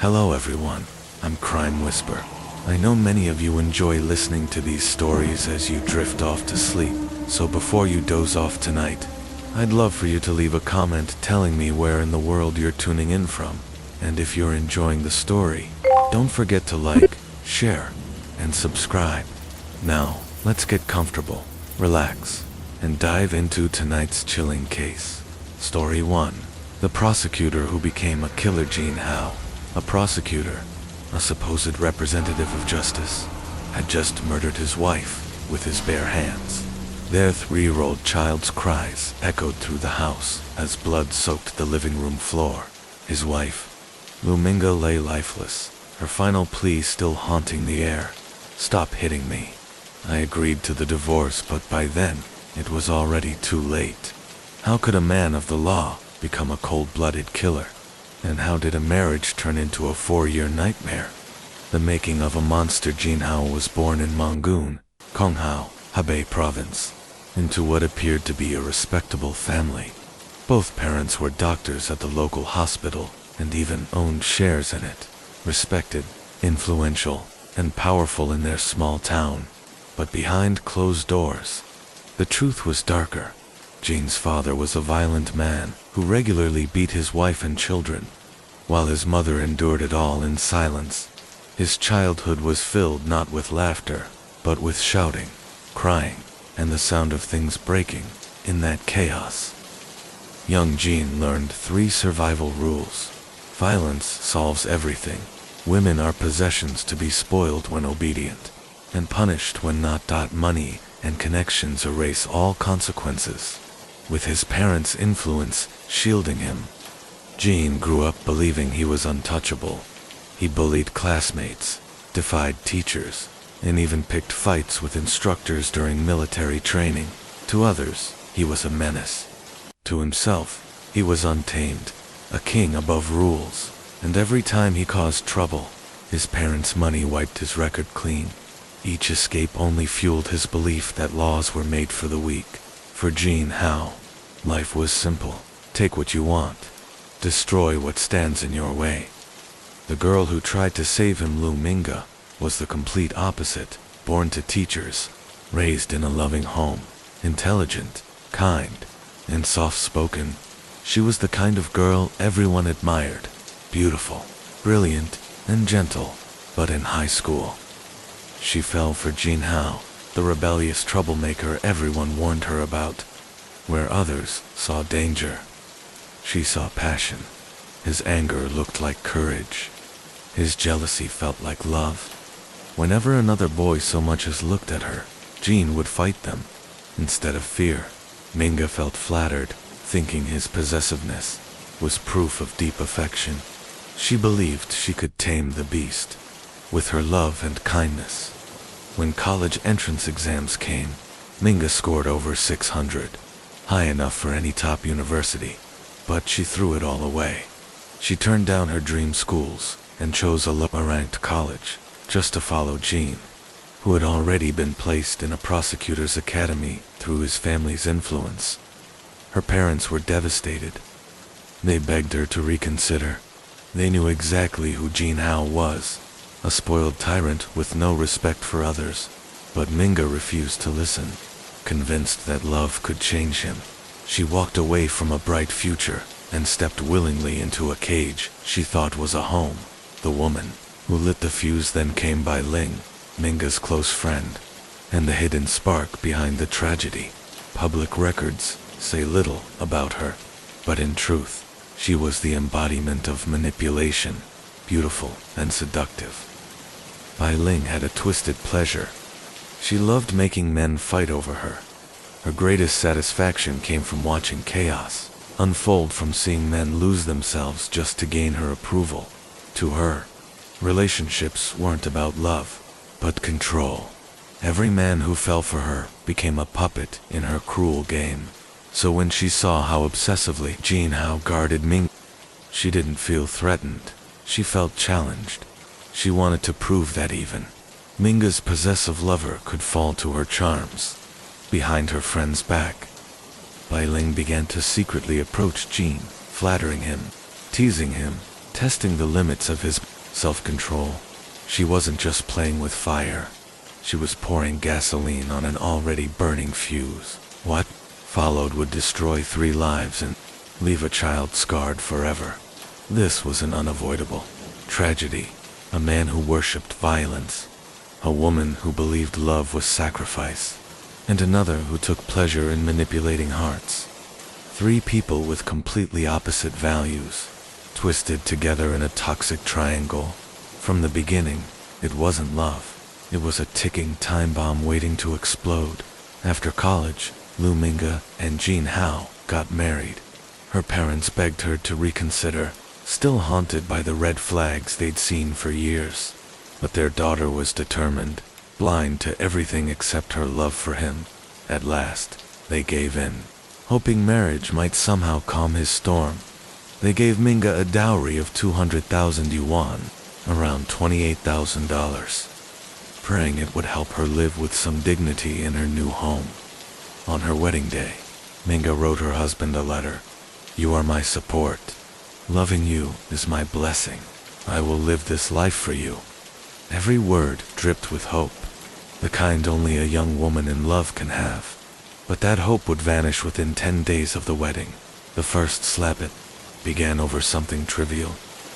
Hello everyone, I'm Crime Whisper. I know many of you enjoy listening to these stories as you drift off to sleep, so before you doze off tonight, I'd love for you to leave a comment telling me where in the world you're tuning in from. And if you're enjoying the story, don't forget to like, share, and subscribe. Now, let's get comfortable, relax, and dive into tonight's chilling case. Story 1. The prosecutor who became a killer. Gene Howe, a prosecutor, a supposed representative of justice, had just murdered his wife with his bare hands. Their 3-year-old child's cries echoed through the house as blood soaked the living room floor. His wife, Luminga, lay lifeless, her final plea still haunting the air. "Stop hitting me." I agreed to the divorce, but by then, it was already too late. How could a man of the law become a cold-blooded killer? And how did a marriage turn into a 4-year nightmare? The making of a monster. Gene Howe was born in Mongoon, Konghao, Hebei Province, into what appeared to be a respectable family. Both parents were doctors at the local hospital and even owned shares in it. Respected, influential, and powerful in their small town. But behind closed doors, the truth was darker. Gene's father was a violent man who regularly beat his wife and children, while his mother endured it all in silence. His childhood was filled not with laughter, but with shouting, crying, and the sound of things breaking in that chaos. Young Gene learned 3 survival rules. Violence solves everything. Women are possessions to be spoiled when obedient, and punished when not. Money and connections erase all consequences. With his parents' influence shielding him, Gene grew up believing he was untouchable. He bullied classmates, defied teachers, and even picked fights with instructors during military training. To others, he was a menace. To himself, he was untamed, a king above rules, and every time he caused trouble, his parents' money wiped his record clean. Each escape only fueled his belief that laws were made for the weak. For Gene Howe, life was simple. Take what you want. Destroy what stands in your way. The girl who tried to save him, Luminga, was the complete opposite. Born to teachers, raised in a loving home, intelligent, kind, and soft-spoken, she was the kind of girl everyone admired. Beautiful, brilliant, and gentle. But in high school, she fell for Gene Howe, the rebellious troublemaker everyone warned her about. Where others saw danger, she saw passion. His anger looked like courage. His jealousy felt like love. Whenever another boy so much as looked at her, Gene would fight them, instead of fear. Minga felt flattered, thinking his possessiveness was proof of deep affection. She believed she could tame the beast with her love and kindness. When college entrance exams came, Minga scored over 600, high enough for any top university, but she threw it all away. She turned down her dream schools and chose a lower-ranked college just to follow Gene, who had already been placed in a prosecutor's academy through his family's influence. Her parents were devastated. They begged her to reconsider. They knew exactly who Gene Howe was, a spoiled tyrant with no respect for others. But Minga refused to listen. Convinced that love could change him, she walked away from a bright future and stepped willingly into a cage she thought was a home. The woman who lit the fuse then came by Ling, Minga's close friend, and the hidden spark behind the tragedy. Public records say little about her, but in truth, she was the embodiment of manipulation, beautiful and seductive. Bai Ling had a twisted pleasure. She loved making men fight over her. Her greatest satisfaction came from watching chaos unfold, from seeing men lose themselves just to gain her approval. To her, relationships weren't about love, but control. Every man who fell for her became a puppet in her cruel game. So when she saw how obsessively Gene Howe guarded Ming, she didn't feel threatened. She felt challenged. She wanted to prove that even Minga's possessive lover could fall to her charms. Behind her friend's back, Bai Ling began to secretly approach Gene, flattering him, teasing him, testing the limits of his self-control. She wasn't just playing with fire. She was pouring gasoline on an already burning fuse. What followed would destroy 3 lives and leave a child scarred forever. This was an unavoidable tragedy. A man who worshipped violence, a woman who believed love was sacrifice, and another who took pleasure in manipulating hearts. 3 people with completely opposite values, twisted together in a toxic triangle. From the beginning, it wasn't love. It was a ticking time bomb waiting to explode. After college, Lu Minga and Jin Hao got married. Her parents begged her to reconsider, still haunted by the red flags they'd seen for years. But their daughter was determined, blind to everything except her love for him. At last, they gave in, hoping marriage might somehow calm his storm. They gave Minga a dowry of 200,000 yuan, around $28,000, praying it would help her live with some dignity in her new home. On her wedding day, Minga wrote her husband a letter. "You are my support. Loving you is my blessing. I will live this life for you." Every word dripped with hope, the kind only a young woman in love can have. But that hope would vanish within 10 days of the wedding. The first slap it began over something trivial,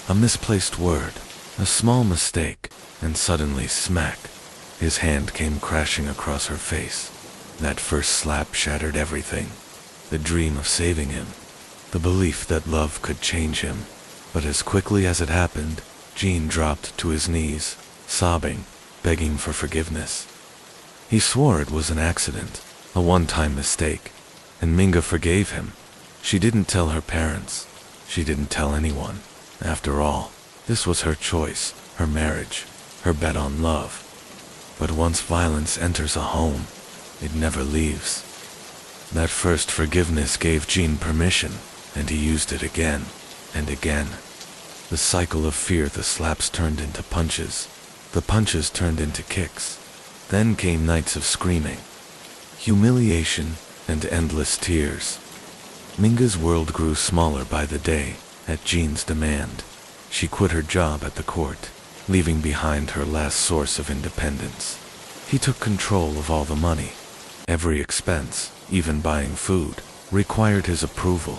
a misplaced word, a small mistake, and suddenly smack, his hand came crashing across her face. That first slap shattered everything. The dream of saving him, the belief that love could change him. But as quickly as it happened, Jean dropped to his knees, sobbing, begging for forgiveness. He swore it was an accident, a one-time mistake, and Minga forgave him. She didn't tell her parents. She didn't tell anyone. After all, this was her choice, her marriage, her bet on love. But once violence enters a home, it never leaves. That first forgiveness gave Jean permission, and he used it again and again. The cycle of fear. The slaps turned into punches, the punches turned into kicks. Then came nights of screaming, humiliation, and endless tears. Minga's world grew smaller by the day, at Jean's demand. She quit her job at the court, leaving behind her last source of independence. He took control of all the money. Every expense, even buying food, required his approval.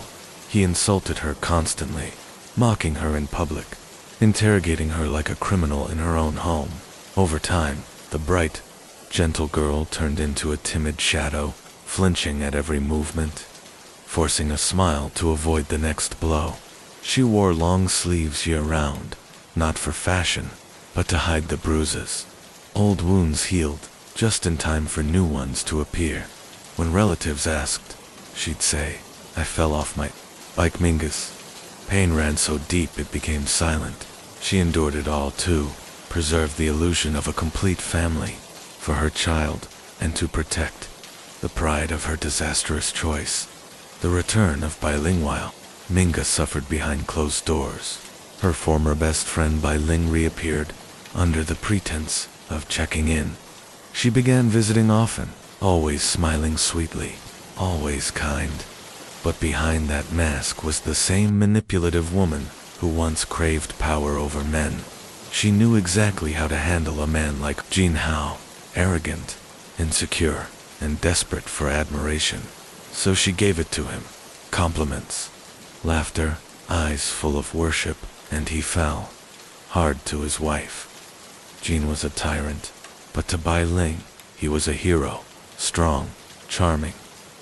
He insulted her constantly, mocking her in public, interrogating her like a criminal in her own home. Over time, the bright, gentle girl turned into a timid shadow, flinching at every movement, forcing a smile to avoid the next blow. She wore long sleeves year-round, not for fashion, but to hide the bruises. Old wounds healed, just in time for new ones to appear. When relatives asked, she'd say, "I fell off my bike." Minga's pain ran so deep it became silent. She endured it all to preserve the illusion of a complete family, for her child, and to protect the pride of her disastrous choice. The return of bilingual Minga suffered behind closed doors. Her former best friend Bai Ling reappeared, under the pretense of checking in. She began visiting often, always smiling sweetly, always kind. But behind that mask was the same manipulative woman who once craved power over men. She knew exactly how to handle a man like Jin Hao, arrogant, insecure, and desperate for admiration. So she gave it to him. Compliments, laughter, eyes full of worship, and he fell hard to his wife. Jean was a tyrant, but to Bai Ling, he was a hero, strong, charming,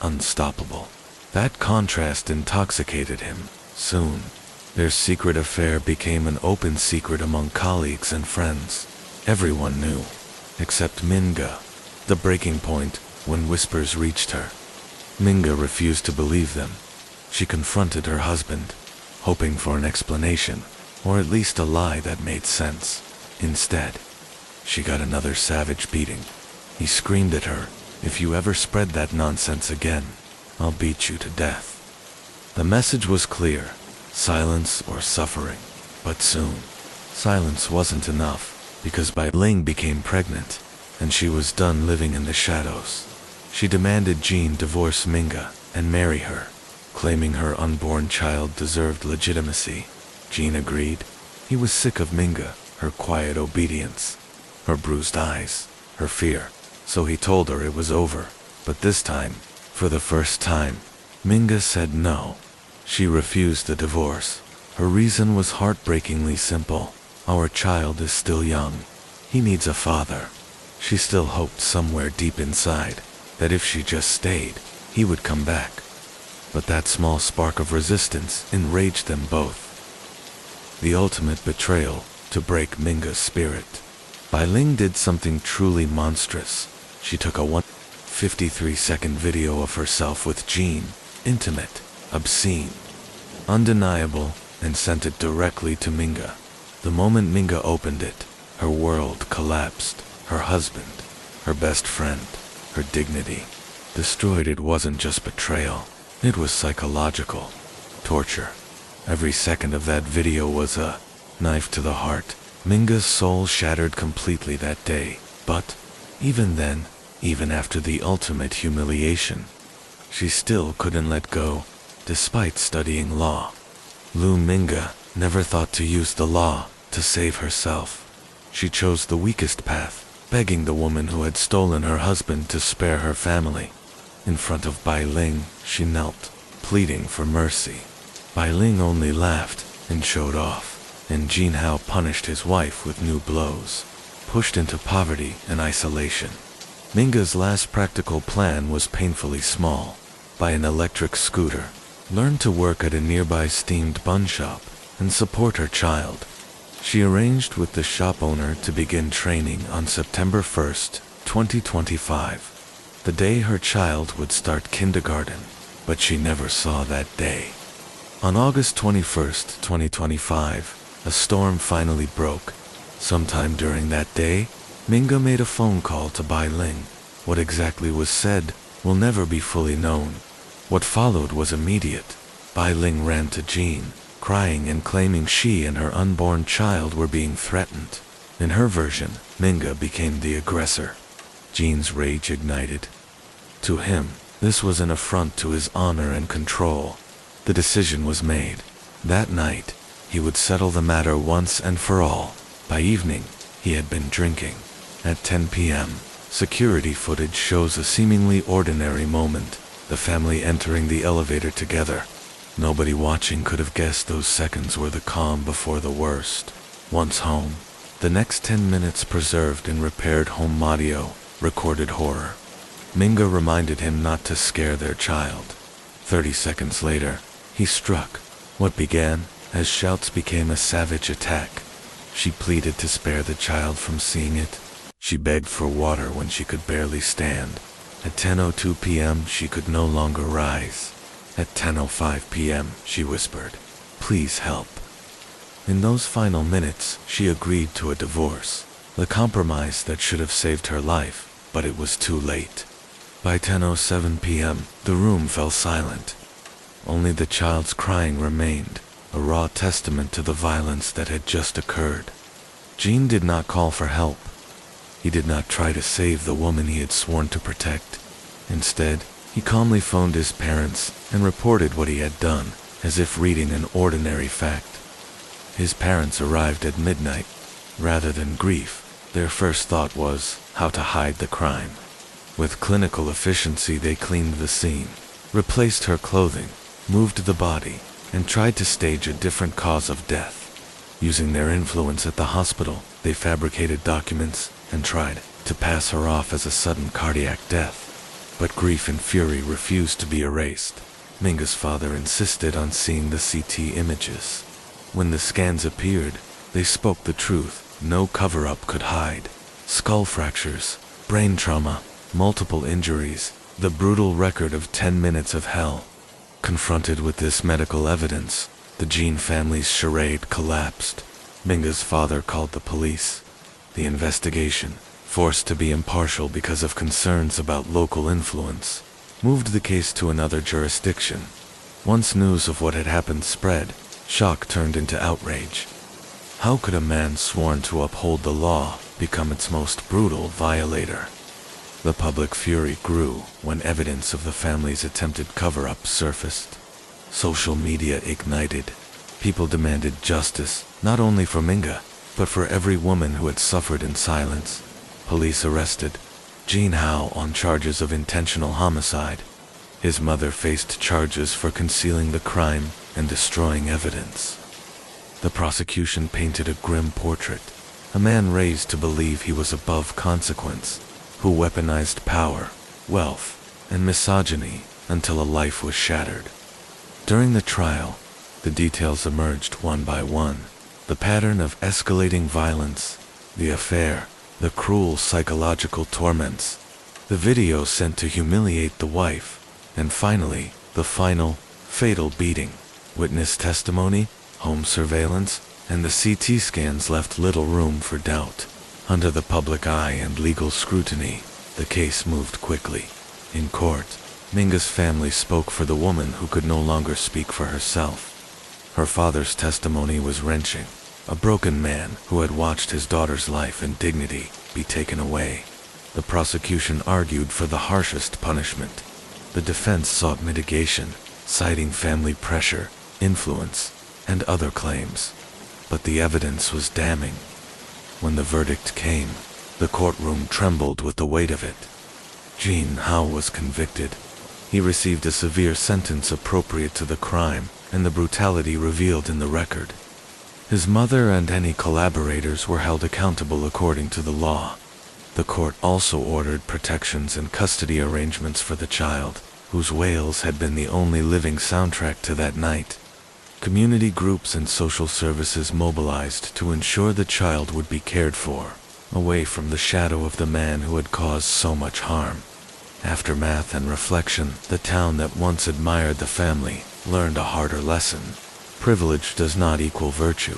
unstoppable. That contrast intoxicated him. Soon, their secret affair became an open secret among colleagues and friends. Everyone knew, except Minga. The breaking point, when whispers reached her. Minga refused to believe them. She confronted her husband, hoping for an explanation, or at least a lie that made sense. Instead, she got another savage beating. He screamed at her, "If you ever spread that nonsense again, I'll beat you to death." The message was clear, silence or suffering. But soon, silence wasn't enough, because Bai Ling became pregnant, and she was done living in the shadows. She demanded Jean divorce Minga and marry her, claiming her unborn child deserved legitimacy. Jean agreed. He was sick of Minga, her quiet obedience, her bruised eyes, her fear. So he told her it was over. But this time, for the first time, Minga said no. She refused the divorce. Her reason was heartbreakingly simple. Our child is still young. He needs a father. She still hoped somewhere deep inside that if she just stayed, he would come back. But that small spark of resistance enraged them both. The ultimate betrayal to break Minga's spirit. Bai Ling did something truly monstrous. She took a 153-second video of herself with Jean, intimate, obscene, undeniable, and sent it directly to Minga. The moment Minga opened it, her world collapsed. Her husband, her best friend, her dignity. Destroyed. It wasn't just betrayal. It was psychological. Torture. Every second of that video was a knife to the heart. Minga's soul shattered completely that day. But even then, even after the ultimate humiliation, she still couldn't let go, despite studying law. Lu Minga never thought to use the law to save herself. She chose the weakest path, begging the woman who had stolen her husband to spare her family. In front of Bai Ling, she knelt, pleading for mercy. Bai Ling only laughed and showed off, and Jin Hao punished his wife with new blows, pushed into poverty and isolation. Minga's last practical plan was painfully small. Buy an electric scooter, learn to work at a nearby steamed bun shop, and support her child. She arranged with the shop owner to begin training on September 1st, 2025, the day her child would start kindergarten, but she never saw that day. On August 21st, 2025, a storm finally broke. Sometime during that day, Minga made a phone call to Bai Ling. What exactly was said will never be fully known. What followed was immediate. Bai Ling ran to Jean, crying and claiming she and her unborn child were being threatened. In her version, Minga became the aggressor. Jean's rage ignited. To him, this was an affront to his honor and control. The decision was made. That night, he would settle the matter once and for all. By evening, he had been drinking. At 10 p.m., security footage shows a seemingly ordinary moment, the family entering the elevator together. Nobody watching could have guessed those seconds were the calm before the worst. Once home, the next 10 minutes preserved in repaired home audio recorded horror. Minga reminded him not to scare their child. 30 seconds later, he struck. What began as shouts became a savage attack. She pleaded to spare the child from seeing it. She begged for water when she could barely stand. At 10:02 p.m., she could no longer rise. At 10:05 p.m., she whispered, "Please help." In those final minutes, she agreed to a divorce, the compromise that should have saved her life, but it was too late. By 10:07 p.m., the room fell silent. Only the child's crying remained, a raw testament to the violence that had just occurred. Jean did not call for help. He did not try to save the woman he had sworn to protect. Instead, he calmly phoned his parents and reported what he had done, as if reading an ordinary fact. His parents arrived at midnight. Rather than grief, their first thought was how to hide the crime. With clinical efficiency, they cleaned the scene, replaced her clothing, moved the body, and tried to stage a different cause of death. Using their influence at the hospital, they fabricated documents and tried to pass her off as a sudden cardiac death. But grief and fury refused to be erased. Minga's father insisted on seeing the CT images. When the scans appeared, they spoke the truth. No cover-up could hide. Skull fractures, brain trauma, multiple injuries, the brutal record of 10 minutes of hell. Confronted with this medical evidence, the Jean family's charade collapsed. Minga's father called the police. The investigation, forced to be impartial because of concerns about local influence, moved the case to another jurisdiction. Once news of what had happened spread, shock turned into outrage. How could a man sworn to uphold the law become its most brutal violator? The public fury grew when evidence of the family's attempted cover-up surfaced. Social media ignited. People demanded justice, not only for Minga, but for every woman who had suffered in silence. Police arrested Jean Hao on charges of intentional homicide. His mother faced charges for concealing the crime and destroying evidence. The prosecution painted a grim portrait, a man raised to believe he was above consequence, who weaponized power, wealth, and misogyny until a life was shattered. During the trial, the details emerged one by one. The pattern of escalating violence, the affair, the cruel psychological torments, the video sent to humiliate the wife, and finally, the final, fatal beating. Witness testimony, home surveillance, and the CT scans left little room for doubt. Under the public eye and legal scrutiny, the case moved quickly. In court, Minga's family spoke for the woman who could no longer speak for herself. Her father's testimony was wrenching, a broken man who had watched his daughter's life and dignity be taken away. The prosecution argued for the harshest punishment. The defense sought mitigation, citing family pressure, influence, and other claims. But the evidence was damning. When the verdict came, the courtroom trembled with the weight of it. Jean Hao was convicted. He received a severe sentence appropriate to the crime and the brutality revealed in the record. His mother and any collaborators were held accountable according to the law. The court also ordered protections and custody arrangements for the child, whose wails had been the only living soundtrack to that night. Community groups and social services mobilized to ensure the child would be cared for, away from the shadow of the man who had caused so much harm. Aftermath and reflection, the town that once admired the family learned a harder lesson. Privilege does not equal virtue.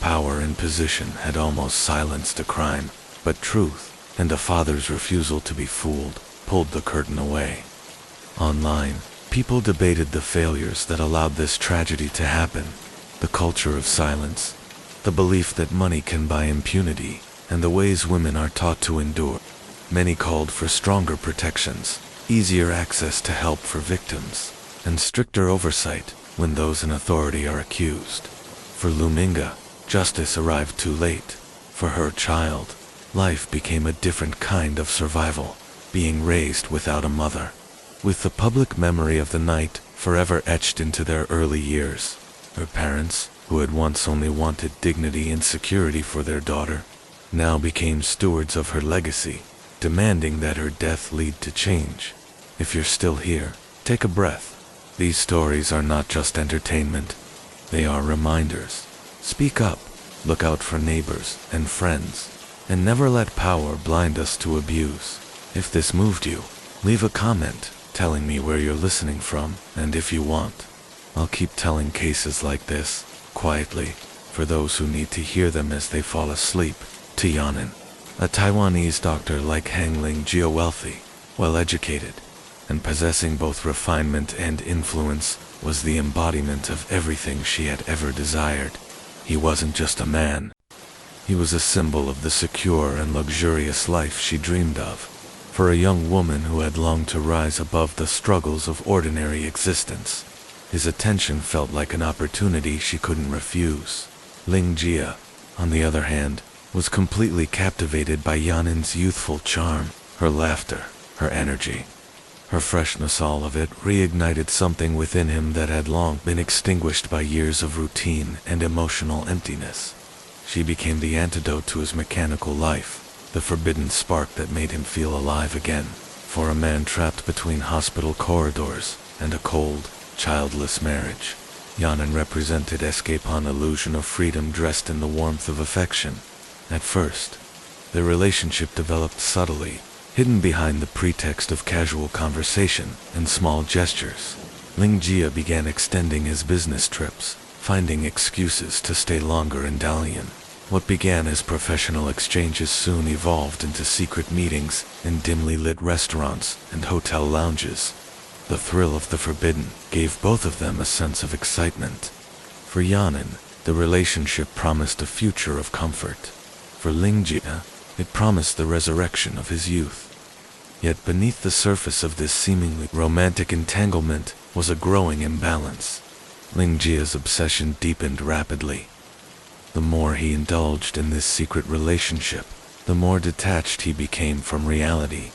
Power and position had almost silenced a crime, but truth, and a father's refusal to be fooled, pulled the curtain away. Online, people debated the failures that allowed this tragedy to happen, the culture of silence, the belief that money can buy impunity, and the ways women are taught to endure. Many called for stronger protections, easier access to help for victims, and stricter oversight when those in authority are accused. For Luminga, justice arrived too late. For her child, life became a different kind of survival, being raised without a mother. With the public memory of the night forever etched into their early years, her parents, who had once only wanted dignity and security for their daughter, now became stewards of her legacy, demanding that her death lead to change. If you're still here, take a breath. These stories are not just entertainment, they are reminders. Speak up, look out for neighbors and friends, and never let power blind us to abuse. If this moved you, leave a comment telling me where you're listening from, and if you want, I'll keep telling cases like this, quietly, for those who need to hear them as they fall asleep. Tianan, a Taiwanese doctor like Hang Ling Jia, wealthy, well-educated, and possessing both refinement and influence, was the embodiment of everything she had ever desired. He wasn't just a man. He was a symbol of the secure and luxurious life she dreamed of, for a young woman who had longed to rise above the struggles of ordinary existence. His attention felt like an opportunity she couldn't refuse. Ling Jia, on the other hand, was completely captivated by Yanan's youthful charm, her laughter, her energy. Her freshness, all of it, reignited something within him that had long been extinguished by years of routine and emotional emptiness. She became the antidote to his mechanical life, the forbidden spark that made him feel alive again. For a man trapped between hospital corridors and a cold, childless marriage, Yanan represented escape on illusion of freedom dressed in the warmth of affection. At first, their relationship developed subtly, hidden behind the pretext of casual conversation and small gestures. Ling Jia began extending his business trips, finding excuses to stay longer in Dalian. What began as professional exchanges soon evolved into secret meetings in dimly lit restaurants and hotel lounges. The thrill of the forbidden gave both of them a sense of excitement. For Yanan, the relationship promised a future of comfort. For Ling Jia, it promised the resurrection of his youth. Yet beneath the surface of this seemingly romantic entanglement was a growing imbalance. Ling Jia's obsession deepened rapidly. The more he indulged in this secret relationship, the more detached he became from reality.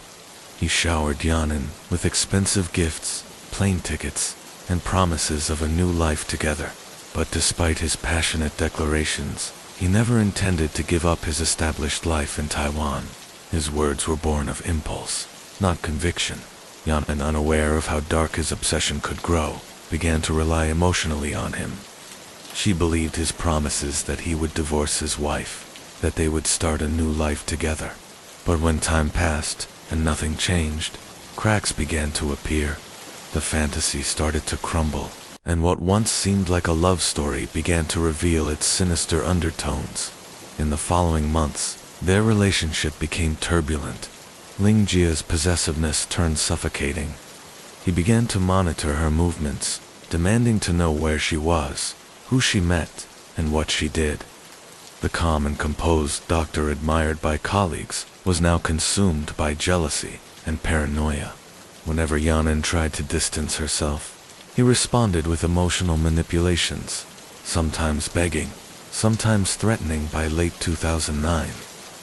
He showered Yanin with expensive gifts, plane tickets, and promises of a new life together. But despite his passionate declarations, he never intended to give up his established life in Taiwan. His words were born of impulse, not conviction. Yanin, unaware of how dark his obsession could grow, began to rely emotionally on him. She believed his promises that he would divorce his wife, that they would start a new life together. But when time passed and nothing changed, cracks began to appear. The fantasy started to crumble, and what once seemed like a love story began to reveal its sinister undertones. In the following months, their relationship became turbulent. Ling Jia's possessiveness turned suffocating. He began to monitor her movements, demanding to know where she was, who she met, and what she did. The calm and composed doctor admired by colleagues was now consumed by jealousy and paranoia. Whenever Yanin tried to distance herself, he responded with emotional manipulations, sometimes begging, sometimes threatening. By late 2009,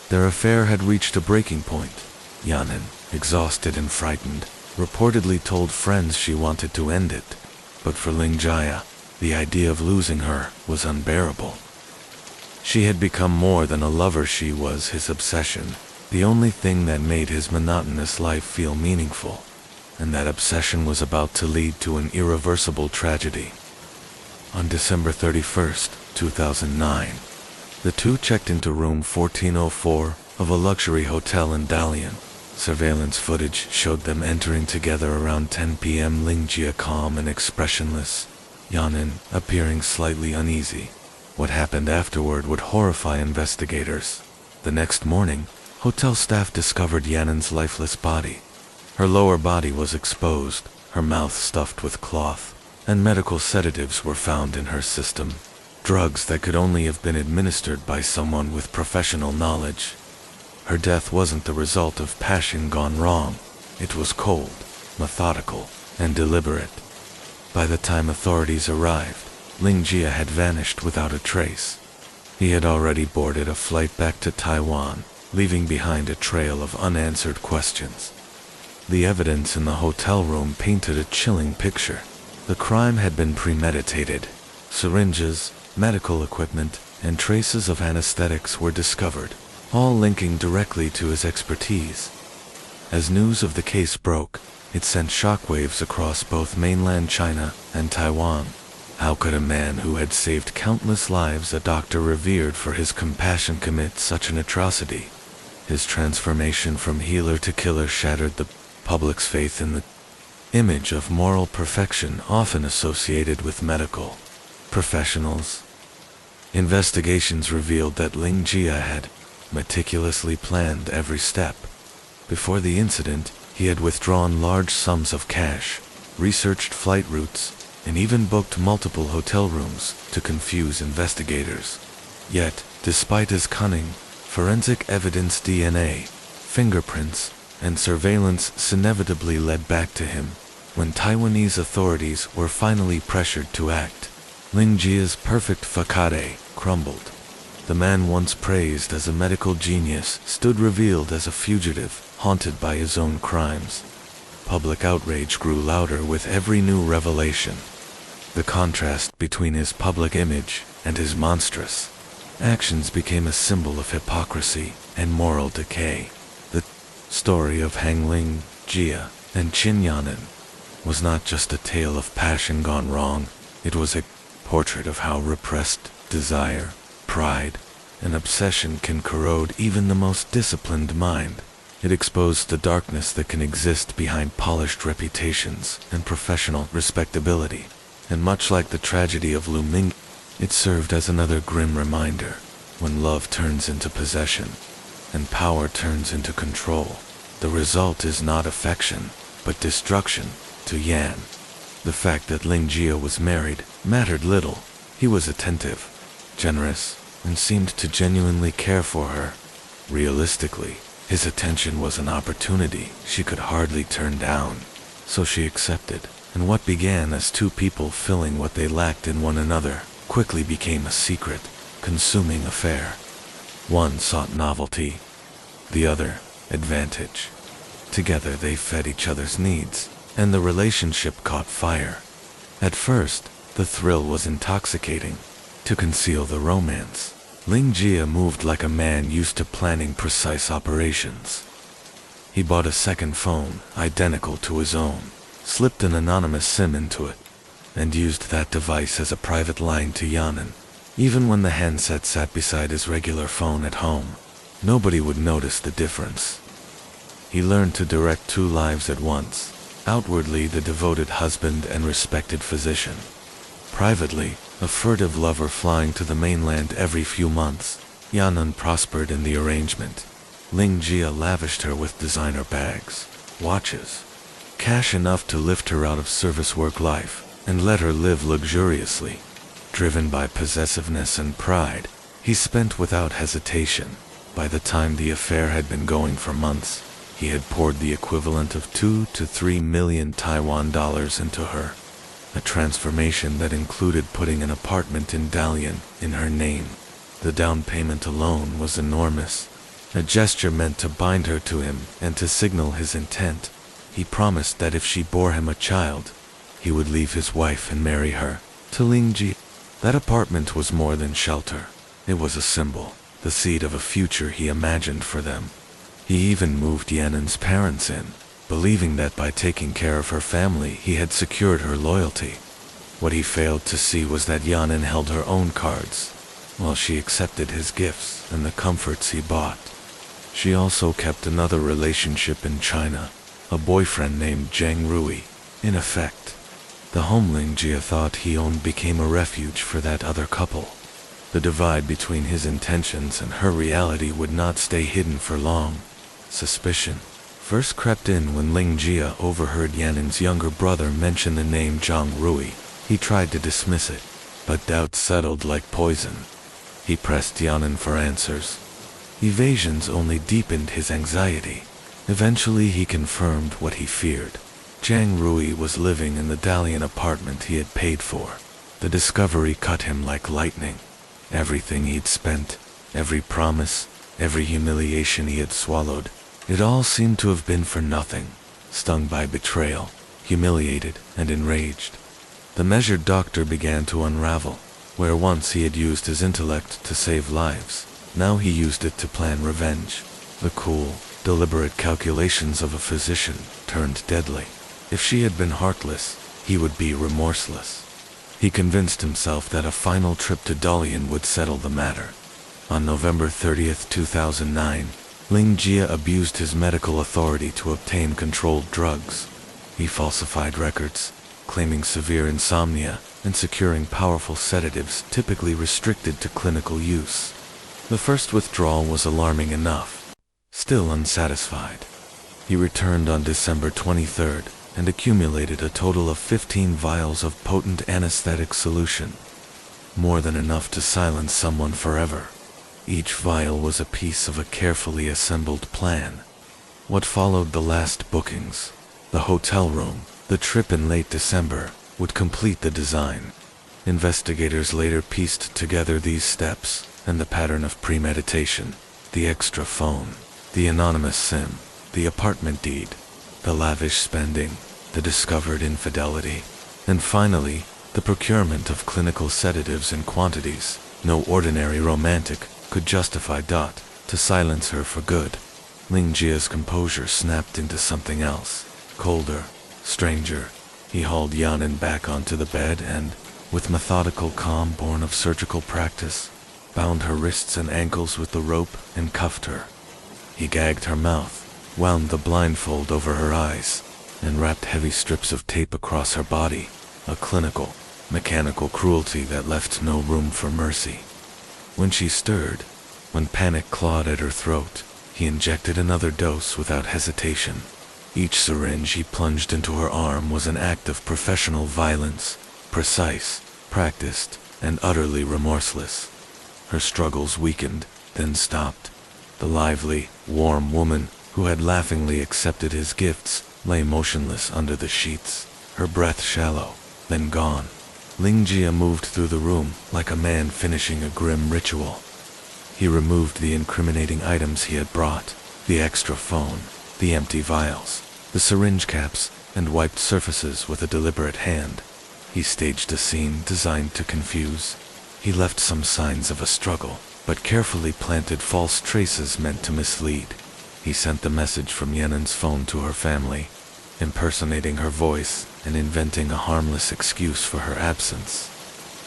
their affair had reached a breaking point. Yanin, exhausted and frightened, reportedly told friends she wanted to end it. But for Ling Jia, the idea of losing her was unbearable. She had become more than a lover. She was his obsession, the only thing that made his monotonous life feel meaningful. And that obsession was about to lead to an irreversible tragedy. On December 31st, 2009, the two checked into room 1404 of a luxury hotel in Dalian. Surveillance footage showed them entering together around 10 p.m. Ling Jia calm and expressionless, Yanin appearing slightly uneasy. What happened afterward would horrify investigators. The next morning, hotel staff discovered Yanin's lifeless body. Her lower body was exposed, her mouth stuffed with cloth, and medical sedatives were found in her system. Drugs that could only have been administered by someone with professional knowledge. Her death wasn't the result of passion gone wrong. It was cold, methodical, and deliberate. By the time authorities arrived, Ling Jia had vanished without a trace. He had already boarded a flight back to Taiwan, leaving behind a trail of unanswered questions. The evidence in the hotel room painted a chilling picture. The crime had been premeditated. Syringes, medical equipment, and traces of anesthetics were discovered, all linking directly to his expertise. As news of the case broke, it sent shockwaves across both mainland China and Taiwan. How could a man who had saved countless lives, a doctor revered for his compassion, commit such an atrocity? His transformation from healer to killer shattered the public's faith in the image of moral perfection often associated with medical professionals. Investigations revealed that Ling Jia had meticulously planned every step. Before the incident, he had withdrawn large sums of cash, researched flight routes, and even booked multiple hotel rooms to confuse investigators. Yet, despite his cunning, forensic evidence, DNA, fingerprints, and surveillance inevitably led back to him. When Taiwanese authorities were finally pressured to act, Ling Jia's perfect facade crumbled. The man once praised as a medical genius stood revealed as a fugitive, haunted by his own crimes. Public outrage grew louder with every new revelation. The contrast between his public image and his monstrous actions became a symbol of hypocrisy and moral decay. The story of Hang Ling Jia and Qin Yanin was not just a tale of passion gone wrong. It was a portrait of how repressed desire, pride, and obsession can corrode even the most disciplined mind. It exposed the darkness that can exist behind polished reputations and professional respectability. And much like the tragedy of Lu Ming, it served as another grim reminder. When love turns into possession, and power turns into control, the result is not affection, but destruction. To Yan, the fact that Ling Jia was married mattered little. He was attentive, generous, and seemed to genuinely care for her. Realistically, his attention was an opportunity she could hardly turn down, so she accepted. and what began as two people filling what they lacked in one another quickly became a secret, consuming affair. One sought novelty, the other, advantage. Together they fed each other's needs, and the relationship caught fire. At first, the thrill was intoxicating. To conceal the romance, Ling Jia moved like a man used to planning precise operations. He bought a second phone, identical to his own, slipped an anonymous SIM into it, and used that device as a private line to Yanin. Even when the handset sat beside his regular phone at home, nobody would notice the difference. He learned to direct two lives at once, outwardly the devoted husband and respected physician. Privately, a furtive lover flying to the mainland every few months, Yanin prospered in the arrangement. Ling Jia lavished her with designer bags, watches, cash enough to lift her out of service work life, and let her live luxuriously. Driven by possessiveness and pride, he spent without hesitation. By the time the affair had been going for months, he had poured the equivalent of 2 to 3 million Taiwan dollars into her. A transformation that included putting an apartment in Dalian in her name. The down payment alone was enormous, a gesture meant to bind her to him and to signal his intent. He promised that if she bore him a child, he would leave his wife and marry her. To Ling Ji, that apartment was more than shelter. It was a symbol, the seed of a future he imagined for them. He even moved Yanin's parents in, believing that by taking care of her family he had secured her loyalty. What he failed to see was that Yanin held her own cards, while she accepted his gifts and the comforts he bought. She also kept another relationship in China, a boyfriend named Zhang Rui. In effect, the home Ling Jia thought he owned became a refuge for that other couple. The divide between his intentions and her reality would not stay hidden for long. Suspicion first crept in when Ling Jia overheard Yanin's younger brother mention the name Zhang Rui. He tried to dismiss it, but doubt settled like poison. He pressed Yanin for answers. Evasions only deepened his anxiety. Eventually he confirmed what he feared. Zhang Rui was living in the Dalian apartment he had paid for. The discovery cut him like lightning. Everything he'd spent, every promise, every humiliation he had swallowed, it all seemed to have been for nothing. Stung by betrayal, humiliated and enraged, the measured doctor began to unravel. Where once he had used his intellect to save lives, now he used it to plan revenge. The cool, deliberate calculations of a physician turned deadly. If she had been heartless, he would be remorseless. He convinced himself that a final trip to Dalian would settle the matter. On November 30th, 2009, Ling Jia abused his medical authority to obtain controlled drugs. He falsified records, claiming severe insomnia and securing powerful sedatives typically restricted to clinical use. The first withdrawal was alarming enough. Still unsatisfied, he returned on December 23rd and accumulated a total of 15 vials of potent anesthetic solution, more than enough to silence someone forever. Each vial was a piece of a carefully assembled plan. What followed the last bookings, the hotel room, the trip in late December, would complete the design. Investigators later pieced together these steps and the pattern of premeditation: the extra phone, the anonymous SIM, the apartment deed, the lavish spending, the discovered infidelity, and finally, the procurement of clinical sedatives in quantities no ordinary romantic could justify. To silence her for good. Ling Jia's composure snapped into something else, colder, stranger. He hauled Yanin back onto the bed and, with methodical calm born of surgical practice, bound her wrists and ankles with the rope and cuffed her. He gagged her mouth, wound the blindfold over her eyes, and wrapped heavy strips of tape across her body, a clinical, mechanical cruelty that left no room for mercy. When she stirred, when panic clawed at her throat, he injected another dose without hesitation. Each syringe he plunged into her arm was an act of professional violence, precise, practiced, and utterly remorseless. Her struggles weakened, then stopped. The lively, warm woman, who had laughingly accepted his gifts, lay motionless under the sheets, her breath shallow, then gone. Lingjia moved through the room like a man finishing a grim ritual. He removed the incriminating items he had brought, the extra phone, the empty vials, the syringe caps, and wiped surfaces with a deliberate hand. He staged a scene designed to confuse. He left some signs of a struggle, but carefully planted false traces meant to mislead. He sent the message from Yenen's phone to her family, impersonating her voice and inventing a harmless excuse for her absence.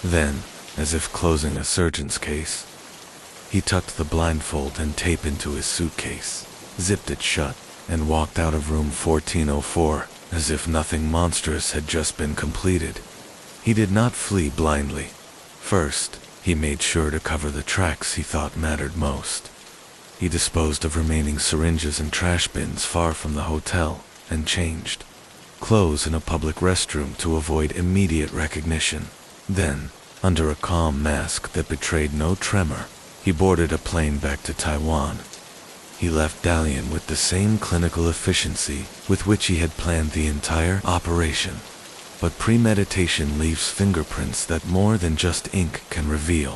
Then, as if closing a surgeon's case, he tucked the blindfold and tape into his suitcase, zipped it shut, and walked out of room 1404 as if nothing monstrous had just been completed. He did not flee blindly. First, he made sure to cover the tracks he thought mattered most. He disposed of remaining syringes and trash bins far from the hotel and changed clothes in a public restroom to avoid immediate recognition. Then, under a calm mask that betrayed no tremor, he boarded a plane back to Taiwan. He left Dalian with the same clinical efficiency with which he had planned the entire operation. But premeditation leaves fingerprints that more than just ink can reveal.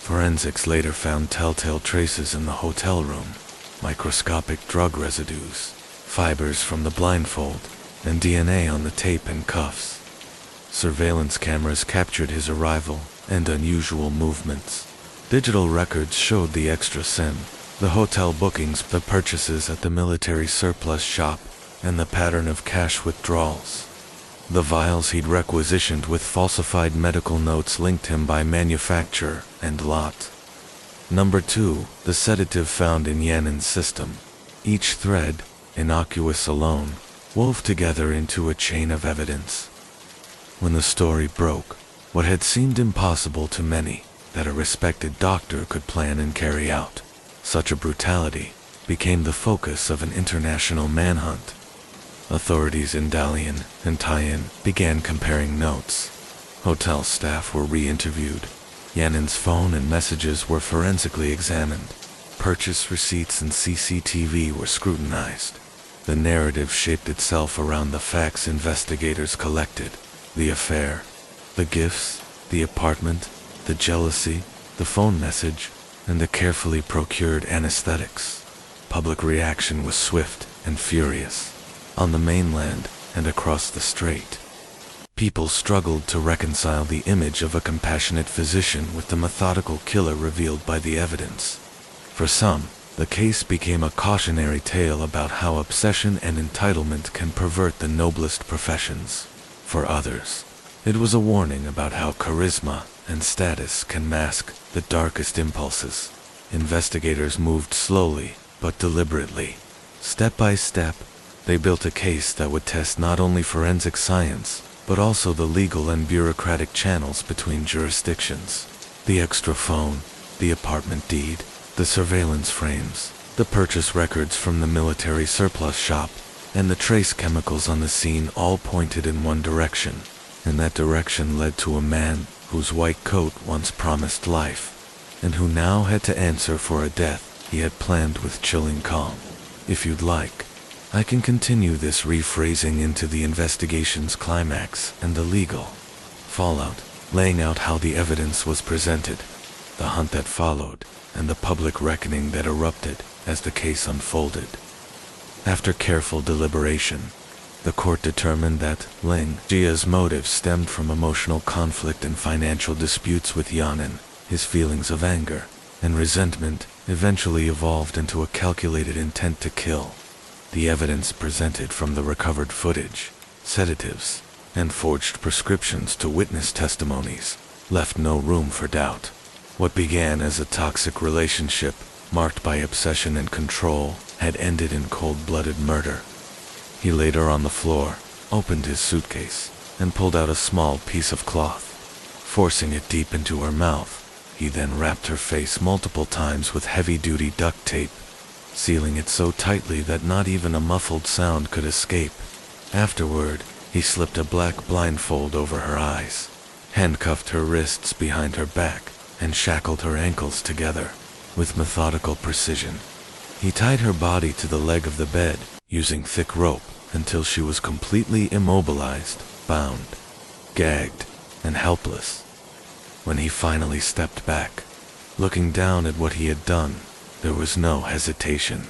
Forensics later found telltale traces in the hotel room, microscopic drug residues, fibers from the blindfold, and DNA on the tape and cuffs. Surveillance cameras captured his arrival and unusual movements. Digital records showed the extra SIM, the hotel bookings, the purchases at the military surplus shop, and the pattern of cash withdrawals. The vials he'd requisitioned with falsified medical notes linked him by manufacturer and lot. Number 2, the sedative found in Yenen's system. Each thread, innocuous alone, wove together into a chain of evidence. When the story broke, what had seemed impossible to many, that a respected doctor could plan and carry out such a brutality, became the focus of an international manhunt. Authorities in Dalian and Taiyin began comparing notes. Hotel staff were re-interviewed. Yenen's phone and messages were forensically examined. Purchase receipts and CCTV were scrutinized. The narrative shaped itself around the facts investigators collected. The affair, the gifts, the apartment, the jealousy, the phone message, and the carefully procured anesthetics. Public reaction was swift and furious. On the mainland and across the strait, people struggled to reconcile the image of a compassionate physician with the methodical killer revealed by the evidence. For some, the case became a cautionary tale about how obsession and entitlement can pervert the noblest professions. For others, it was a warning about how charisma and status can mask the darkest impulses. Investigators moved slowly but deliberately. Step by step, they built a case that would test not only forensic science, but also the legal and bureaucratic channels between jurisdictions. The extra phone, the apartment deed, the surveillance frames, the purchase records from the military surplus shop, and the trace chemicals on the scene all pointed in one direction, and that direction led to a man whose white coat once promised life, and who now had to answer for a death he had planned with chilling calm. If you'd like, I can continue this rephrasing into the investigation's climax and the legal fallout, laying out how the evidence was presented, the hunt that followed, and the public reckoning that erupted as the case unfolded. After careful deliberation, the court determined that Lingjia's motives stemmed from emotional conflict and financial disputes with Yanin. His feelings of anger and resentment eventually evolved into a calculated intent to kill. The evidence presented from the recovered footage, sedatives, and forged prescriptions to witness testimonies left no room for doubt. What began as a toxic relationship, marked by obsession and control, had ended in cold-blooded murder. He laid her on the floor, opened his suitcase, and pulled out a small piece of cloth. Forcing it deep into her mouth, he then wrapped her face multiple times with heavy-duty duct tape, sealing it so tightly that not even a muffled sound could escape. Afterward, he slipped a black blindfold over her eyes, handcuffed her wrists behind her back, and shackled her ankles together. With methodical precision, he tied her body to the leg of the bed, using thick rope, until she was completely immobilized, spellbound, gagged, and helpless. When he finally stepped back, looking down at what he had done, there was no hesitation,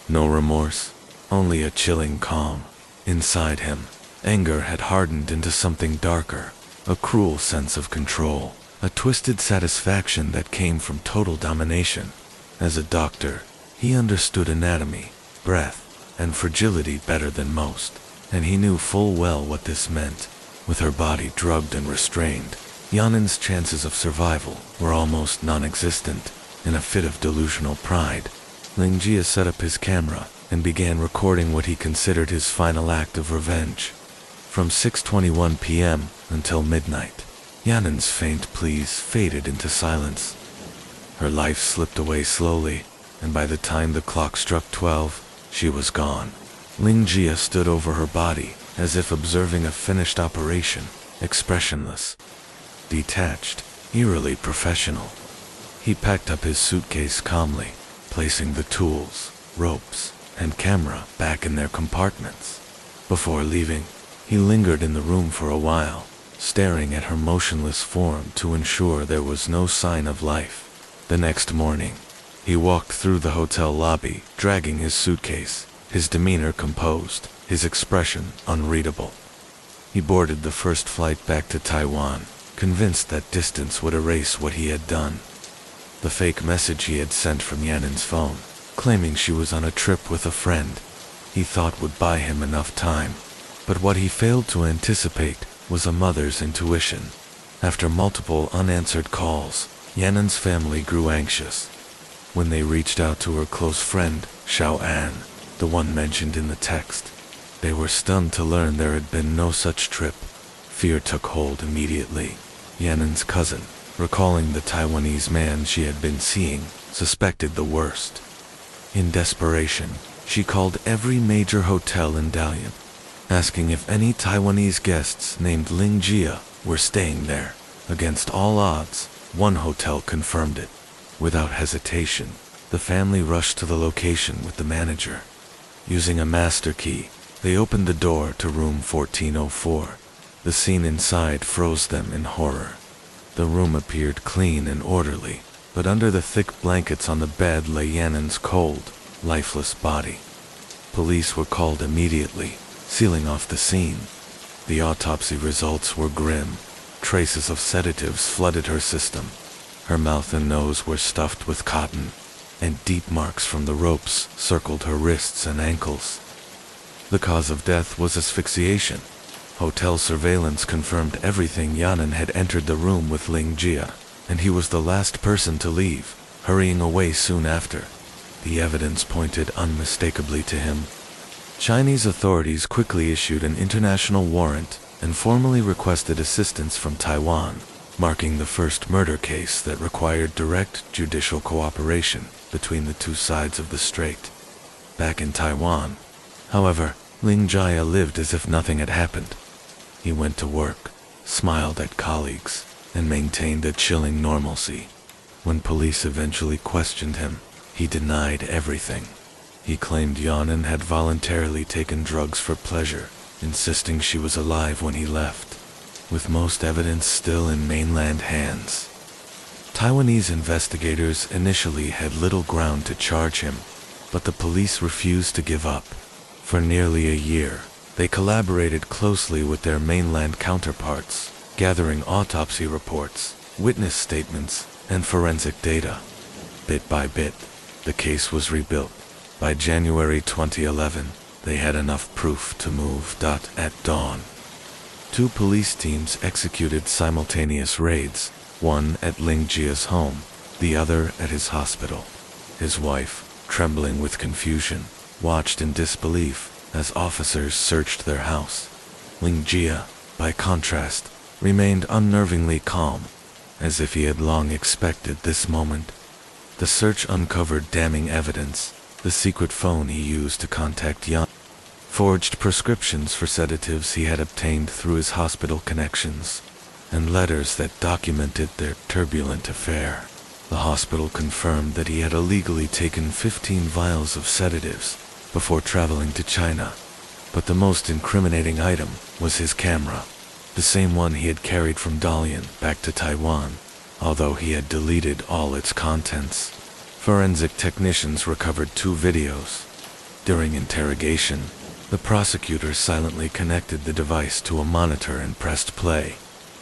no remorse, only a chilling calm. Inside him, anger had hardened into something darker, a cruel sense of control, a twisted satisfaction that came from total domination. As a doctor, he understood anatomy, breath, and fragility better than most, and he knew full well what this meant. With her body drugged and restrained, Yanin's chances of survival were almost non-existent. In a fit of delusional pride, Lingjia set up his camera and began recording what he considered his final act of revenge. From 6:21 p.m. until midnight, Yanin's faint pleas faded into silence. Her life slipped away slowly, and by the time the clock struck 12, she was gone. Lingjia stood over her body, as if observing a finished operation, expressionless, detached, eerily professional. He packed up his suitcase calmly, placing the tools, ropes, and camera back in their compartments. Before leaving, he lingered in the room for a while, staring at her motionless form to ensure there was no sign of life. The next morning, he walked through the hotel lobby, dragging his suitcase, his demeanor composed, his expression unreadable. He boarded the first flight back to Taiwan, convinced that distance would erase what he had done. The fake message he had sent from Yanin's phone, claiming she was on a trip with a friend, he thought would buy him enough time. But what he failed to anticipate was a mother's intuition. After multiple unanswered calls, Yanin's family grew anxious. When they reached out to her close friend, Xiao An, the one mentioned in the text, they were stunned to learn there had been no such trip. Fear took hold immediately. Yanin's cousin, recalling the Taiwanese man she had been seeing, suspected the worst. In desperation, she called every major hotel in Dalian, asking if any Taiwanese guests named Lingjia were staying there. Against all odds, one hotel confirmed it. Without hesitation, the family rushed to the location with the manager. Using a master key, they opened the door to room 1404. The scene inside froze them in horror. The room appeared clean and orderly, but under the thick blankets on the bed lay Yanin's cold, lifeless body. Police were called immediately, sealing off the scene. The autopsy results were grim. Traces of sedatives flooded her system. Her mouth and nose were stuffed with cotton, and deep marks from the ropes circled her wrists and ankles. The cause of death was asphyxiation. Hotel surveillance confirmed everything. Yanin had entered the room with Lingjia, and he was the last person to leave, hurrying away soon after. The evidence pointed unmistakably to him. Chinese authorities quickly issued an international warrant and formally requested assistance from Taiwan, marking the first murder case that required direct judicial cooperation between the two sides of the strait. Back in Taiwan, however, Lingjia lived as if nothing had happened. He went to work, smiled at colleagues, and maintained a chilling normalcy. When police eventually questioned him, he denied everything. He claimed Yanin had voluntarily taken drugs for pleasure, insisting she was alive when he left, with most evidence still in mainland hands. Taiwanese investigators initially had little ground to charge him, but the police refused to give up. For nearly a year, they collaborated closely with their mainland counterparts, gathering autopsy reports, witness statements, and forensic data. Bit by bit, the case was rebuilt. By January 2011, they had enough proof to move. At dawn, 2 police teams executed simultaneous raids, one at Lingjia's home, the other at his hospital. His wife, trembling with confusion, watched in disbelief as officers searched their house. Lingjia, by contrast, remained unnervingly calm, as if he had long expected this moment. The search uncovered damning evidence: the secret phone he used to contact Yan, forged prescriptions for sedatives he had obtained through his hospital connections, and letters that documented their turbulent affair. The hospital confirmed that he had illegally taken 15 vials of sedatives before traveling to China, but the most incriminating item was his camera. the same one he had carried from Dalian back to Taiwan, although he had deleted all its contents. Forensic technicians recovered 2 videos. During interrogation, the prosecutor silently connected the device to a monitor and pressed play.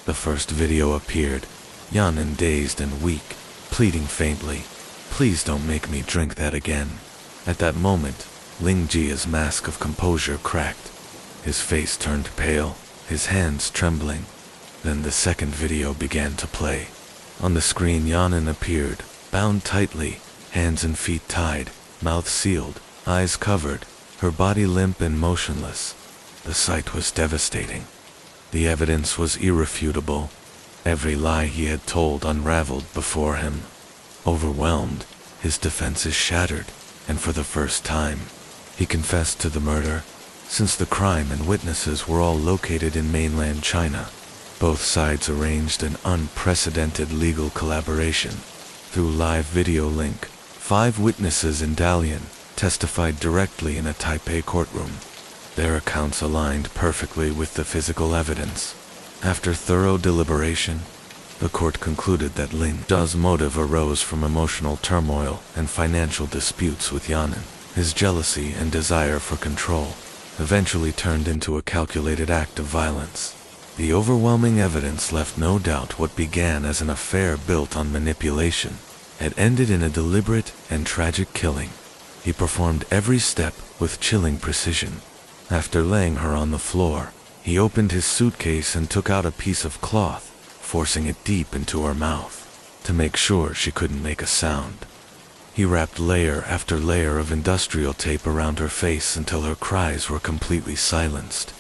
The first video appeared, Yanin dazed and weak, pleading faintly, "Please don't make me drink that again." At that moment, Ling Jia's mask of composure cracked. His face turned pale, his hands trembling. Then the second video began to play. On the screen, Yanin appeared, bound tightly, hands and feet tied, mouth sealed, eyes covered, her body limp and motionless. The sight was devastating. The evidence was irrefutable. Every lie he had told unraveled before him. Overwhelmed, his defenses shattered, and for the first time, he confessed to the murder. Since the crime and witnesses were all located in mainland China, both sides arranged an unprecedented legal collaboration. Through live video link, 5 witnesses in Dalian testified directly in a Taipei courtroom. Their accounts aligned perfectly with the physical evidence. After thorough deliberation, the court concluded that Ling Jia's motive arose from emotional turmoil and financial disputes with Yanin. His jealousy and desire for control eventually turned into a calculated act of violence. The overwhelming evidence left no doubt what began as an affair built on manipulation had ended in a deliberate and tragic killing. He performed every step with chilling precision. After laying her on the floor, he opened his suitcase and took out a piece of cloth, forcing it deep into her mouth, to make sure she couldn't make a sound. He wrapped layer after layer of industrial tape around her face until her cries were completely silenced.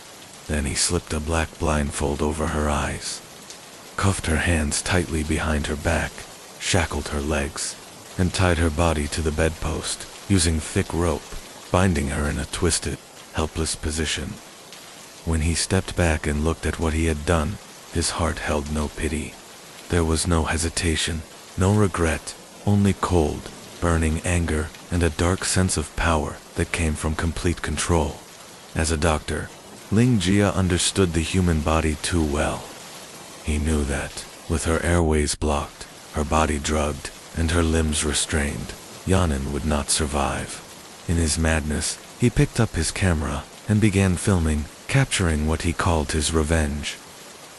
Then he slipped a black blindfold over her eyes, cuffed her hands tightly behind her back, shackled her legs, and tied her body to the bedpost, using thick rope, binding her in a twisted, helpless position. When he stepped back and looked at what he had done, his heart held no pity. There was no hesitation, no regret, only cold, burning anger and a dark sense of power that came from complete control. As a doctor, Ling Jia understood the human body too well. He knew that, with her airways blocked, her body drugged, and her limbs restrained, Yanin would not survive. In his madness, he picked up his camera and began filming, capturing what he called his revenge.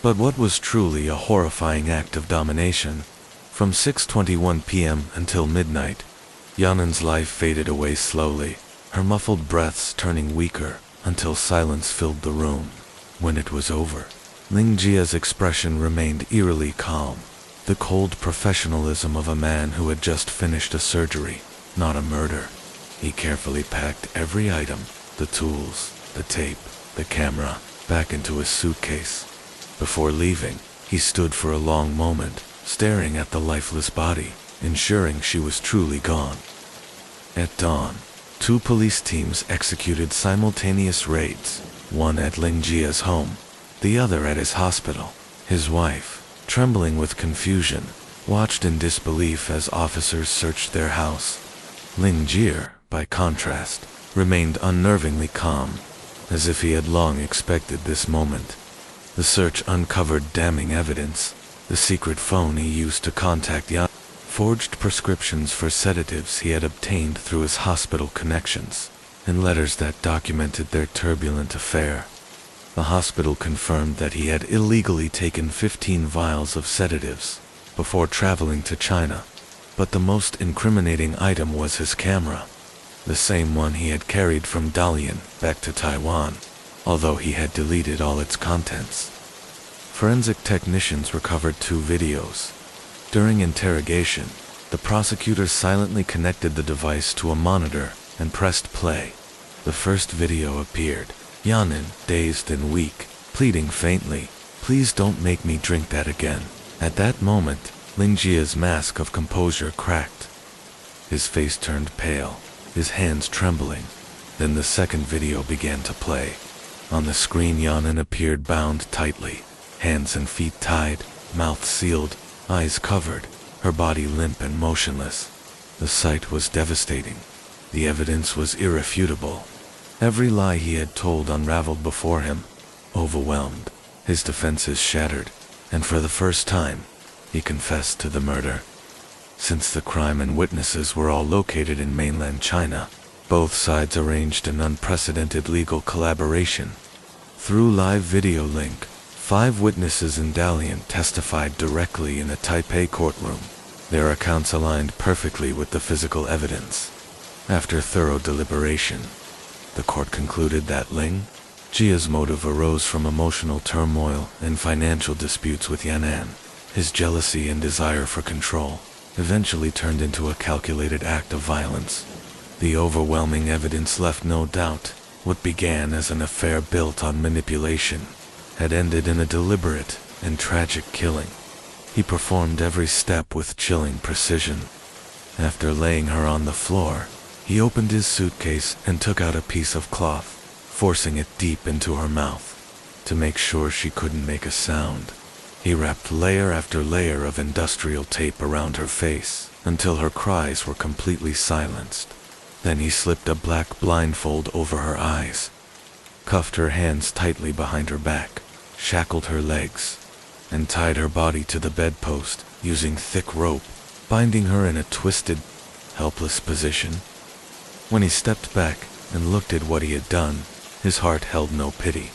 But what was truly a horrifying act of domination? From 6:21 p.m. until midnight, Yanin's life faded away slowly, her muffled breaths turning weaker until silence filled the room. When it was over, Ling Jia's expression remained eerily calm, the cold professionalism of a man who had just finished a surgery, not a murder. He carefully packed every item, the tools, the tape, the camera, back into his suitcase. Before leaving, he stood for a long moment, staring at the lifeless body, ensuring she was truly gone. At dawn, 2 police teams executed simultaneous raids, one at Ling Jia's home, the other at his hospital. His wife, trembling with confusion, watched in disbelief as officers searched their house. Ling Jia, by contrast, remained unnervingly calm, as if he had long expected this moment. The search uncovered damning evidence: the secret phone he used to contact Yan, forged prescriptions for sedatives he had obtained through his hospital connections, and letters that documented their turbulent affair. The hospital confirmed that he had illegally taken 15 vials of sedatives before traveling to China, but the most incriminating item was his camera, the same one he had carried from Dalian back to Taiwan, although he had deleted all its contents. Forensic technicians recovered 2 videos. During interrogation, the prosecutor silently connected the device to a monitor and pressed play. The first video appeared, Yanin, dazed and weak, pleading faintly, "Please don't make me drink that again." At that moment, Ling Jia's mask of composure cracked. His face turned pale, his hands trembling. Then the second video began to play. On the screen, Yanin appeared bound tightly, hands and feet tied, mouth sealed, eyes covered, her body limp and motionless. The sight was devastating. The evidence was irrefutable. Every lie he had told unraveled before him. Overwhelmed, His defenses shattered, and for the first time, he confessed to the murder. Since the crime and witnesses were all located in mainland China, both sides arranged an unprecedented legal collaboration. Through live video link, 5 witnesses in Dalian testified directly in a Taipei courtroom. Their accounts aligned perfectly with the physical evidence. After thorough deliberation, the court concluded that Ling Jia's motive arose from emotional turmoil and financial disputes with Yan'an. His jealousy and desire for control eventually turned into a calculated act of violence. The overwhelming evidence left no doubt. What began as an affair built on manipulation had ended in a deliberate and tragic killing. He performed every step with chilling precision. After laying her on the floor, he opened his suitcase and took out a piece of cloth, forcing it deep into her mouth. To make sure she couldn't make a sound, he wrapped layer after layer of industrial tape around her face until her cries were completely silenced. Then he slipped a black blindfold over her eyes, cuffed her hands tightly behind her back, shackled her legs, and tied her body to the bedpost using thick rope, binding her in a twisted, helpless position. When he stepped back and looked at what he had done, his heart held no pity.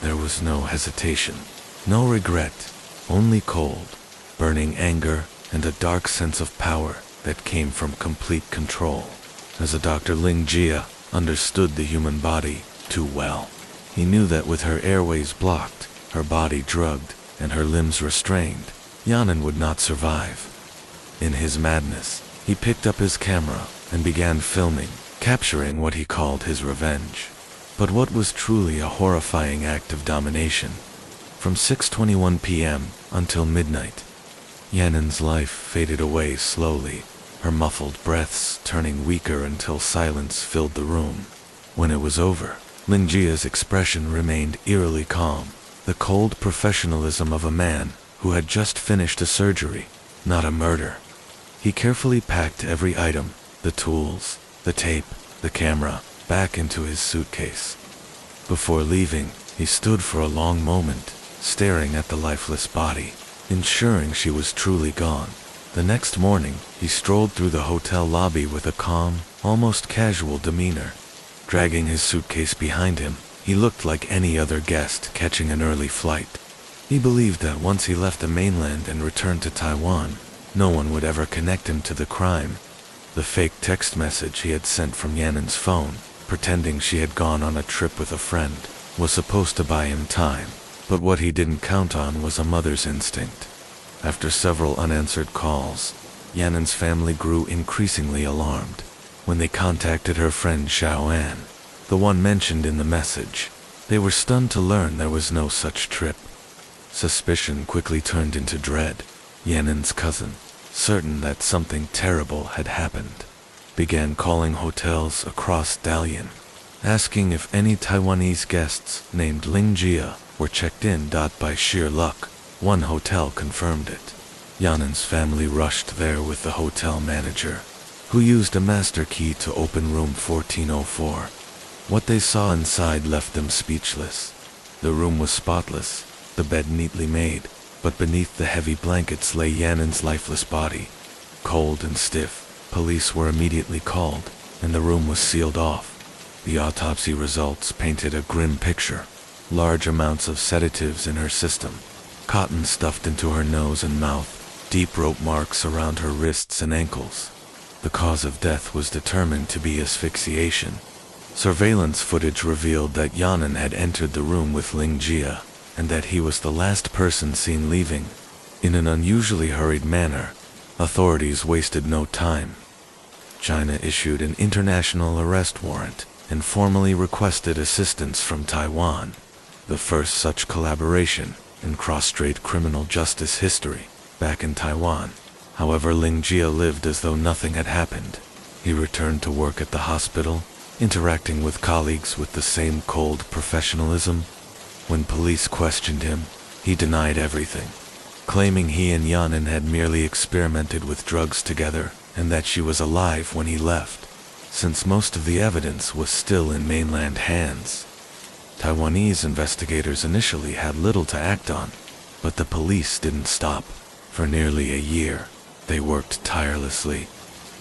There was no hesitation, no regret, only cold, burning anger and a dark sense of power that came from complete control. As a doctor, Ling Jia understood the human body too well. He knew that with her airways blocked, her body drugged, and her limbs restrained, Yan'an would not survive. In his madness, he picked up his camera and began filming, capturing what he called his revenge. But what was truly a horrifying act of domination? From 6:21 p.m. until midnight, Yan'an's life faded away slowly, her muffled breaths turning weaker until silence filled the room. When it was over, Ling Jia's expression remained eerily calm, the cold professionalism of a man who had just finished a surgery, not a murder. He carefully packed every item, the tools, the tape, the camera, back into his suitcase. Before leaving, he stood for a long moment, staring at the lifeless body, ensuring she was truly gone. The next morning, he strolled through the hotel lobby with a calm, almost casual demeanor. Dragging his suitcase behind him, he looked like any other guest catching an early flight. He believed that once he left the mainland and returned to Taiwan, no one would ever connect him to the crime. The fake text message he had sent from Yan'an's phone, pretending she had gone on a trip with a friend, was supposed to buy him time, but what he didn't count on was a mother's instinct. After several unanswered calls, Yan'an's family grew increasingly alarmed. When they contacted her friend Xiaoan, the one mentioned in the message, they were stunned to learn there was no such trip. Suspicion quickly turned into dread. Yan'an's cousin, certain that something terrible had happened, began calling hotels across Dalian, asking if any Taiwanese guests named Ling Jia were checked in. By sheer luck, one hotel confirmed it. Yan'an's family rushed there with the hotel manager, who used a master key to open room 1404. What they saw inside left them speechless. The room was spotless, the bed neatly made, but beneath the heavy blankets lay Yan'an's lifeless body. Cold and stiff, police were immediately called, and the room was sealed off. The autopsy results painted a grim picture. Large amounts of sedatives in her system, cotton stuffed into her nose and mouth, deep rope marks around her wrists and ankles. The cause of death was determined to be asphyxiation. Surveillance footage revealed that Yan'an had entered the room with Ling Jia, and that he was the last person seen leaving. In an unusually hurried manner, authorities wasted no time. China issued an international arrest warrant and formally requested assistance from Taiwan, the first such collaboration in cross-strait criminal justice history, back in Taiwan. However, Ling Jia lived as though nothing had happened. He returned to work at the hospital, interacting with colleagues with the same cold professionalism. When police questioned him, he denied everything, claiming he and Yan'an had merely experimented with drugs together and that she was alive when he left, since most of the evidence was still in mainland hands. Taiwanese investigators initially had little to act on, but the police didn't stop. For nearly a year, they worked tirelessly,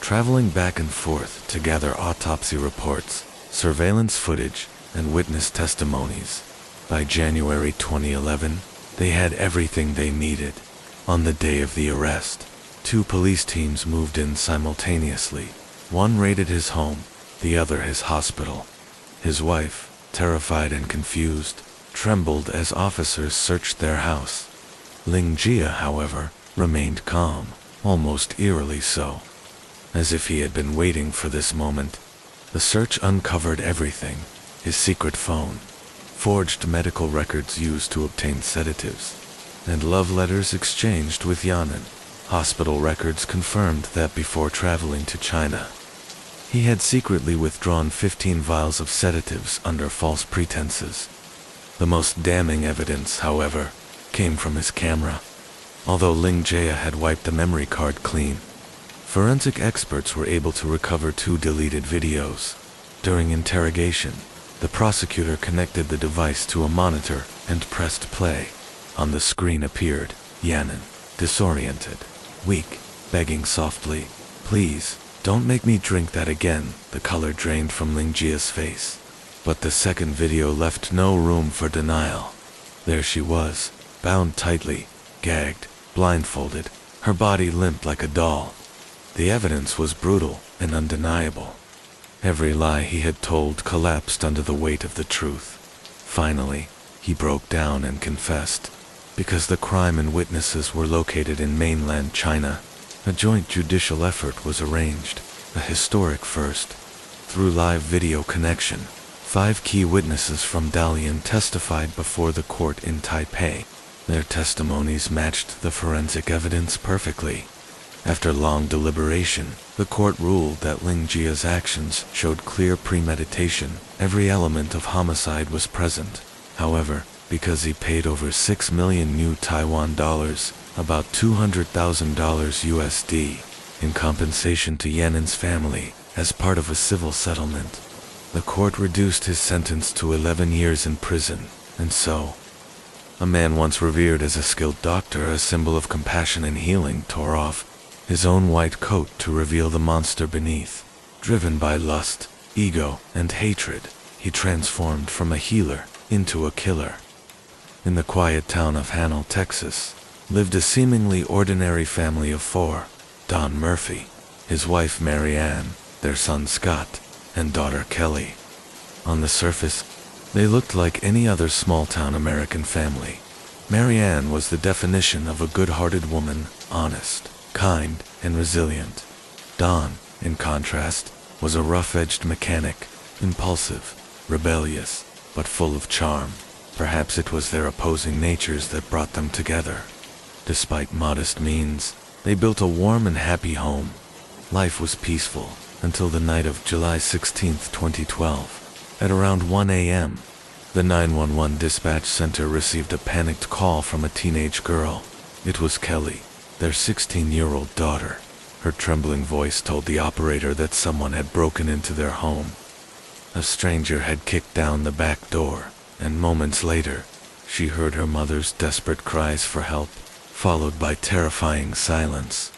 traveling back and forth to gather autopsy reports, surveillance footage, and witness testimonies. By January 2011, they had everything they needed. On the day of the arrest, 2 police teams moved in simultaneously. One raided his home, the other his hospital. His wife, terrified and confused, trembled as officers searched their house. Ling Jia, however, remained calm, almost eerily so. As if he had been waiting for this moment, the search uncovered everything: his secret phone, forged medical records used to obtain sedatives, and love letters exchanged with Yanan. Hospital records confirmed that before traveling to China, he had secretly withdrawn 15 vials of sedatives under false pretenses. The most damning evidence, however, came from his camera. Although Ling Jia had wiped the memory card clean, forensic experts were able to recover 2 deleted videos. During interrogation, the prosecutor connected the device to a monitor and pressed play. On the screen appeared Yanan, disoriented, weak, begging softly, "Please, don't make me drink that again." The color drained from Ling Jia's face. But the second video left no room for denial. There she was, bound tightly, gagged, blindfolded, her body limp like a doll. The evidence was brutal and undeniable. Every lie he had told collapsed under the weight of the truth. Finally, he broke down and confessed. Because the crime and witnesses were located in mainland China, a joint judicial effort was arranged, a historic first. Through live video connection, 5 key witnesses from Dalian testified before the court in Taipei. Their testimonies matched the forensic evidence perfectly. After long deliberation, the court ruled that Ling Jia's actions showed clear premeditation. Every element of homicide was present. However, because he paid over 6 million new Taiwan dollars, about $200,000 USD, in compensation to Yanan's family as part of a civil settlement, the court reduced his sentence to 11 years in prison. And so, a man once revered as a skilled doctor, a symbol of compassion and healing, tore off his own white coat to reveal the monster beneath. Driven by lust, ego, and hatred, he transformed from a healer into a killer. In the quiet town of Hanel, Texas, lived a seemingly ordinary family of 4: Don Murphy, his wife Mary Ann, their son Scott, and daughter Kelly. On the surface, they looked like any other small-town American family. Mary Ann was the definition of a good-hearted woman, honest, kind, and resilient. Don, in contrast, was a rough-edged mechanic, impulsive, rebellious, but full of charm. Perhaps it was their opposing natures that brought them together. Despite modest means, they built a warm and happy home. Life was peaceful until the night of July 16, 2012. At around 1 a.m., the 911 dispatch center received a panicked call from a teenage girl. It was Kelly, their 16-year-old daughter. Her trembling voice told the operator that someone had broken into their home. A stranger had kicked down the back door, and moments later, she heard her mother's desperate cries for help, followed by terrifying silence.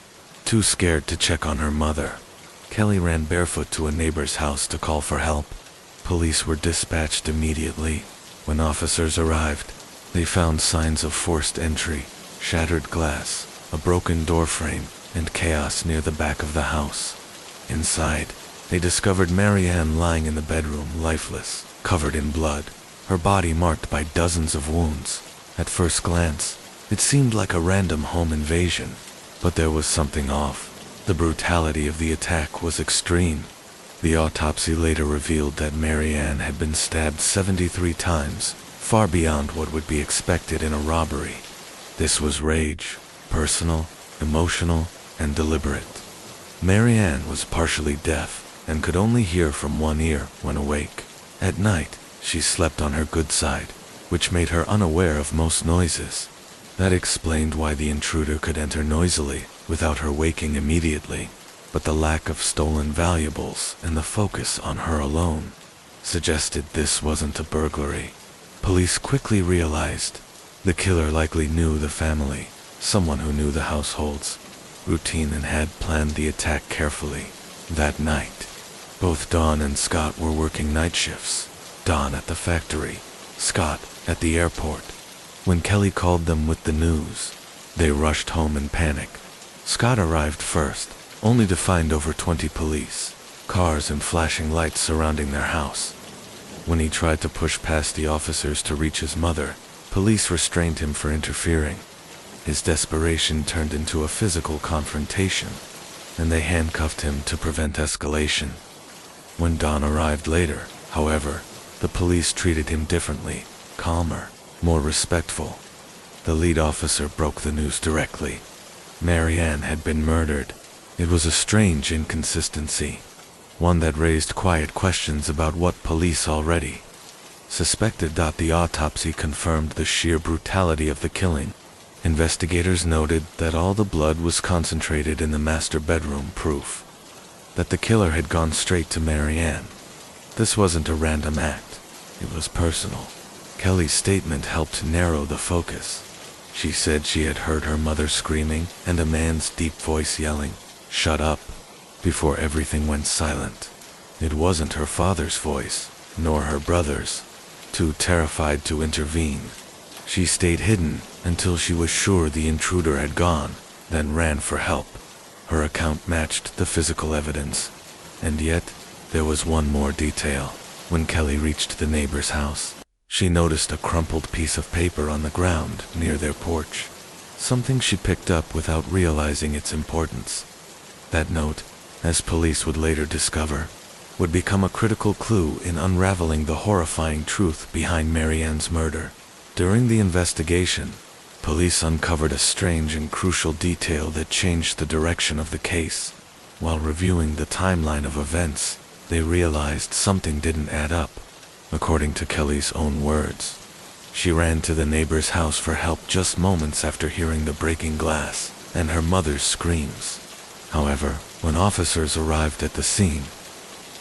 Too scared to check on her mother, Kelly ran barefoot to a neighbor's house to call for help. Police were dispatched immediately. When officers arrived, they found signs of forced entry, shattered glass, a broken door frame, and chaos near the back of the house. Inside, they discovered Mary Ann lying in the bedroom, lifeless, covered in blood, her body marked by dozens of wounds. At first glance, it seemed like a random home invasion, but there was something off. The brutality of the attack was extreme. The autopsy later revealed that Mary Ann had been stabbed 73 times, far beyond what would be expected in a robbery. This was rage, personal, emotional, and deliberate. Mary Ann was partially deaf and could only hear from one ear when awake. At night, she slept on her good side, which made her unaware of most noises. That explained why the intruder could enter noisily without her waking immediately. But the lack of stolen valuables and the focus on her alone suggested this wasn't a burglary. Police quickly realized the killer likely knew the family, someone who knew the household's routine and had planned the attack carefully. That night, both Dawn and Scott were working night shifts. Dawn at the factory, Scott at the airport. When Kelly called them with the news, they rushed home in panic. Scott arrived first, only to find over 20 police cars and flashing lights surrounding their house. When he tried to push past the officers to reach his mother, police restrained him for interfering. His desperation turned into a physical confrontation, and they handcuffed him to prevent escalation. When Dawn arrived later, however, the police treated him differently, calmer, more respectful. The lead officer broke the news directly. Marianne had been murdered. It was a strange inconsistency, one that raised quiet questions about what police already suspected. The autopsy confirmed the sheer brutality of the killing. Investigators noted that all the blood was concentrated in the master bedroom, proof that the killer had gone straight to Marianne. This wasn't a random act, it was personal. Kelly's statement helped narrow the focus. She said she had heard her mother screaming and a man's deep voice yelling, "Shut up," before everything went silent. It wasn't her father's voice, nor her brother's. Too terrified to intervene, she stayed hidden until she was sure the intruder had gone, then ran for help. Her account matched the physical evidence, and yet there was one more detail. When Kelly reached the neighbor's house, she noticed a crumpled piece of paper on the ground near their porch, something she picked up without realizing its importance. That note, as police would later discover, would become a critical clue in unraveling the horrifying truth behind Marianne's murder. During the investigation, police uncovered a strange and crucial detail that changed the direction of the case. While reviewing the timeline of events, they realized something didn't add up. According to Kelly's own words, she ran to the neighbor's house for help just moments after hearing the breaking glass and her mother's screams. However, when officers arrived at the scene,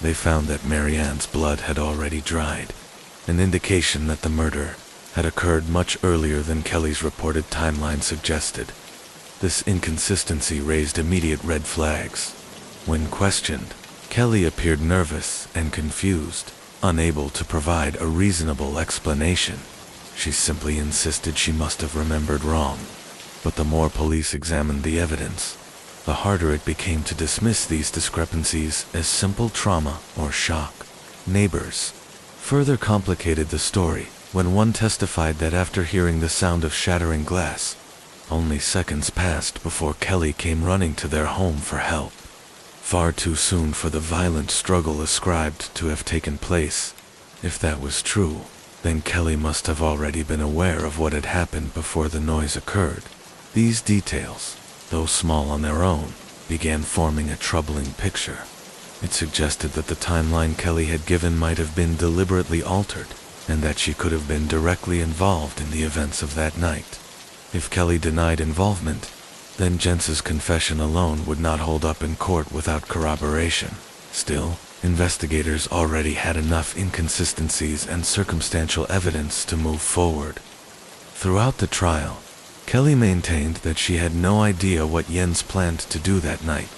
they found that Marianne's blood had already dried, an indication that the murder had occurred much earlier than Kelly's reported timeline suggested. This inconsistency raised immediate red flags. When questioned, Kelly appeared nervous and confused, unable to provide a reasonable explanation. She simply insisted she must have remembered wrong. But the more police examined the evidence, the harder it became to dismiss these discrepancies as simple trauma or shock. Neighbors further complicated the story when one testified that after hearing the sound of shattering glass, only seconds passed before Kelly came running to their home for help. Far too soon for the violent struggle ascribed to have taken place. If that was true, then Kelly must have already been aware of what had happened before the noise occurred. These details, though small on their own, began forming a troubling picture. It suggested that the timeline Kelly had given might have been deliberately altered, and that she could have been directly involved in the events of that night. If Kelly denied involvement, then Jence's confession alone would not hold up in court without corroboration. Still, investigators already had enough inconsistencies and circumstantial evidence to move forward. Throughout the trial, Kelly maintained that she had no idea what Jens planned to do that night.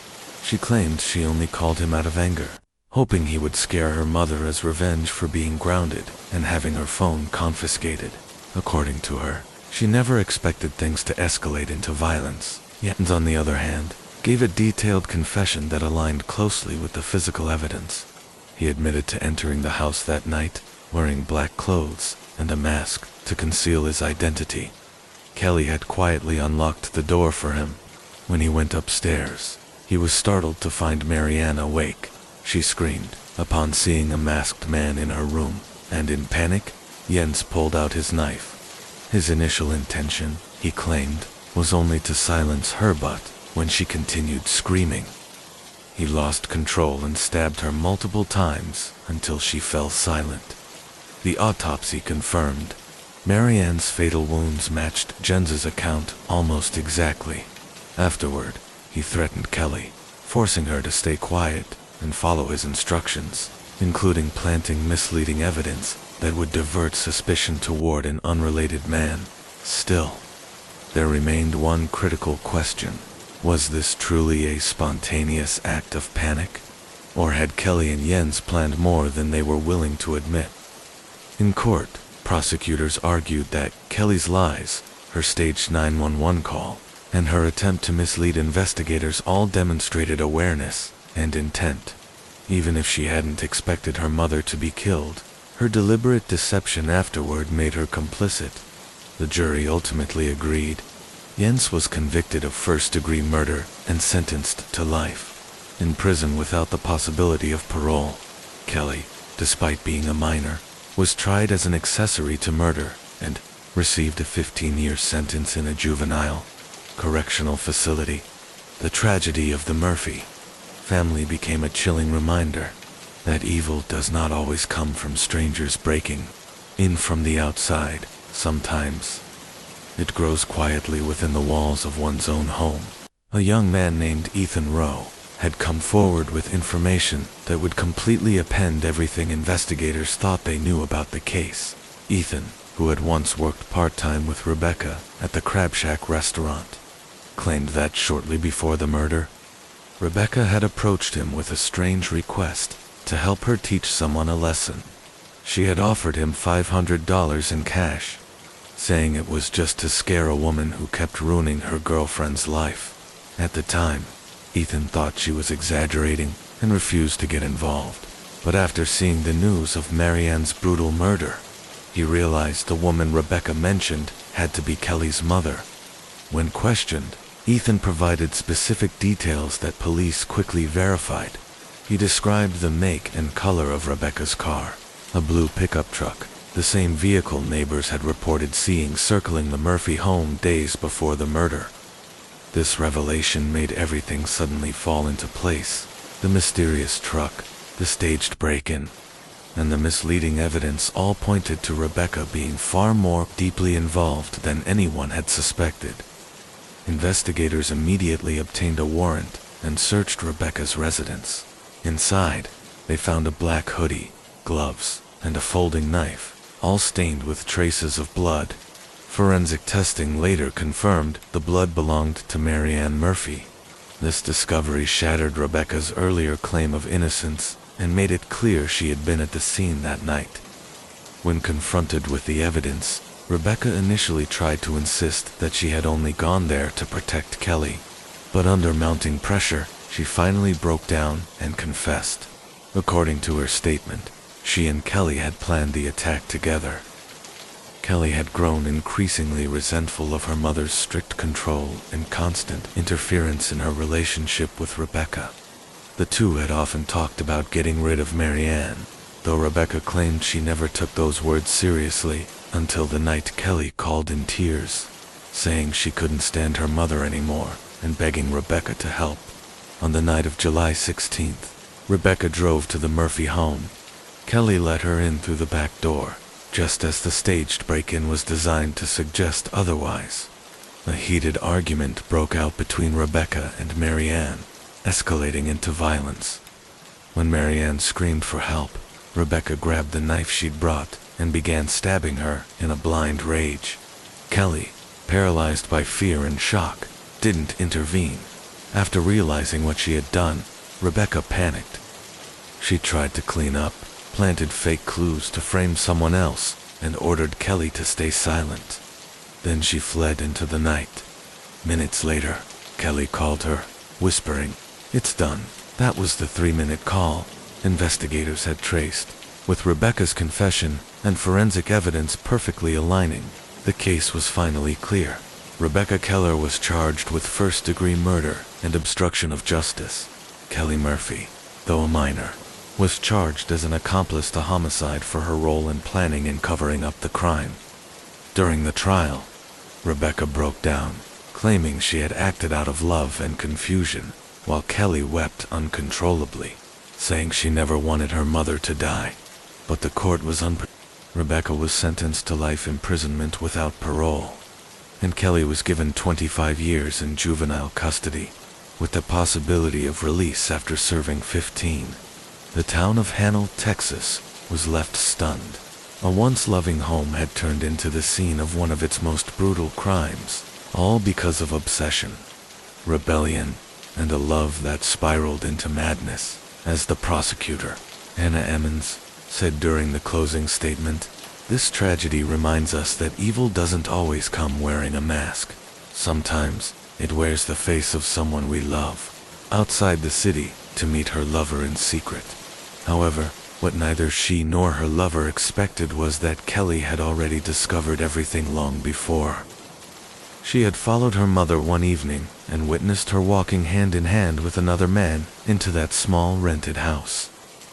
She claimed she only called him out of anger, hoping he would scare her mother as revenge for being grounded and having her phone confiscated. According to her, she never expected things to escalate into violence. Jens, on the other hand, gave a detailed confession that aligned closely with the physical evidence. He admitted to entering the house that night, wearing black clothes and a mask to conceal his identity. Kelly had quietly unlocked the door for him. When he went upstairs, he was startled to find Marianne awake. She screamed upon seeing a masked man in her room, and in panic, Jens pulled out his knife. His initial intention, he claimed, was only to silence her, but when she continued screaming, he lost control and stabbed her multiple times until she fell silent. The autopsy confirmed Marianne's fatal wounds matched Jens's account almost exactly. Afterward, he threatened Kelly, forcing her to stay quiet and follow his instructions. including planting misleading evidence that would divert suspicion toward an unrelated man. Still, there remained one critical question. Was this truly a spontaneous act of panic? Or had Kelly and Jens planned more than they were willing to admit? In court, prosecutors argued that Kelly's lies, her staged 911 call, and her attempt to mislead investigators all demonstrated awareness and intent. Even if she hadn't expected her mother to be killed, her deliberate deception afterward made her complicit. The jury ultimately agreed. Jens was convicted of first-degree murder and sentenced to life in prison without the possibility of parole. Kelly, despite being a minor, was tried as an accessory to murder and received a 15-year sentence in a juvenile correctional facility. The tragedy of the Murphy family became a chilling reminder that evil does not always come from strangers breaking in from the outside. Sometimes it grows quietly within the walls of one's own home. A young man named Ethan Rowe had come forward with information that would completely upend everything investigators thought they knew about the case. Ethan, who had once worked part-time with Rebecca at the Crab Shack restaurant, claimed that shortly before the murder, Rebecca had approached him with a strange request to help her teach someone a lesson. She had offered him $500 in cash, saying it was just to scare a woman who kept ruining her girlfriend's life. At the time, Ethan thought she was exaggerating and refused to get involved. But after seeing the news of Marianne's brutal murder, he realized the woman Rebecca mentioned had to be Kelly's mother. When questioned, Ethan provided specific details that police quickly verified. He described the make and color of Rebecca's car, a blue pickup truck, the same vehicle neighbors had reported seeing circling the Murphy home days before the murder. This revelation made everything suddenly fall into place. The mysterious truck, the staged break-in, and the misleading evidence all pointed to Rebecca being far more deeply involved than anyone had suspected. Investigators immediately obtained a warrant and searched Rebecca's residence. Inside, they found a black hoodie, gloves, and a folding knife, all stained with traces of blood. Forensic testing later confirmed the blood belonged to Marianne Murphy. This discovery shattered Rebecca's earlier claim of innocence and made it clear she had been at the scene that night. When confronted with the evidence, Rebecca initially tried to insist that she had only gone there to protect Kelly, but under mounting pressure, she finally broke down and confessed. According to her statement, she and Kelly had planned the attack together. Kelly had grown increasingly resentful of her mother's strict control and constant interference in her relationship with Rebecca. The two had often talked about getting rid of Marianne, though Rebecca claimed she never took those words seriously until the night Kelly called in tears, saying she couldn't stand her mother anymore and begging Rebecca to help. On the night of July 16th, Rebecca drove to the Murphy home. Kelly let her in through the back door, just as the staged break-in was designed to suggest otherwise. A heated argument broke out between Rebecca and Marianne, escalating into violence. When Marianne screamed for help, Rebecca grabbed the knife she'd brought and began stabbing her in a blind rage. Kelly, paralyzed by fear and shock, didn't intervene. After realizing what she had done, Rebecca panicked. She tried to clean up, planted fake clues to frame someone else, and ordered Kelly to stay silent. Then she fled into the night. Minutes later, Kelly called her, whispering, "It's done." That was the 3-minute call investigators had traced. With Rebecca's confession and forensic evidence perfectly aligning, the case was finally clear. Rebecca Keller was charged with first-degree murder and obstruction of justice. Kelly Murphy, though a minor, was charged as an accomplice to homicide for her role in planning and covering up the crime. During the trial, Rebecca broke down, claiming she had acted out of love and confusion, while Kelly wept uncontrollably, saying she never wanted her mother to die. But the court was Rebecca was sentenced to life imprisonment without parole, and Kelly was given 25 years in juvenile custody, with the possibility of release after serving 15. The town of Hanel, Texas, was left stunned. A once loving home had turned into the scene of one of its most brutal crimes, all because of obsession, rebellion, and a love that spiraled into madness. As the prosecutor, Anna Emmons, said during the closing statement, "This tragedy reminds us that evil doesn't always come wearing a mask. Sometimes, it wears the face of someone we love, outside the city, to meet her lover in secret." However, what neither she nor her lover expected was that Kelly had already discovered everything long before. She had followed her mother one evening and witnessed her walking hand in hand with another man into that small rented house.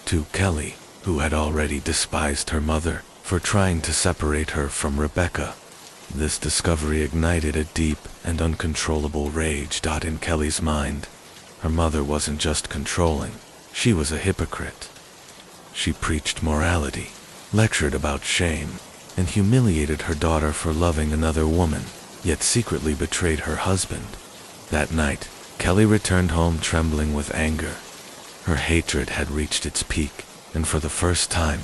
To Kelly, who had already despised her mother for trying to separate her from Rebecca, this discovery ignited a deep and uncontrollable rage in Kelly's mind. Her mother wasn't just controlling, she was a hypocrite. She preached morality, lectured about shame, and humiliated her daughter for loving another woman, yet secretly betrayed her husband. That night, Kelly returned home trembling with anger. Her hatred had reached its peak, and for the first time,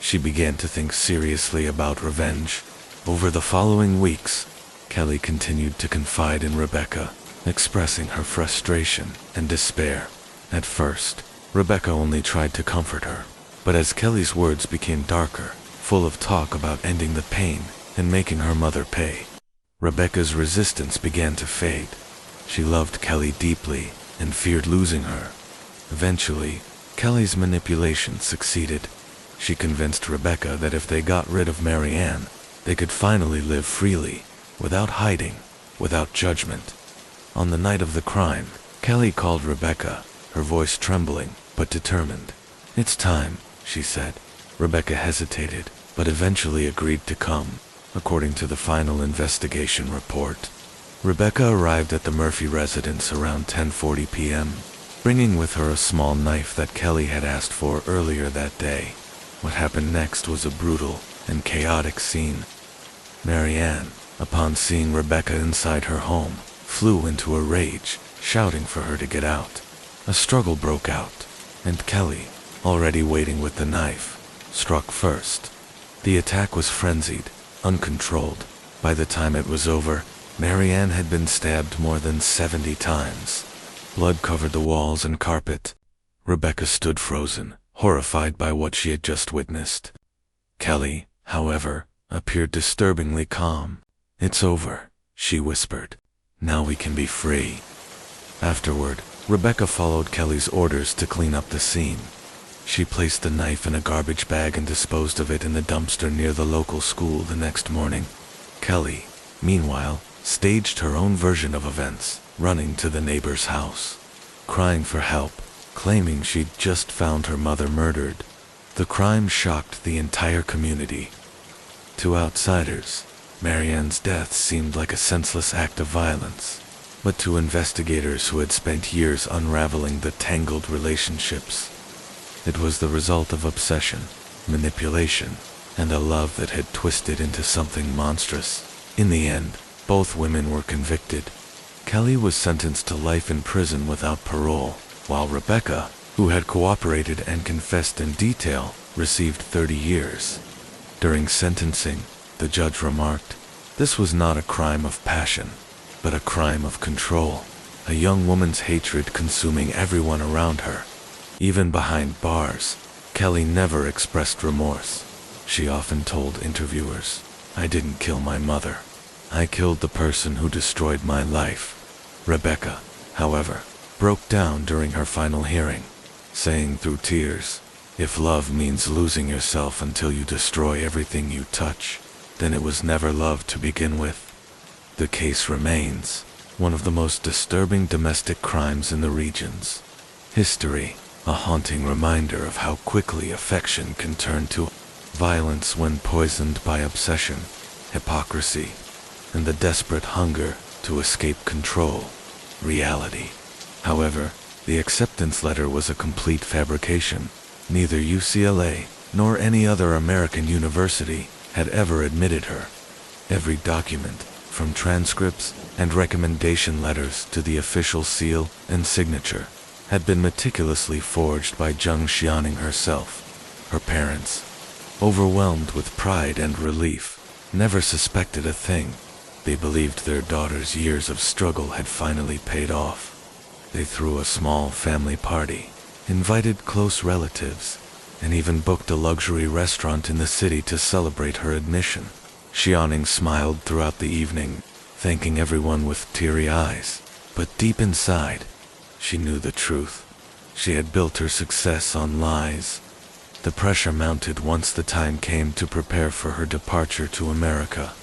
she began to think seriously about revenge. Over the following weeks, Kelly continued to confide in Rebecca, expressing her frustration and despair. At first, Rebecca only tried to comfort her, but as Kelly's words became darker, full of talk about ending the pain and making her mother pay, Rebecca's resistance began to fade. She loved Kelly deeply and feared losing her. Eventually, Kelly's manipulation succeeded. She convinced Rebecca that if they got rid of Mary Ann, they could finally live freely, without hiding, without judgment. On the night of the crime, Kelly called Rebecca, her voice trembling but determined. "It's time," she said. Rebecca hesitated, but eventually agreed to come. According to the final investigation report, Rebecca arrived at the Murphy residence around 10:40 p.m., bringing with her a small knife that Kelly had asked for earlier that day. What happened next was a brutal and chaotic scene. Mary Ann, upon seeing Rebecca inside her home, flew into a rage, shouting for her to get out. A struggle broke out, and Kelly, already waiting with the knife, struck first. The attack was frenzied, uncontrolled. By the time it was over, Mary Ann had been stabbed more than 70 times. Blood covered the walls and carpet. Rebecca stood frozen, horrified by what she had just witnessed. Kelly, however, appeared disturbingly calm. "It's over," she whispered. "Now we can be free." Afterward, Rebecca followed Kelly's orders to clean up the scene. She placed the knife in a garbage bag and disposed of it in the dumpster near the local school the next morning. Kelly, meanwhile, staged her own version of events, running to the neighbor's house, crying for help, claiming she'd just found her mother murdered. The crime shocked the entire community. To outsiders, Mary Ann's death seemed like a senseless act of violence, but to investigators who had spent years unraveling the tangled relationships, it was the result of obsession, manipulation, and a love that had twisted into something monstrous. In the end, both women were convicted. Kelly was sentenced to life in prison without parole, while Rebecca, who had cooperated and confessed in detail, received 30 years. During sentencing, the judge remarked, "This was not a crime of passion, but a crime of control, a young woman's hatred consuming everyone around her." Even behind bars, Kelly never expressed remorse. She often told interviewers, "I didn't kill my mother. I killed the person who destroyed my life." Rebecca, however, broke down during her final hearing, saying through tears, "If love means losing yourself until you destroy everything you touch, then it was never love to begin with." The case remains one of the most disturbing domestic crimes in the regions. History, a haunting reminder of how quickly affection can turn to violence when poisoned by obsession, hypocrisy, and the desperate hunger to escape control, reality. However, the acceptance letter was a complete fabrication. Neither UCLA nor any other American university had ever admitted her. Every document, from transcripts and recommendation letters to the official seal and signature, had been meticulously forged by Zheng Xianing herself. Her parents, overwhelmed with pride and relief, never suspected a thing. They believed their daughter's years of struggle had finally paid off. They threw a small family party, invited close relatives, and even booked a luxury restaurant in the city to celebrate her admission. Xianing smiled throughout the evening, thanking everyone with teary eyes. But deep inside, she knew the truth. She had built her success on lies. The pressure mounted once the time came to prepare for her departure to America.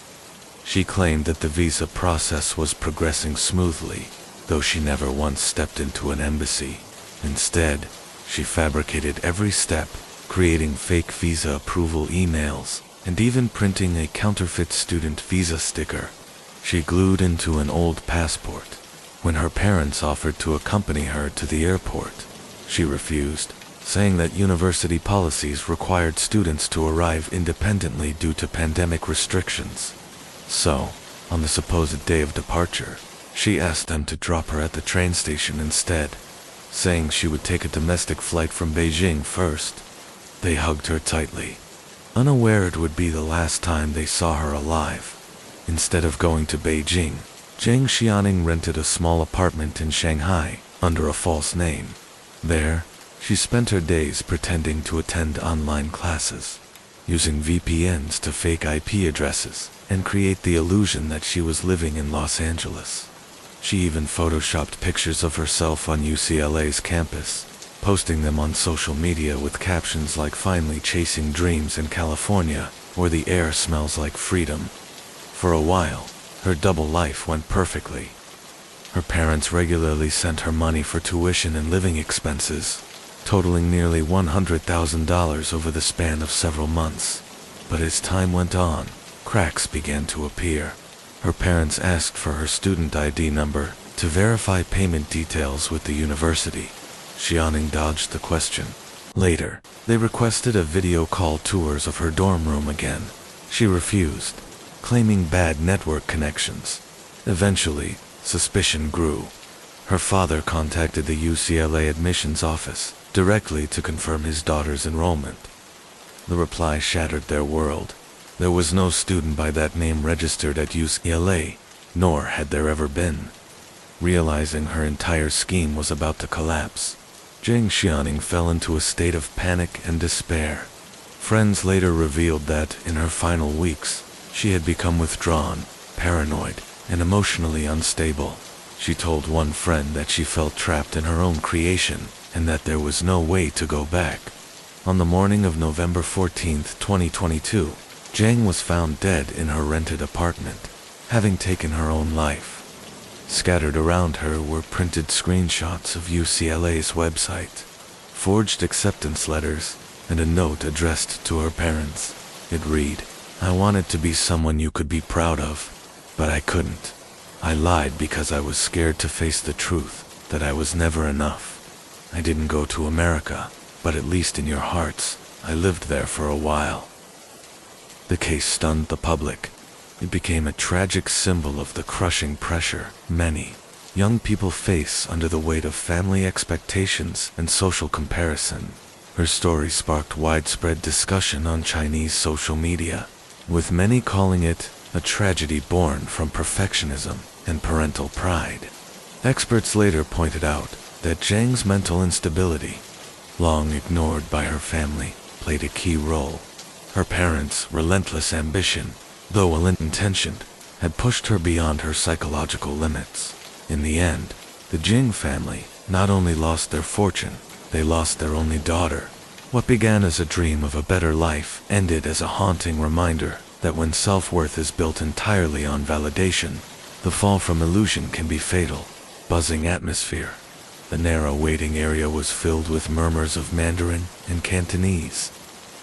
She claimed that the visa process was progressing smoothly, though she never once stepped into an embassy. Instead, she fabricated every step, creating fake visa approval emails, and even printing a counterfeit student visa sticker she glued into an old passport. When her parents offered to accompany her to the airport, she refused, saying that university policies required students to arrive independently due to pandemic restrictions. So, on the supposed day of departure, she asked them to drop her at the train station instead, saying she would take a domestic flight from Beijing first. They hugged her tightly, unaware it would be the last time they saw her alive. Instead of going to Beijing, Zheng Xianing rented a small apartment in Shanghai under a false name. There, she spent her days pretending to attend online classes, using VPNs to fake IP addresses and create the illusion that she was living in Los Angeles. She even photoshopped pictures of herself on UCLA's campus, posting them on social media with captions like "Finally chasing dreams in California," or "The air smells like freedom." For a while, her double life went perfectly. Her parents regularly sent her money for tuition and living expenses, totaling nearly $100,000 over the span of several months. But as time went on, cracks began to appear. Her parents asked for her student ID number to verify payment details with the university. Xianing dodged the question. Later, they requested a video call tours of her dorm room again. She refused, claiming bad network connections. Eventually, suspicion grew. Her father contacted the UCLA admissions office directly to confirm his daughter's enrollment. The reply shattered their world. There was no student by that name registered at UCLA, nor had there ever been. Realizing her entire scheme was about to collapse, Zheng Xianing fell into a state of panic and despair. Friends later revealed that, in her final weeks, she had become withdrawn, paranoid, and emotionally unstable. She told one friend that she felt trapped in her own creation, and that there was no way to go back. On the morning of November 14, 2022, Zheng was found dead in her rented apartment, having taken her own life. Scattered around her were printed screenshots of UCLA's website, forged acceptance letters, and a note addressed to her parents. It read, "I wanted to be someone you could be proud of, but I couldn't. I lied because I was scared to face the truth, that I was never enough. I didn't go to America, but at least in your hearts, I lived there for a while." The case stunned the public. It became a tragic symbol of the crushing pressure many young people face under the weight of family expectations and social comparison. Her story sparked widespread discussion on Chinese social media, with many calling it a tragedy born from perfectionism and parental pride. Experts later pointed out that Zheng's mental instability, long ignored by her family, played a key role. Her parents' relentless ambition, though well-intentioned, had pushed her beyond her psychological limits. In the end, the Jing family not only lost their fortune, they lost their only daughter. What began as a dream of a better life ended as a haunting reminder that when self-worth is built entirely on validation, the fall from illusion can be fatal. Buzzing atmosphere. The narrow waiting area was filled with murmurs of Mandarin and Cantonese,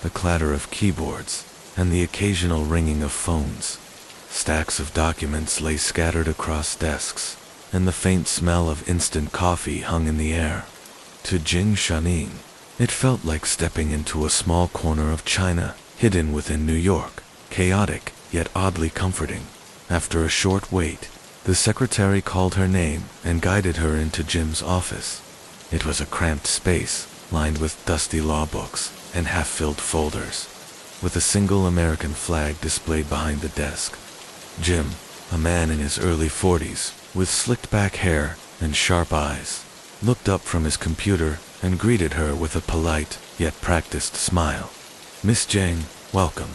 the clatter of keyboards, and the occasional ringing of phones. Stacks of documents lay scattered across desks, and the faint smell of instant coffee hung in the air. To Zheng Xianing, it felt like stepping into a small corner of China, hidden within New York, chaotic yet oddly comforting. After a short wait, the secretary called her name and guided her into Jim's office. It was a cramped space, lined with dusty law books and half-filled folders, with a single American flag displayed behind the desk. Jim, a man in his early 40s, with slicked-back hair and sharp eyes, looked up from his computer and greeted her with a polite, yet practiced smile. "Miss Jang, welcome.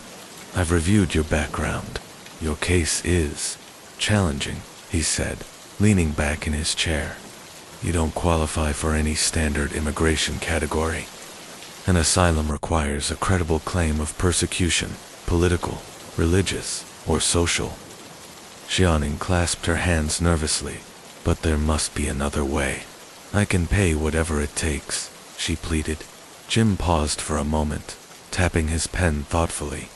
I've reviewed your background. Your case is challenging," he said, leaning back in his chair. "You don't qualify for any standard immigration category. An asylum requires a credible claim of persecution, political, religious, or social." Xiaoning clasped her hands nervously. "But there must be another way. I can pay whatever it takes," she pleaded. Jim paused for a moment, tapping his pen thoughtfully.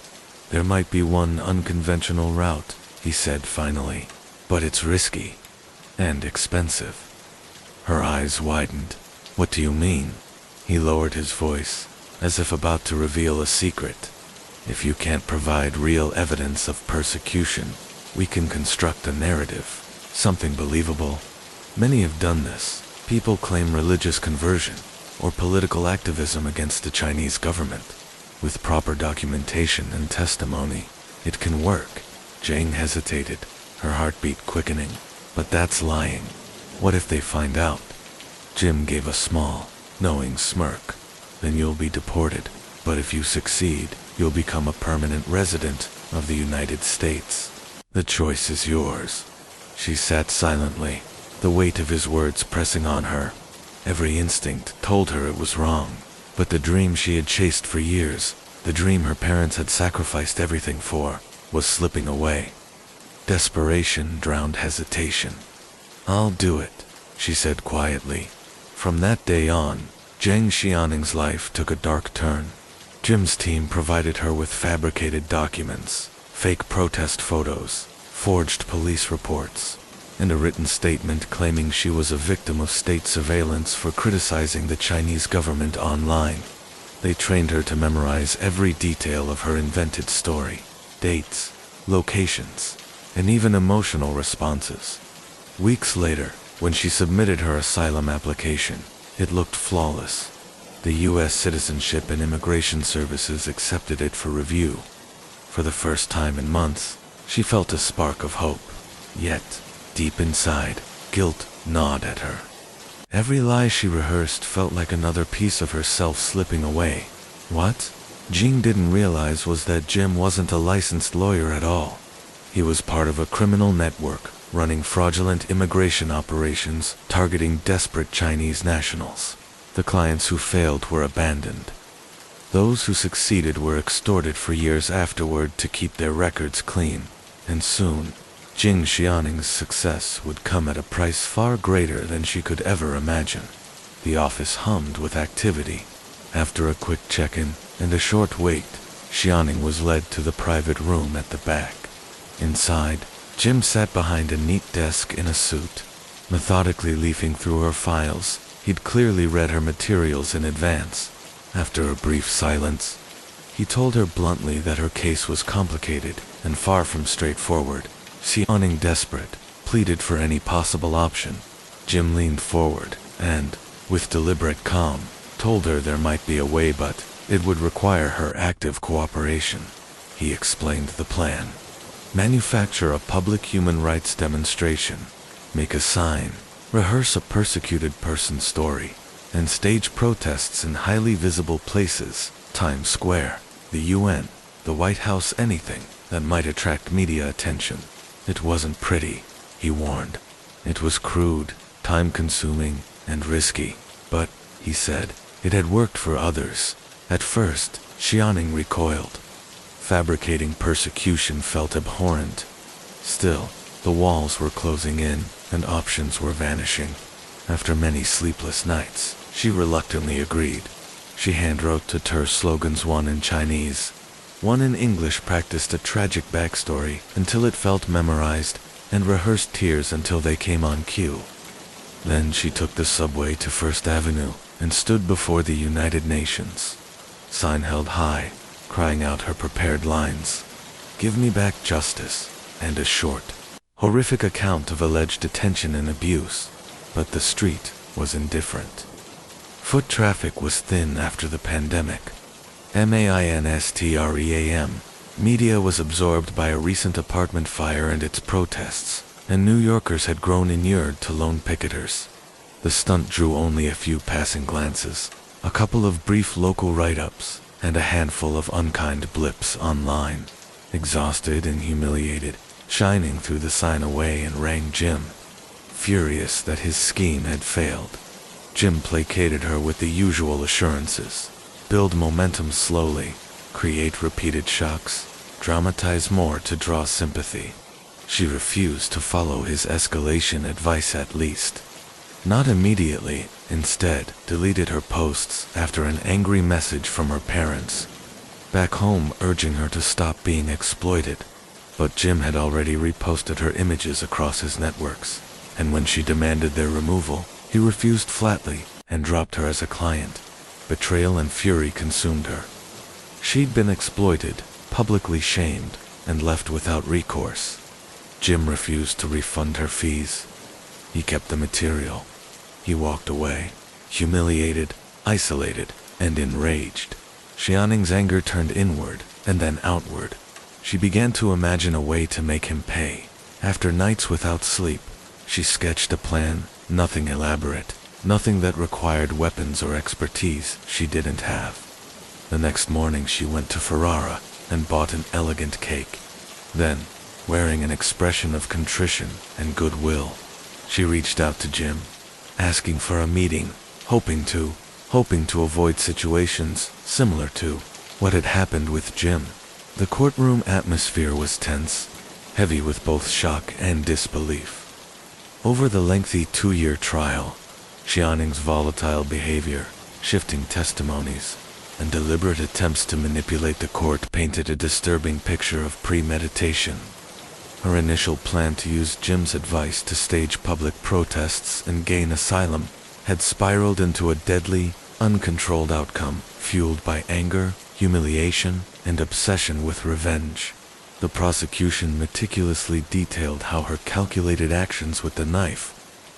"There might be one unconventional route," he said finally, "but it's risky and expensive." Her eyes widened. "What do you mean?" He lowered his voice, as if about to reveal a secret. "If you can't provide real evidence of persecution, we can construct a narrative, something believable. Many have done this. People claim religious conversion or political activism against the Chinese government. With proper documentation and testimony, it can work." Jane hesitated, her heartbeat quickening. "But that's lying. What if they find out?" Jim gave a small, knowing smirk. "Then you'll be deported. But if you succeed, you'll become a permanent resident of the United States. The choice is yours." She sat silently, the weight of his words pressing on her. Every instinct told her it was wrong, but the dream she had chased for years, the dream her parents had sacrificed everything for, was slipping away. Desperation drowned hesitation. "I'll do it," she said quietly. From that day on, Zhang Xianing's life took a dark turn. Jim's team provided her with fabricated documents, fake protest photos, forged police reports, and a written statement claiming she was a victim of state surveillance for criticizing the Chinese government online. They trained her to memorize every detail of her invented story, dates, locations, and even emotional responses. Weeks later, when she submitted her asylum application, it looked flawless. The U.S. Citizenship and Immigration Services accepted it for review. For the first time in months, she felt a spark of hope. Yet, deep inside, guilt gnawed at her. Every lie she rehearsed felt like another piece of herself slipping away. What Jean didn't realize was that Jim wasn't a licensed lawyer at all. He was part of a criminal network running fraudulent immigration operations targeting desperate Chinese nationals. The clients who failed were abandoned. Those who succeeded were extorted for years afterward to keep their records clean. And soon, Jing Xianing's success would come at a price far greater than she could ever imagine. The office hummed with activity. After a quick check-in and a short wait, Xianing was led to the private room at the back. Inside, Jim sat behind a neat desk in a suit, methodically leafing through her files. He'd clearly read her materials in advance. After a brief silence, he told her bluntly that her case was complicated and far from straightforward. Xianing, desperate, pleaded for any possible option. Jim leaned forward and, with deliberate calm, told her there might be a way, but it would require her active cooperation. He explained the plan. Manufacture a public human rights demonstration, make a sign, rehearse a persecuted person's story, and stage protests in highly visible places, Times Square, the UN, the White House, anything that might attract media attention. It wasn't pretty, he warned. It was crude, time-consuming, and risky. But, he said, it had worked for others. At first, Xianing recoiled. Fabricating persecution felt abhorrent. Still, the walls were closing in, and options were vanishing. After many sleepless nights, she reluctantly agreed. She handwrote to her slogans, one in Chinese, one in English, practiced a tragic backstory until it felt memorized, and rehearsed tears until they came on cue. Then she took the subway to First Avenue and stood before the United Nations, sign held high, crying out her prepared lines. Give me back justice, and a short, horrific account of alleged detention and abuse. But the street was indifferent. Foot traffic was thin after the pandemic. Mainstream. Media was absorbed by a recent apartment fire and its protests, and New Yorkers had grown inured to lone picketers. The stunt drew only a few passing glances, a couple of brief local write-ups, and a handful of unkind blips online. Exhausted and humiliated, Shining threw the sign away and rang Jim, furious that his scheme had failed. Jim placated her with the usual assurances: build momentum slowly, create repeated shocks, dramatize more to draw sympathy. She refused to follow his escalation advice, at least. Not immediately, instead deleted her posts after an angry message from her parents back home urging her to stop being exploited. But Jim had already reposted her images across his networks, and when she demanded their removal, he refused flatly and dropped her as a client. Betrayal and fury consumed her. She'd been exploited, publicly shamed, and left without recourse. Jim refused to refund her fees. He kept the material. He walked away, humiliated, isolated, and enraged. Xianing's anger turned inward and then outward. She began to imagine a way to make him pay. After nights without sleep, she sketched a plan, nothing elaborate, nothing that required weapons or expertise she didn't have. The next morning she went to Ferrara and bought an elegant cake. Then, wearing an expression of contrition and goodwill, she reached out to Jim, asking for a meeting, hoping to avoid situations similar to what had happened with Jim. The courtroom atmosphere was tense, heavy with both shock and disbelief. Over the lengthy 2-year trial, Xianing's volatile behavior, shifting testimonies, and deliberate attempts to manipulate the court painted a disturbing picture of premeditation. Her initial plan to use Jim's advice to stage public protests and gain asylum had spiraled into a deadly, uncontrolled outcome, fueled by anger, humiliation, and obsession with revenge. The prosecution meticulously detailed how her calculated actions with the knife,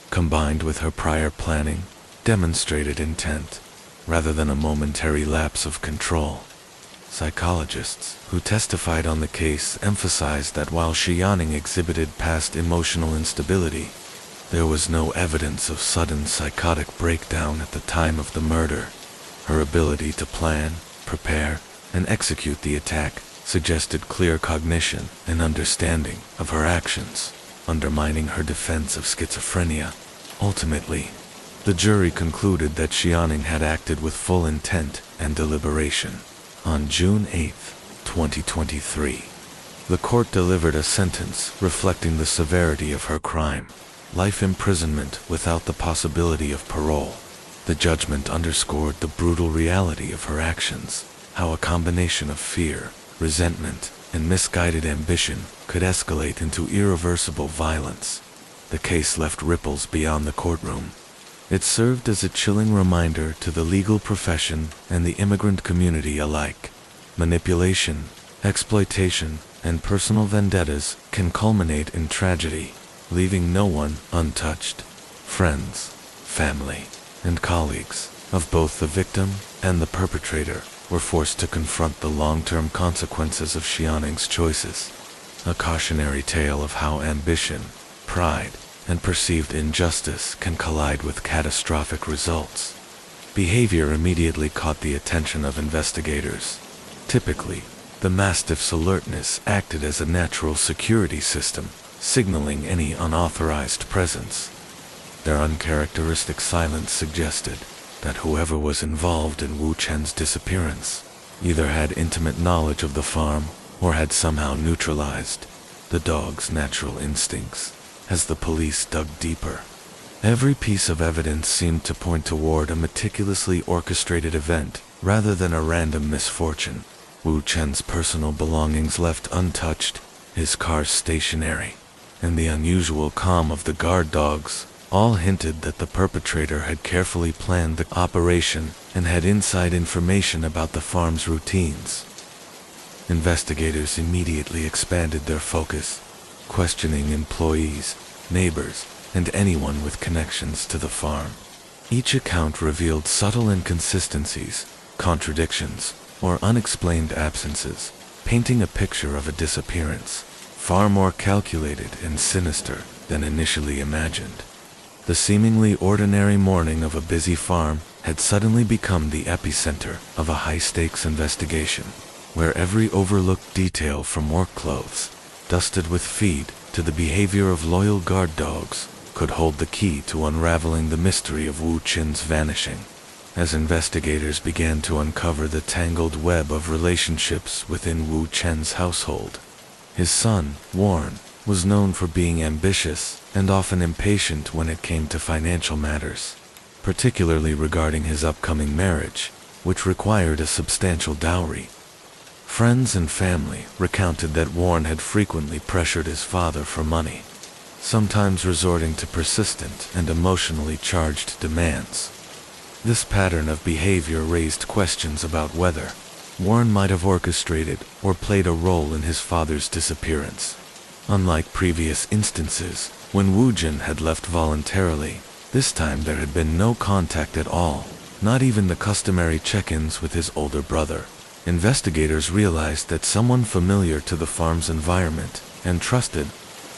combined with her prior planning, demonstrated intent, rather than a momentary lapse of control. Psychologists who testified on the case emphasized that while Xianing exhibited past emotional instability, there was no evidence of sudden psychotic breakdown at the time of the murder. Her ability to plan, prepare, and execute the attack suggested clear cognition and understanding of her actions, undermining her defense of schizophrenia. Ultimately, the jury concluded that Xianing had acted with full intent and deliberation. On June 8, 2023, the court delivered a sentence reflecting the severity of her crime: life imprisonment without the possibility of parole. The judgment underscored the brutal reality of her actions, how a combination of fear, resentment, and misguided ambition could escalate into irreversible violence. The case left ripples beyond the courtroom. It served as a chilling reminder to the legal profession and the immigrant community alike. Manipulation, exploitation, and personal vendettas can culminate in tragedy, leaving no one untouched. Friends, family, and colleagues of both the victim and the perpetrator were forced to confront the long-term consequences of Xianing's choices. A cautionary tale of how ambition, pride, and perceived injustice can collide with catastrophic results. Behavior immediately caught the attention of investigators. Typically, the Mastiff's alertness acted as a natural security system, signaling any unauthorized presence. Their uncharacteristic silence suggested that whoever was involved in Wu Chen's disappearance either had intimate knowledge of the farm or had somehow neutralized the dog's natural instincts. As the police dug deeper, every piece of evidence seemed to point toward a meticulously orchestrated event rather than a random misfortune. Wu Chen's personal belongings left untouched, his car stationary, and the unusual calm of the guard dogs all hinted that the perpetrator had carefully planned the operation and had inside information about the farm's routines. Investigators immediately expanded their focus, questioning employees, neighbors, and anyone with connections to the farm. Each account revealed subtle inconsistencies, contradictions, or unexplained absences, painting a picture of a disappearance far more calculated and sinister than initially imagined. The seemingly ordinary morning of a busy farm had suddenly become the epicenter of a high-stakes investigation, where every overlooked detail from work clothes, dusted with feed, to the behavior of loyal guard dogs, could hold the key to unraveling the mystery of Wu Qin's vanishing. As investigators began to uncover the tangled web of relationships within Wu Chen's household, his son, Warren, was known for being ambitious and often impatient when it came to financial matters, particularly regarding his upcoming marriage, which required a substantial dowry. Friends and family recounted that Warren had frequently pressured his father for money, sometimes resorting to persistent and emotionally charged demands. This pattern of behavior raised questions about whether Warren might have orchestrated or played a role in his father's disappearance. Unlike previous instances, when Wu Jin had left voluntarily, this time there had been no contact at all, not even the customary check-ins with his older brother. Investigators realized that someone familiar to the farm's environment and trusted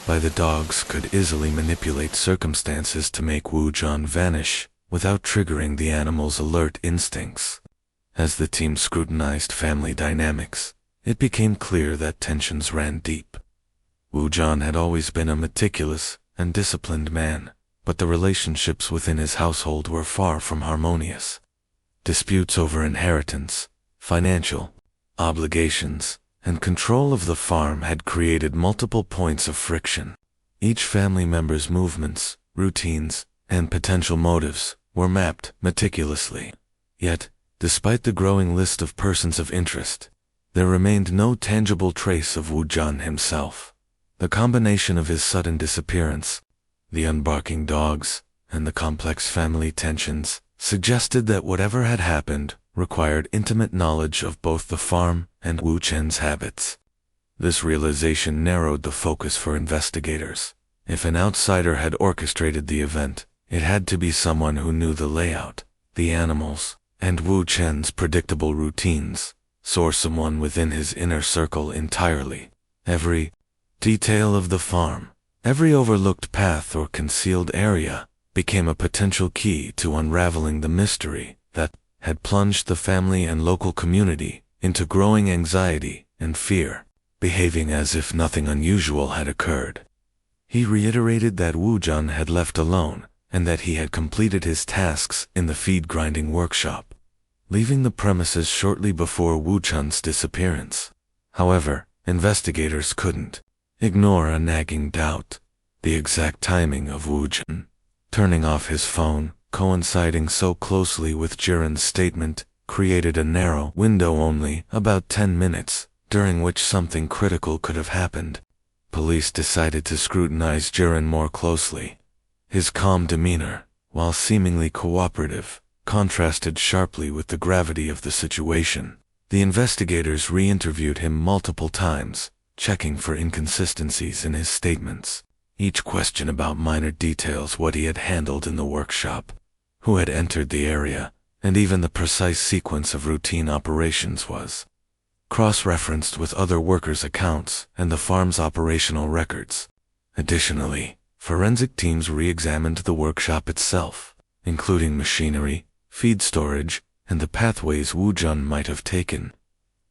by the dogs could easily manipulate circumstances to make Wu Jin vanish without triggering the animal's alert instincts. As the team scrutinized family dynamics, it became clear that tensions ran deep. Wu Jin had always been a meticulous and disciplined man, but the relationships within his household were far from harmonious. Disputes over inheritance, financial obligations, and control of the farm had created multiple points of friction. Each family member's movements, routines, and potential motives were mapped meticulously. Yet, despite the growing list of persons of interest, there remained no tangible trace of Wu Jin himself. The combination of his sudden disappearance, the unbarking dogs, and the complex family tensions suggested that whatever had happened required intimate knowledge of both the farm and Wu Chen's habits. This realization narrowed the focus for investigators. If an outsider had orchestrated the event, it had to be someone who knew the layout, the animals, and Wu Chen's predictable routines, or someone within his inner circle entirely. Every detail of the farm, every overlooked path or concealed area, became a potential key to unraveling the mystery that had plunged the family and local community into growing anxiety and fear, behaving as if nothing unusual had occurred. He reiterated that Wu Jin had left alone and that he had completed his tasks in the feed-grinding workshop, leaving the premises shortly before Wu Chen's disappearance. However, investigators couldn't ignore a nagging doubt: the exact timing of Wu Jin turning off his phone, coinciding so closely with Jiren's statement, created a narrow window only about 10 minutes, during which something critical could have happened. Police decided to scrutinize Jiren more closely. His calm demeanor, while seemingly cooperative, contrasted sharply with the gravity of the situation. The investigators re-interviewed him multiple times, checking for inconsistencies in his statements. Each question about minor details: what he had handled in the workshop, who had entered the area, and even the precise sequence of routine operations was cross-referenced with other workers' accounts and the farm's operational records. Additionally, forensic teams re-examined the workshop itself, including machinery, feed storage, and the pathways Wu Jin might have taken.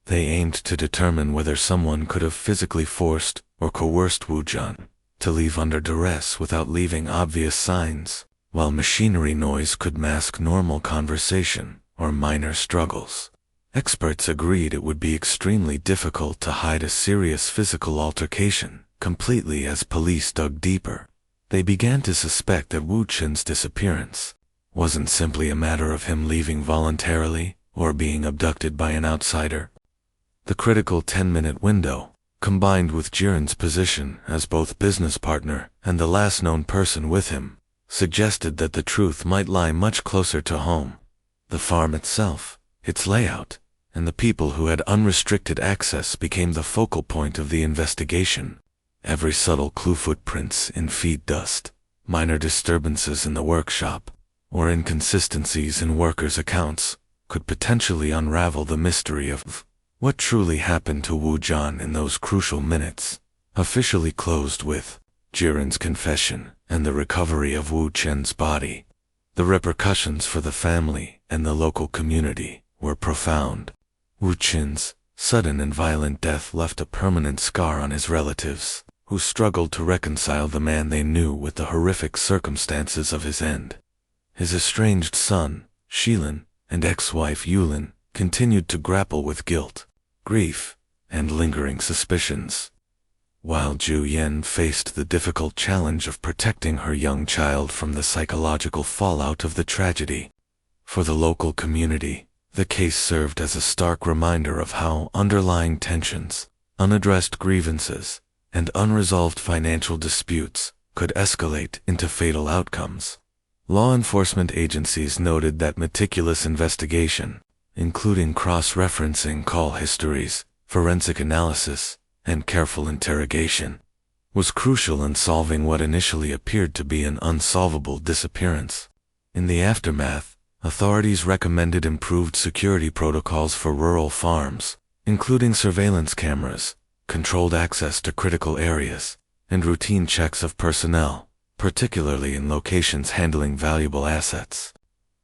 They aimed to determine whether someone could have physically forced or coerced Wu Jin to leave under duress without leaving obvious signs, while machinery noise could mask normal conversation or minor struggles. Experts agreed it would be extremely difficult to hide a serious physical altercation completely. As police dug deeper, they began to suspect that Wu Chen's disappearance wasn't simply a matter of him leaving voluntarily or being abducted by an outsider. The critical 10-minute window, combined with Jiren's position as both business partner and the last known person with him, suggested that the truth might lie much closer to home. The farm itself, its layout, and the people who had unrestricted access became the focal point of the investigation. Every subtle clue: footprints in feed dust, minor disturbances in the workshop, or inconsistencies in workers' accounts could potentially unravel the mystery of what truly happened to Wu Jian in those crucial minutes. Officially closed with Jiren's confession and the recovery of Wu Chen's body. The repercussions for the family and the local community were profound. Wu Chen's sudden and violent death left a permanent scar on his relatives, who struggled to reconcile the man they knew with the horrific circumstances of his end. His estranged son, Shilin, and ex-wife Yulin continued to grapple with guilt, grief, and lingering suspicions, while Zhu Yan faced the difficult challenge of protecting her young child from the psychological fallout of the tragedy. For the local community, the case served as a stark reminder of how underlying tensions, unaddressed grievances, and unresolved financial disputes could escalate into fatal outcomes. Law enforcement agencies noted that meticulous investigation, including cross-referencing call histories, forensic analysis, and careful interrogation, was crucial in solving what initially appeared to be an unsolvable disappearance. In the aftermath, authorities recommended improved security protocols for rural farms, including surveillance cameras, controlled access to critical areas, and routine checks of personnel, particularly in locations handling valuable assets.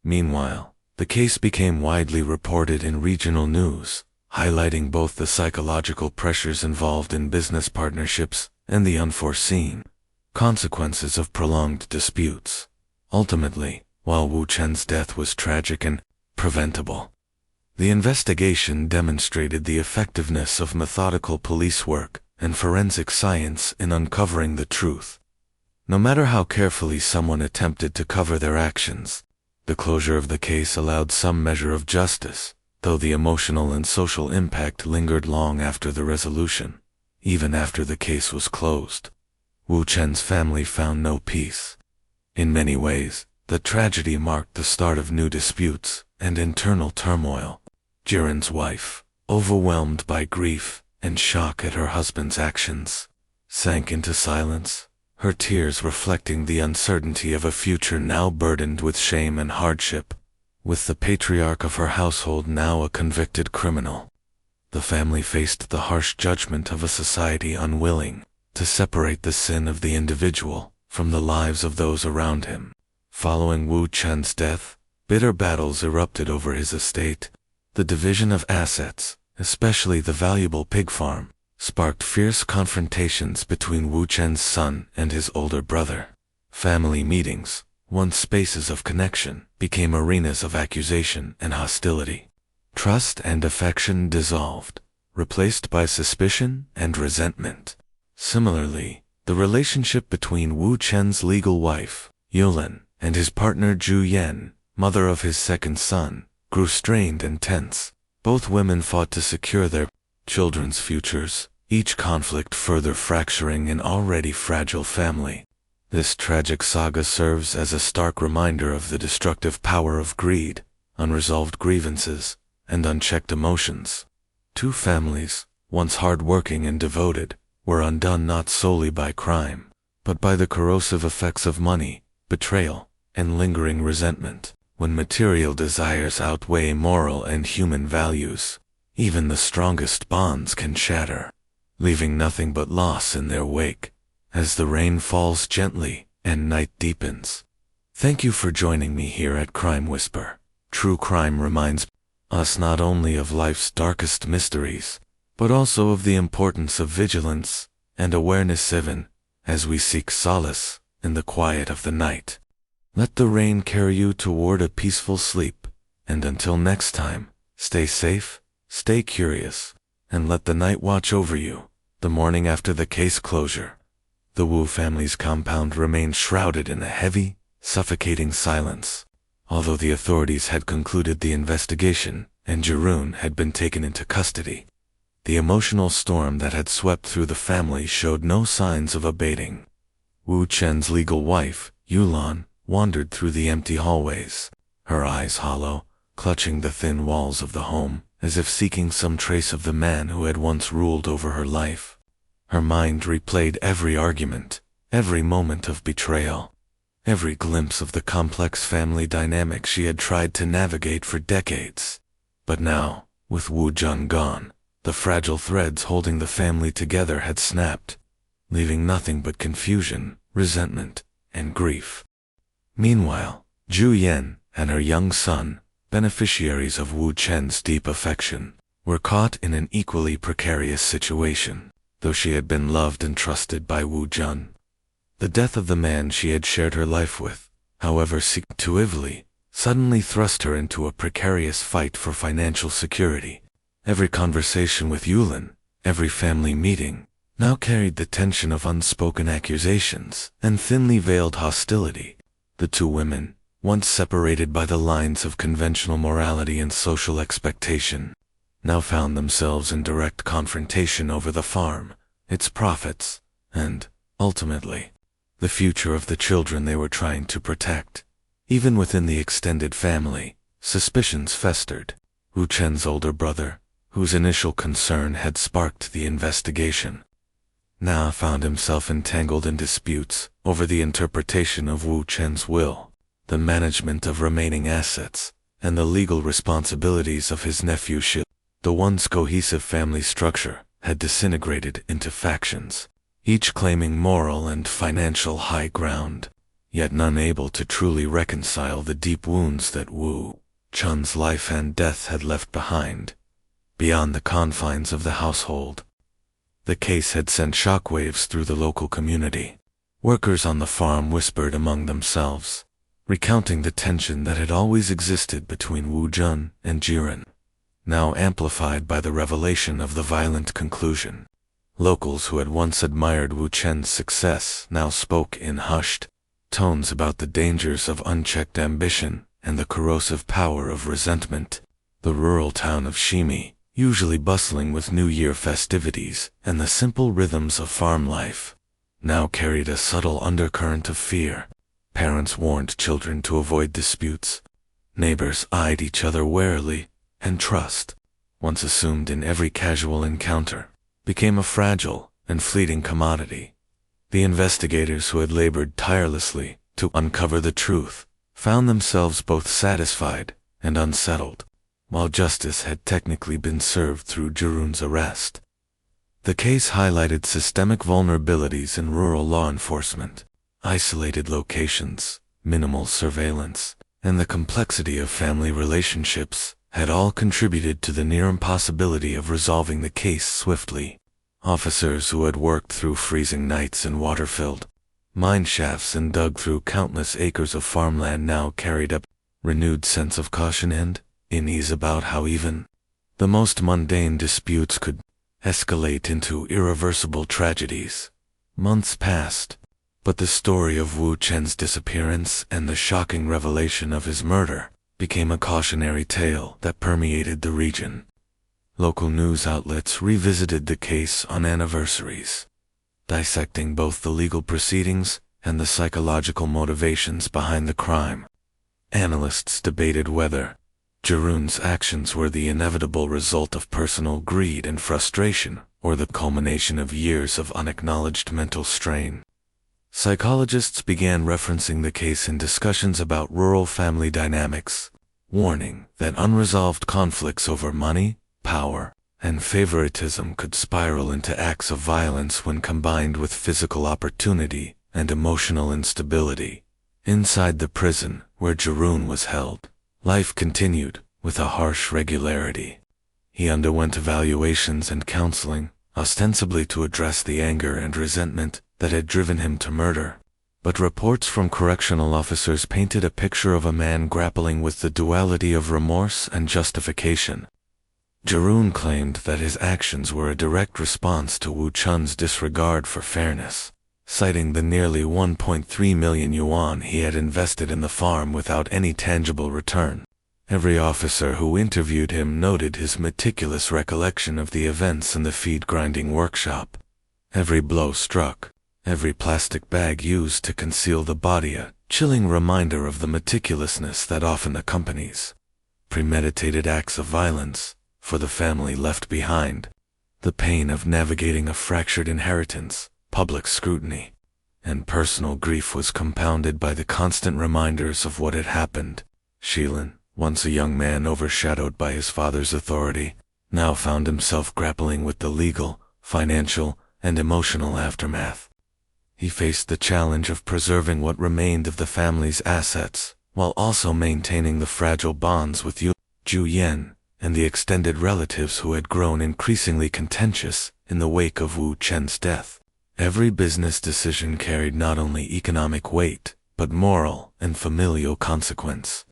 Meanwhile, the case became widely reported in regional news, highlighting both the psychological pressures involved in business partnerships and the unforeseen consequences of prolonged disputes. Ultimately, while Wu Chen's death was tragic and preventable, the investigation demonstrated the effectiveness of methodical police work and forensic science in uncovering the truth. No matter how carefully someone attempted to cover their actions, the closure of the case allowed some measure of justice, though the emotional and social impact lingered long after the resolution. Even after the case was closed, Wu Chen's family found no peace. In many ways, the tragedy marked the start of new disputes and internal turmoil. Jiren's wife, overwhelmed by grief and shock at her husband's actions, sank into silence, her tears reflecting the uncertainty of a future now burdened with shame and hardship. With the patriarch of her household now a convicted criminal, the family faced the harsh judgment of a society unwilling to separate the sin of the individual from the lives of those around him. Following Wu Chen's death, bitter battles erupted over his estate. The division of assets, especially the valuable pig farm, sparked fierce confrontations between Wu Chen's son and his older brother. Family meetings, once spaces of connection, became arenas of accusation and hostility. Trust and affection dissolved, replaced by suspicion and resentment. Similarly, the relationship between Wu Chen's legal wife, Yulin, and his partner Zhu Yan, mother of his second son, grew strained and tense. Both women fought to secure their children's futures, each conflict further fracturing an already fragile family. This tragic saga serves as a stark reminder of the destructive power of greed, unresolved grievances, and unchecked emotions. Two families, once hard-working and devoted, were undone not solely by crime, but by the corrosive effects of money, betrayal, and lingering resentment. When material desires outweigh moral and human values, even the strongest bonds can shatter, leaving nothing but loss in their wake. As the rain falls gently and night deepens. Thank you for joining me here at Crime Whisper. True crime reminds us not only of life's darkest mysteries, but also of the importance of vigilance and awareness even as we seek solace in the quiet of the night. Let the rain carry you toward a peaceful sleep, and until next time, stay safe, stay curious, and let the night watch over you. The morning after the case closure, the Wu family's compound remained shrouded in a heavy, suffocating silence. Although the authorities had concluded the investigation and Jirun had been taken into custody, the emotional storm that had swept through the family showed no signs of abating. Wu Chen's legal wife, Yulan, wandered through the empty hallways, her eyes hollow, clutching the thin walls of the home, as if seeking some trace of the man who had once ruled over her life. Her mind replayed every argument, every moment of betrayal. every glimpse of the complex family dynamic she had tried to navigate for decades. But now, with Wu Jun gone, the fragile threads holding the family together had snapped, leaving nothing but confusion, resentment, and grief. Meanwhile, Zhu Yan and her young son, beneficiaries of Wu Chen's deep affection, were caught in an equally precarious situation, though she had been loved and trusted by Wu Jun. The death of the man she had shared her life with, however secretively, suddenly thrust her into a precarious fight for financial security. Every conversation with Yulin, every family meeting, now carried the tension of unspoken accusations and thinly veiled hostility. The two women, once separated by the lines of conventional morality and social expectation, now found themselves in direct confrontation over the farm, its profits, and, ultimately, the future of the children they were trying to protect. Even within the extended family, suspicions festered. Wu Chen's older brother, whose initial concern had sparked the investigation, now found himself entangled in disputes over the interpretation of Wu Chen's will, the management of remaining assets, and the legal responsibilities of his nephew Shi. The once cohesive family structure had disintegrated into factions, each claiming moral and financial high ground, yet none able to truly reconcile the deep wounds that Wu Chun's life and death had left behind. Beyond the confines of the household, the case had sent shockwaves through the local community. Workers on the farm whispered among themselves, recounting the tension that had always existed between Wu Jun and Jiren, now amplified by the revelation of the violent conclusion. Locals who had once admired Wu Chen's success now spoke in hushed tones about the dangers of unchecked ambition and the corrosive power of resentment. The rural town of Shimi, usually bustling with New Year festivities and the simple rhythms of farm life, now carried a subtle undercurrent of fear. Parents warned children to avoid disputes. Neighbors eyed each other warily, and trust, once assumed in every casual encounter, became a fragile and fleeting commodity. The investigators who had labored tirelessly to uncover the truth found themselves both satisfied and unsettled. While justice had technically been served through Jirun's arrest, the case highlighted systemic vulnerabilities in rural law enforcement. Isolated locations, minimal surveillance, and the complexity of family relationships had all contributed to the near impossibility of resolving the case swiftly. Officers who had worked through freezing nights in water-filled mine shafts and dug through countless acres of farmland now carried a renewed sense of caution and unease about how even the most mundane disputes could escalate into irreversible tragedies. Months passed, but the story of Wu Chen's disappearance and the shocking revelation of his murder became a cautionary tale that permeated the region. Local news outlets revisited the case on anniversaries, dissecting both the legal proceedings and the psychological motivations behind the crime. Analysts debated whether Jirun's actions were the inevitable result of personal greed and frustration, or the culmination of years of unacknowledged mental strain. Psychologists began referencing the case in discussions about rural family dynamics, warning that unresolved conflicts over money, power, and favoritism could spiral into acts of violence when combined with physical opportunity and emotional instability. Inside the prison where Jirun was held, life continued with a harsh regularity. He underwent evaluations and counseling, ostensibly to address the anger and resentment that had driven him to murder. But reports from correctional officers painted a picture of a man grappling with the duality of remorse and justification. Jirun claimed that his actions were a direct response to Wu Chun's disregard for fairness, citing the nearly 1.3 million yuan he had invested in the farm without any tangible return. Every officer who interviewed him noted his meticulous recollection of the events in the feed-grinding workshop. Every blow struck, every plastic bag used to conceal the body, a chilling reminder of the meticulousness that often accompanies premeditated acts of violence for the family left behind. The pain of navigating a fractured inheritance, public scrutiny, and personal grief was compounded by the constant reminders of what had happened. Sheelan, once a young man overshadowed by his father's authority, now found himself grappling with the legal, financial, and emotional aftermath. He faced the challenge of preserving what remained of the family's assets, while also maintaining the fragile bonds with Ju Yen and the extended relatives who had grown increasingly contentious in the wake of Wu Chen's death. Every business decision carried not only economic weight, but moral and familial consequence.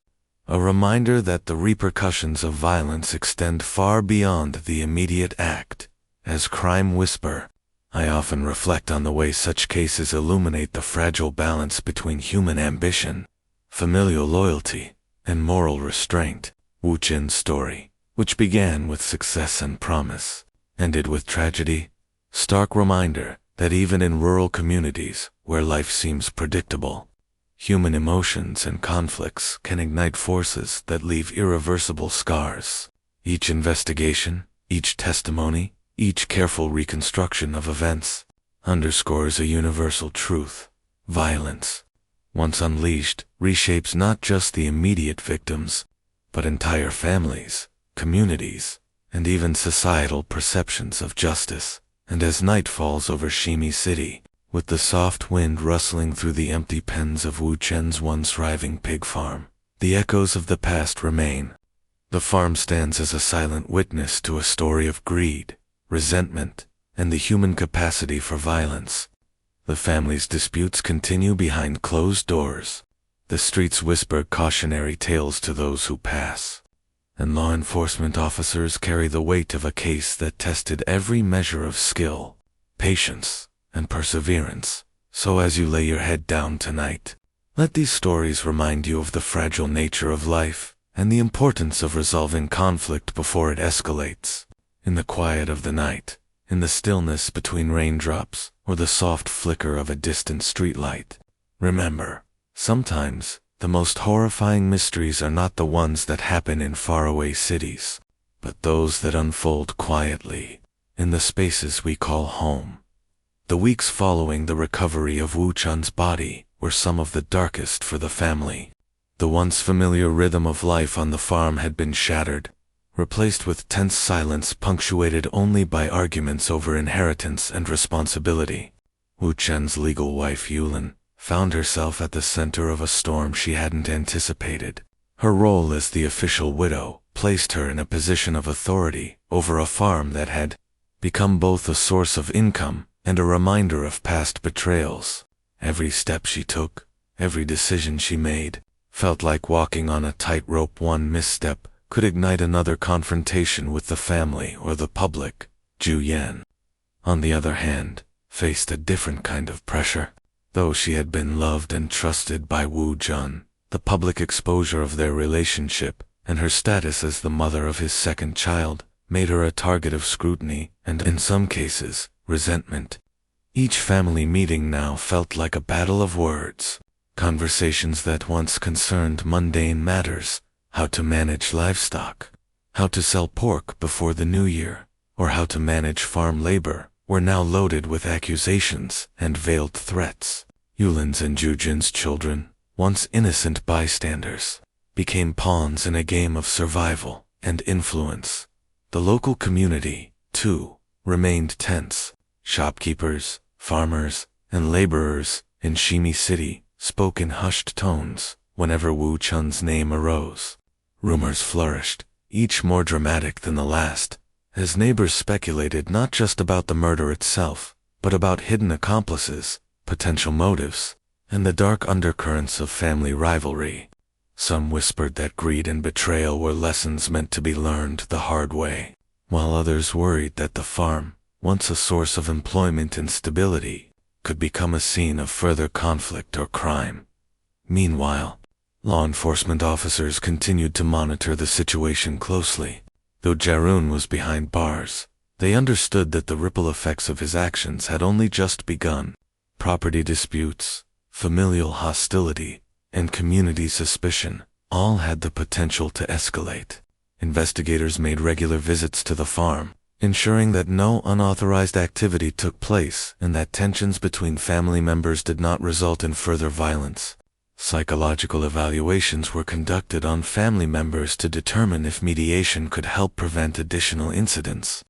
A reminder that the repercussions of violence extend far beyond the immediate act. As crime whisper, I often reflect on the way such cases illuminate the fragile balance between human ambition, familial loyalty, and moral restraint. Wu Chen's story, which began with success and promise, ended with tragedy. Stark reminder that even in rural communities, where life seems predictable, human emotions and conflicts can ignite forces that leave irreversible scars. Each investigation, each testimony, each careful reconstruction of events underscores a universal truth. Violence, once unleashed, reshapes not just the immediate victims, but entire families, communities, and even societal perceptions of justice. And as night falls over Shimi City, with the soft wind rustling through the empty pens of Wu Chen's once thriving pig farm, the echoes of the past remain. The farm stands as a silent witness to a story of greed, resentment, and the human capacity for violence. The family's disputes continue behind closed doors. The streets whisper cautionary tales to those who pass, and law enforcement officers carry the weight of a case that tested every measure of skill, patience, and perseverance. So as you lay your head down tonight, let these stories remind you of the fragile nature of life and the importance of resolving conflict before it escalates. In the quiet of the night, in the stillness between raindrops, or the soft flicker of a distant streetlight, remember, sometimes the most horrifying mysteries are not the ones that happen in faraway cities, but those that unfold quietly in the spaces we call home. The weeks following the recovery of Wu Chen's body were some of the darkest for the family. The once familiar rhythm of life on the farm had been shattered, replaced with tense silence punctuated only by arguments over inheritance and responsibility. Wu Chen's legal wife Yulan found herself at the center of a storm she hadn't anticipated. Her role as the official widow placed her in a position of authority over a farm that had become both a source of income and a reminder of past betrayals. Every step she took, every decision she made, felt like walking on a tightrope. One misstep could ignite another confrontation with the family or the public. Ju Yan, on the other hand, faced a different kind of pressure. Though she had been loved and trusted by Wu Jun, the public exposure of their relationship and her status as the mother of his second child made her a target of scrutiny and, in some cases, resentment. Each family meeting now felt like a battle of words. Conversations that once concerned mundane matters, how to manage livestock, how to sell pork before the new year, or how to manage farm labor, were now loaded with accusations and veiled threats. Yulin's and Jujin's children, once innocent bystanders, became pawns in a game of survival and influence. The local community, too, remained tense. Shopkeepers, farmers, and laborers in Shimi City spoke in hushed tones whenever Wu Chen's name arose. Rumors flourished, each more dramatic than the last, as neighbors speculated not just about the murder itself, but about hidden accomplices, potential motives, and the dark undercurrents of family rivalry. Some whispered that greed and betrayal were lessons meant to be learned the hard way, while others worried that the farm, once a source of employment and stability, could become a scene of further conflict or crime. Meanwhile, law enforcement officers continued to monitor the situation closely. Though Jarun was behind bars, they understood that the ripple effects of his actions had only just begun. Property disputes, familial hostility, and community suspicion all had the potential to escalate. Investigators made regular visits to the farm, ensuring that no unauthorized activity took place and that tensions between family members did not result in further violence. Psychological evaluations were conducted on family members to determine if mediation could help prevent additional incidents.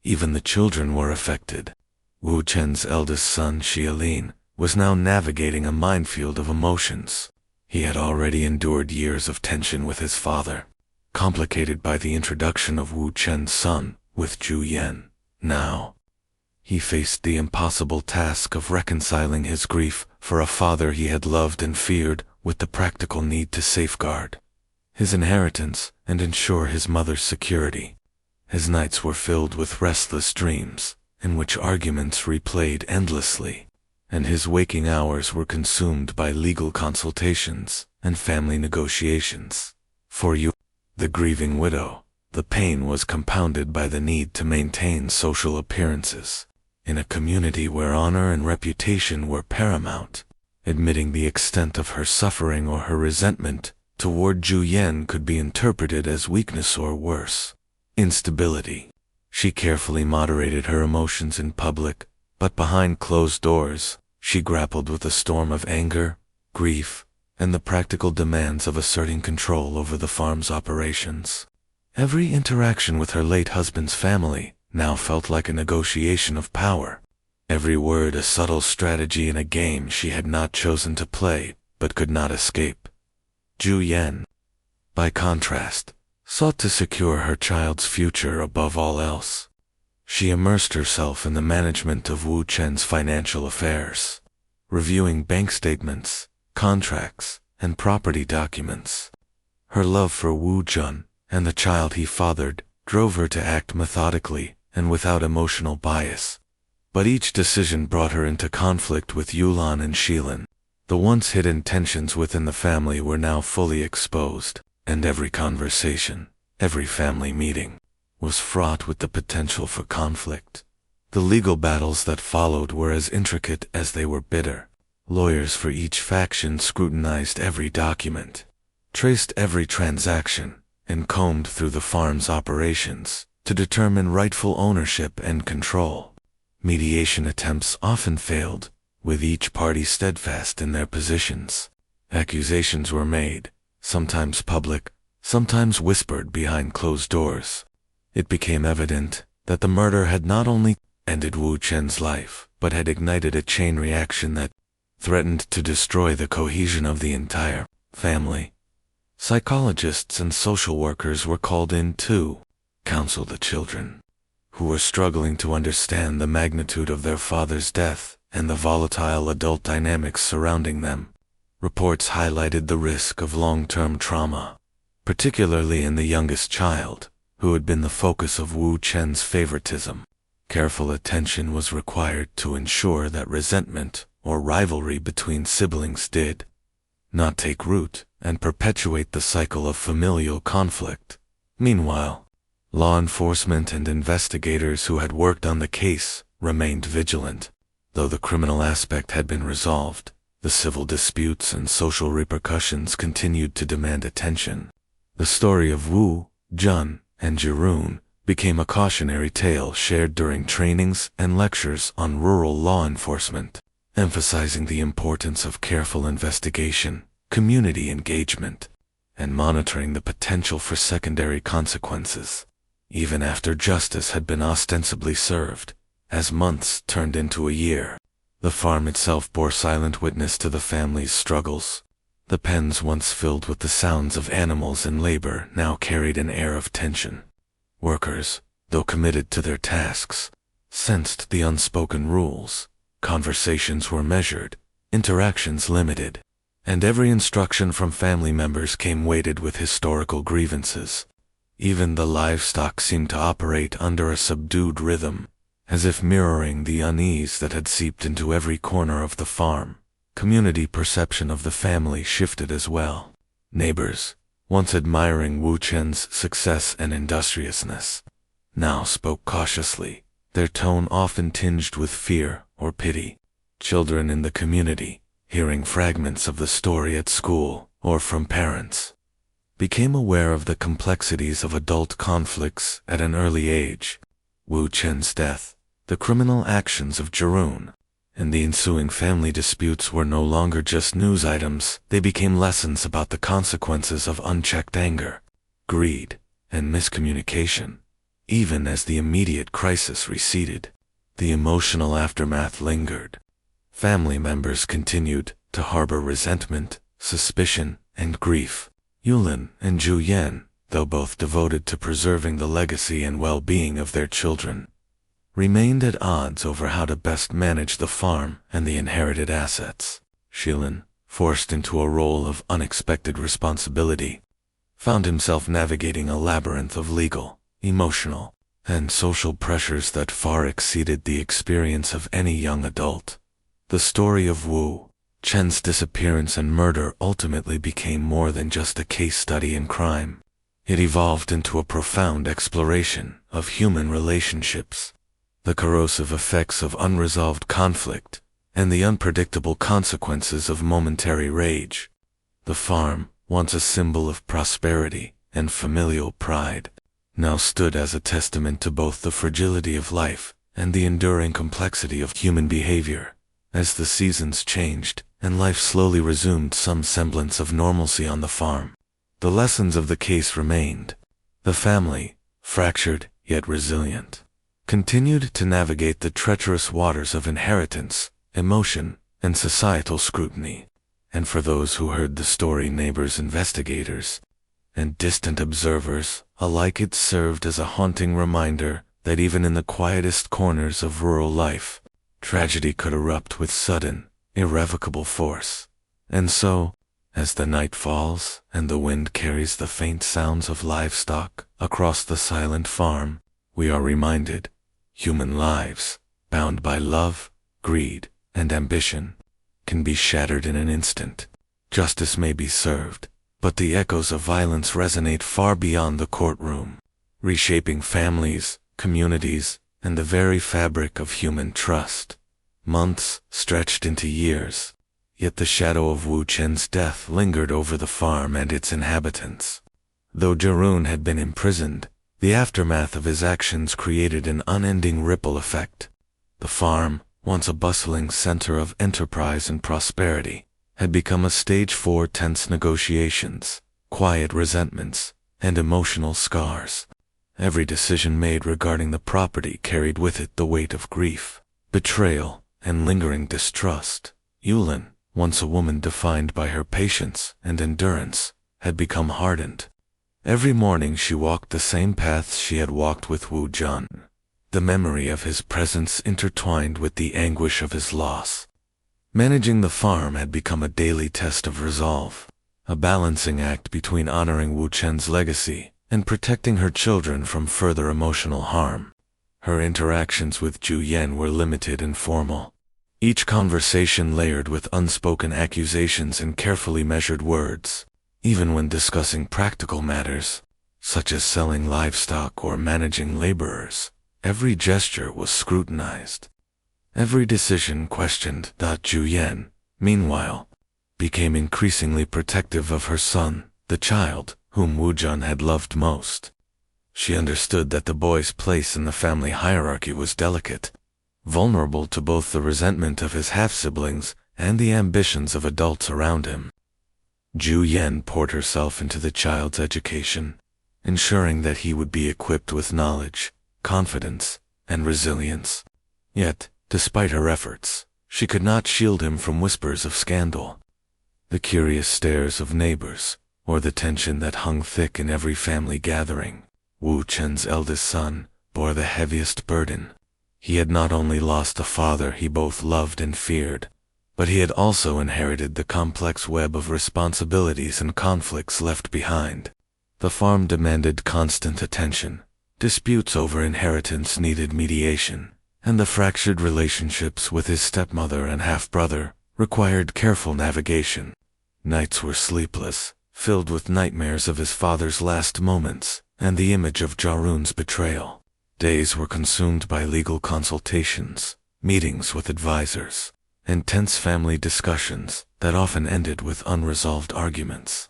Even the children were affected. Wu Chen's eldest son, Xiaolin, was now navigating a minefield of emotions. He had already endured years of tension with his father, complicated by the introduction of Wu Chen's son, with Zhu Yan. Now, he faced the impossible task of reconciling his grief for a father he had loved and feared with the practical need to safeguard his inheritance and ensure his mother's security. His nights were filled with restless dreams, in which arguments replayed endlessly, and his waking hours were consumed by legal consultations and family negotiations. For Yu, the grieving widow, the pain was compounded by the need to maintain social appearances in a community where honor and reputation were paramount. Admitting the extent of her suffering or her resentment toward Zhu Yan could be interpreted as weakness or worse, instability. She carefully moderated her emotions in public, but behind closed doors, she grappled with a storm of anger, grief, and the practical demands of asserting control over the farm's operations. Every interaction with her late husband's family now felt like a negotiation of power. Every word a subtle strategy in a game she had not chosen to play, but could not escape. Zhu Yan, by contrast, sought to secure her child's future above all else. She immersed herself in the management of Wu Chen's financial affairs, reviewing bank statements, contracts, and property documents. Her love for Wu Jun and the child he fathered drove her to act methodically and without emotional bias. But each decision brought her into conflict with Yulan and Shilin. The once hidden tensions within the family were now fully exposed, and every conversation, every family meeting, was fraught with the potential for conflict. The legal battles that followed were as intricate as they were bitter. Lawyers for each faction scrutinized every document, traced every transaction, and combed through the farm's operations to determine rightful ownership and control. Mediation attempts often failed, with each party steadfast in their positions. Accusations were made, sometimes public, sometimes whispered behind closed doors. It became evident that the murder had not only ended Wu Chen's life, but had ignited a chain reaction that threatened to destroy the cohesion of the entire family. Psychologists and social workers were called in to counsel the children, who were struggling to understand the magnitude of their father's death and the volatile adult dynamics surrounding them. Reports highlighted the risk of long-term trauma, particularly in the youngest child, who had been the focus of Wu Chen's favoritism. Careful attention was required to ensure that resentment or rivalry between siblings did not take root and perpetuate the cycle of familial conflict. Meanwhile, law enforcement and investigators who had worked on the case remained vigilant. Though the criminal aspect had been resolved, the civil disputes and social repercussions continued to demand attention. The story of Wu, Jun, and Jirun became a cautionary tale shared during trainings and lectures on rural law enforcement, emphasizing the importance of careful investigation, community engagement, and monitoring the potential for secondary consequences. Even after justice had been ostensibly served, as months turned into a year, the farm itself bore silent witness to the family's struggles. The pens once filled with the sounds of animals in labor now carried an air of tension. Workers, though committed to their tasks, sensed the unspoken rules. Conversations were measured, interactions limited, and every instruction from family members came weighted with historical grievances. Even the livestock seemed to operate under a subdued rhythm, as if mirroring the unease that had seeped into every corner of the farm. Community perception of the family shifted as well. Neighbors, once admiring Wu Chen's success and industriousness, now spoke cautiously, their tone often tinged with fear or pity. Children in the community, hearing fragments of the story at school or from parents, became aware of the complexities of adult conflicts at an early age. Wu Chen's death, the criminal actions of Jarun, and the ensuing family disputes were no longer just news items. They became lessons about the consequences of unchecked anger, greed, and miscommunication. Even as the immediate crisis receded, the emotional aftermath lingered. Family members continued to harbor resentment, suspicion, and grief. Yulin and Zhu Yan, though both devoted to preserving the legacy and well-being of their children, remained at odds over how to best manage the farm and the inherited assets. Shilin, forced into a role of unexpected responsibility, found himself navigating a labyrinth of legal, emotional, and social pressures that far exceeded the experience of any young adult. The story of Wu Chen's disappearance and murder ultimately became more than just a case study in crime. It evolved into a profound exploration of human relationships, the corrosive effects of unresolved conflict, and the unpredictable consequences of momentary rage. The farm, once a symbol of prosperity and familial pride, now stood as a testament to both the fragility of life and the enduring complexity of human behavior. As the seasons changed and life slowly resumed some semblance of normalcy on the farm, the lessons of the case remained. The family, fractured yet resilient, continued to navigate the treacherous waters of inheritance, emotion, and societal scrutiny. And for those who heard the story, neighbors, investigators, and distant observers alike, it served as a haunting reminder that even in the quietest corners of rural life, tragedy could erupt with sudden, irrevocable force. And so, as the night falls and the wind carries the faint sounds of livestock across the silent farm, we are reminded, human lives, bound by love, greed, and ambition, can be shattered in an instant. Justice may be served, but the echoes of violence resonate far beyond the courtroom, reshaping families, communities, and the very fabric of human trust. Months stretched into years, yet the shadow of Wu Chen's death lingered over the farm and its inhabitants. Though Jarun had been imprisoned, the aftermath of his actions created an unending ripple effect. The farm, once a bustling center of enterprise and prosperity, had become a stage for tense negotiations, quiet resentments, and emotional scars. Every decision made regarding the property carried with it the weight of grief, betrayal, and lingering distrust. Yulin, once a woman defined by her patience and endurance, had become hardened. Every morning she walked the same paths she had walked with Wu Jun, the memory of his presence intertwined with the anguish of his loss. Managing the farm had become a daily test of resolve, a balancing act between honoring Wu Chen's legacy and protecting her children from further emotional harm. Her interactions with Zhu Yan were limited and formal, each conversation layered with unspoken accusations and carefully measured words. Even when discussing practical matters, such as selling livestock or managing laborers, every gesture was scrutinized. Every decision questioned. Zhu Yan, meanwhile, became increasingly protective of her son, the child whom Wu Jun had loved most. She understood that the boy's place in the family hierarchy was delicate, vulnerable to both the resentment of his half-siblings and the ambitions of adults around him. Zhu Yan poured herself into the child's education, ensuring that he would be equipped with knowledge, confidence, and resilience. Yet, despite her efforts, she could not shield him from whispers of scandal, the curious stares of neighbors, or the tension that hung thick in every family gathering. Wu Chen's eldest son bore the heaviest burden. He had not only lost a father he both loved and feared, but he had also inherited the complex web of responsibilities and conflicts left behind. The farm demanded constant attention. Disputes over inheritance needed mediation, and the fractured relationships with his stepmother and half-brother required careful navigation. Nights were sleepless, filled with nightmares of his father's last moments and the image of Jarun's betrayal. Days were consumed by legal consultations, meetings with advisors, and tense family discussions that often ended with unresolved arguments.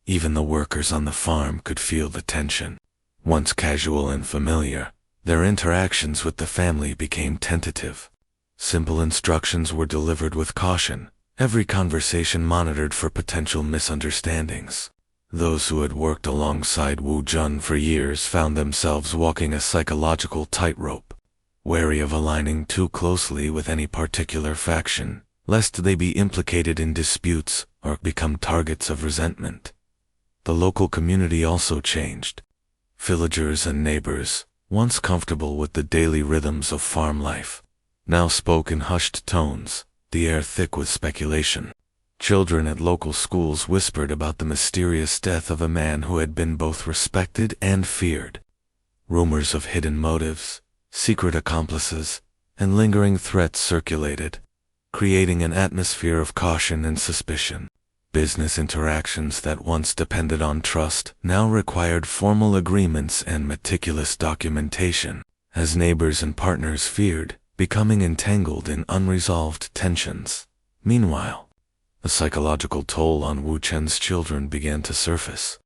Even the workers on the farm could feel the tension. Once casual and familiar, Their interactions with the family became tentative. Simple instructions were delivered with caution, every conversation monitored for potential misunderstandings. Those who had worked alongside Wu Jun for years found themselves walking a psychological tightrope, wary of aligning too closely with any particular faction, lest they be implicated in disputes or become targets of resentment. The local community also changed. Villagers and neighbors, once comfortable with the daily rhythms of farm life, now spoke in hushed tones, the air thick with speculation. Children at local schools whispered about the mysterious death of a man who had been both respected and feared. Rumors of hidden motives, secret accomplices, and lingering threats circulated, creating an atmosphere of caution and suspicion. Business interactions that once depended on trust now required formal agreements and meticulous documentation, as neighbors and partners feared, becoming entangled in unresolved tensions. Meanwhile, the psychological toll on Wu Chen's children began to surface.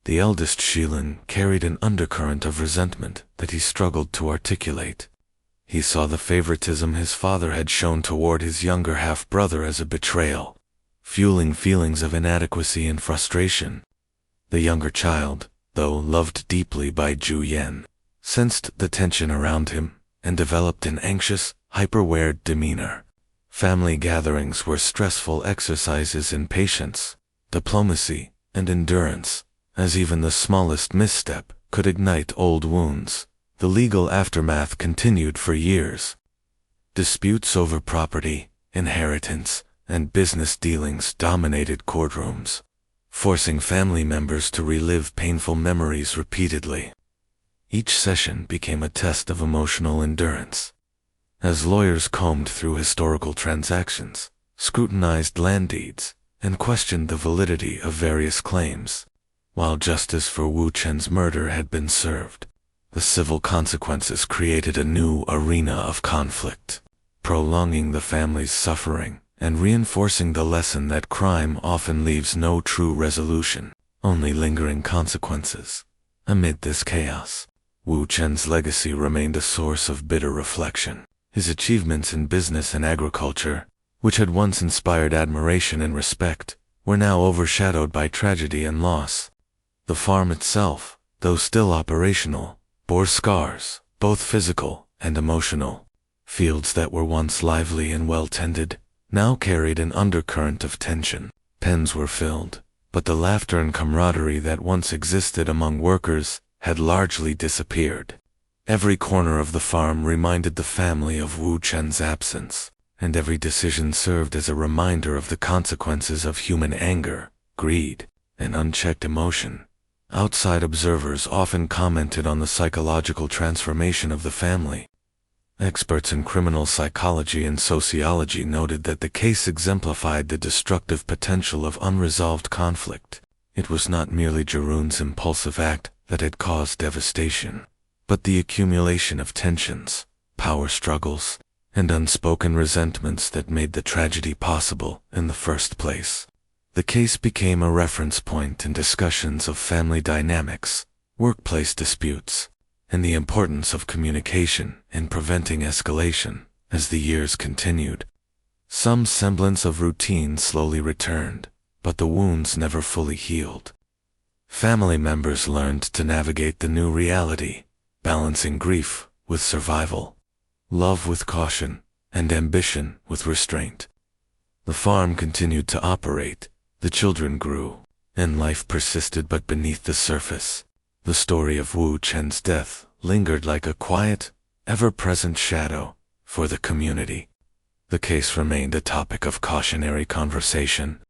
The eldest Shilin carried an undercurrent of resentment that he struggled to articulate. He saw the favoritism his father had shown toward his younger half-brother as a betrayal, fueling feelings of inadequacy and frustration. The younger child, though loved deeply by Zhu Yan, sensed the tension around him and developed an anxious, hyper-aware demeanor. Family gatherings were stressful exercises in patience, diplomacy, and endurance, as even the smallest misstep could ignite old wounds. The legal aftermath continued for years. Disputes over property, inheritance, and business dealings dominated courtrooms, forcing family members to relive painful memories repeatedly. Each session became a test of emotional endurance. As lawyers combed through historical transactions, scrutinized land deeds, and questioned the validity of various claims, while justice for Wu Chen's murder had been served, the civil consequences created a new arena of conflict, prolonging the family's suffering and reinforcing the lesson that crime often leaves no true resolution, only lingering consequences. Amid this chaos, Wu Chen's legacy remained a source of bitter reflection. His achievements in business and agriculture, which had once inspired admiration and respect, were now overshadowed by tragedy and loss. The farm itself, though still operational, bore scars, both physical and emotional. Fields that were once lively and well-tended now carried an undercurrent of tension. Pens were filled, but the laughter and camaraderie that once existed among workers had largely disappeared. Every corner of the farm reminded the family of Wu Chen's absence, and every decision served as a reminder of the consequences of human anger, greed, and unchecked emotion. Outside observers often commented on the psychological transformation of the family. Experts in criminal psychology and sociology noted that the case exemplified the destructive potential of unresolved conflict. It was not merely Jarun's impulsive act that had caused devastation, but the accumulation of tensions, power struggles, and unspoken resentments that made the tragedy possible in the first place. The case became a reference point in discussions of family dynamics, workplace disputes, and the importance of communication in preventing escalation. As the years continued, some semblance of routine slowly returned, but the wounds never fully healed. Family members learned to navigate the new reality, balancing grief with survival, love with caution, and ambition with restraint. The farm continued to operate, the children grew, and life persisted, but beneath the surface, the story of Wu Chen's death lingered like a quiet, ever-present shadow for the community. The case remained a topic of cautionary conversation.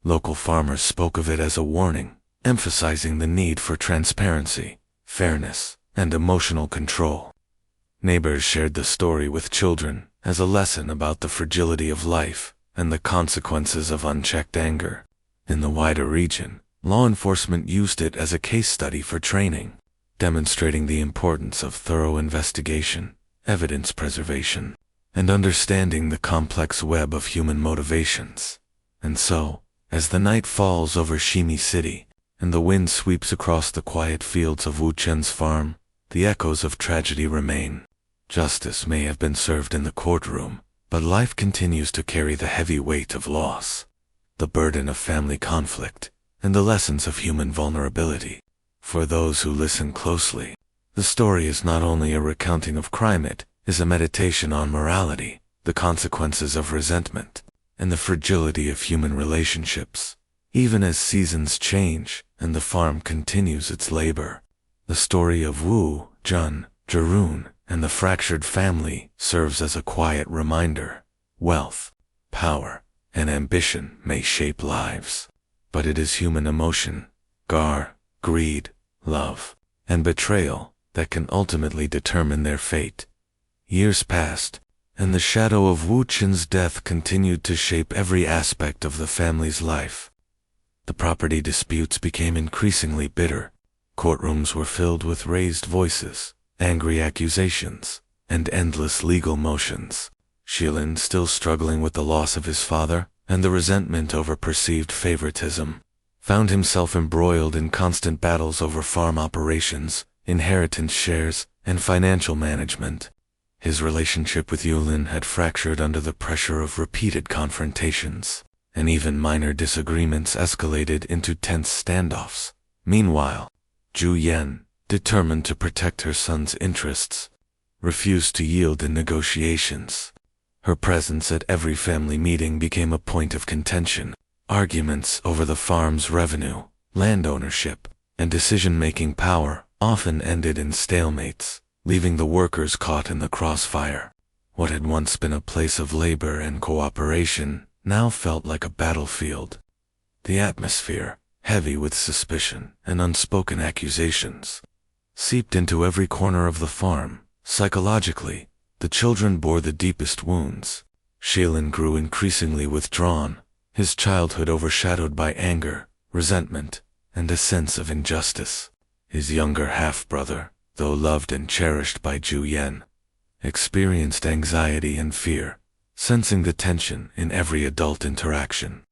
Local farmers spoke of it as a warning, emphasizing the need for transparency, fairness, and emotional control. Neighbors shared the story with children as a lesson about the fragility of life and the consequences of unchecked anger. In the wider region, law enforcement used it as a case study for training, demonstrating the importance of thorough investigation, evidence preservation, and understanding the complex web of human motivations. And so, as the night falls over Shimi City, and the wind sweeps across the quiet fields of Wu Chen's farm, the echoes of tragedy remain. Justice may have been served in the courtroom, but life continues to carry the heavy weight of loss, the burden of family conflict, and the lessons of human vulnerability. For those who listen closely, the story is not only a recounting of crime, it is a meditation on morality, the consequences of resentment, and the fragility of human relationships. Even as seasons change and the farm continues its labor, the story of Woo, Jun, Jaroon, and the fractured family serves as a quiet reminder. Wealth, power, and ambition may shape lives, but it is human emotion, greed, love, and betrayal that can ultimately determine their fate. Years passed, and the shadow of Wu Chen's death continued to shape every aspect of the family's life. The property disputes became increasingly bitter. Courtrooms were filled with raised voices, angry accusations, and endless legal motions. Shilin, still struggling with the loss of his father and the resentment over perceived favoritism, found himself embroiled in constant battles over farm operations, inheritance shares, and financial management. His relationship with Yulin had fractured under the pressure of repeated confrontations, and even minor disagreements escalated into tense standoffs. Meanwhile, Zhu Yan, determined to protect her son's interests, refused to yield in negotiations. Her presence at every family meeting became a point of contention. Arguments over the farm's revenue, land ownership, and decision-making power often ended in stalemates, leaving the workers caught in the crossfire. What had once been a place of labor and cooperation now felt like a battlefield. The atmosphere, heavy with suspicion and unspoken accusations, seeped into every corner of the farm. Psychologically, the children bore the deepest wounds. Shilin grew increasingly withdrawn, his childhood overshadowed by anger, resentment, and a sense of injustice. His younger half-brother, though loved and cherished by Zhu Yan, experienced anxiety and fear, sensing the tension in every adult interaction.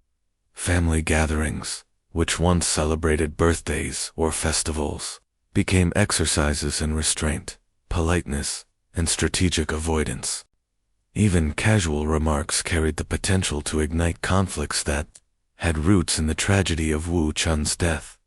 Family gatherings, which once celebrated birthdays or festivals, became exercises in restraint, politeness, and strategic avoidance. Even casual remarks carried the potential to ignite conflicts that had roots in the tragedy of Wu Chun's death.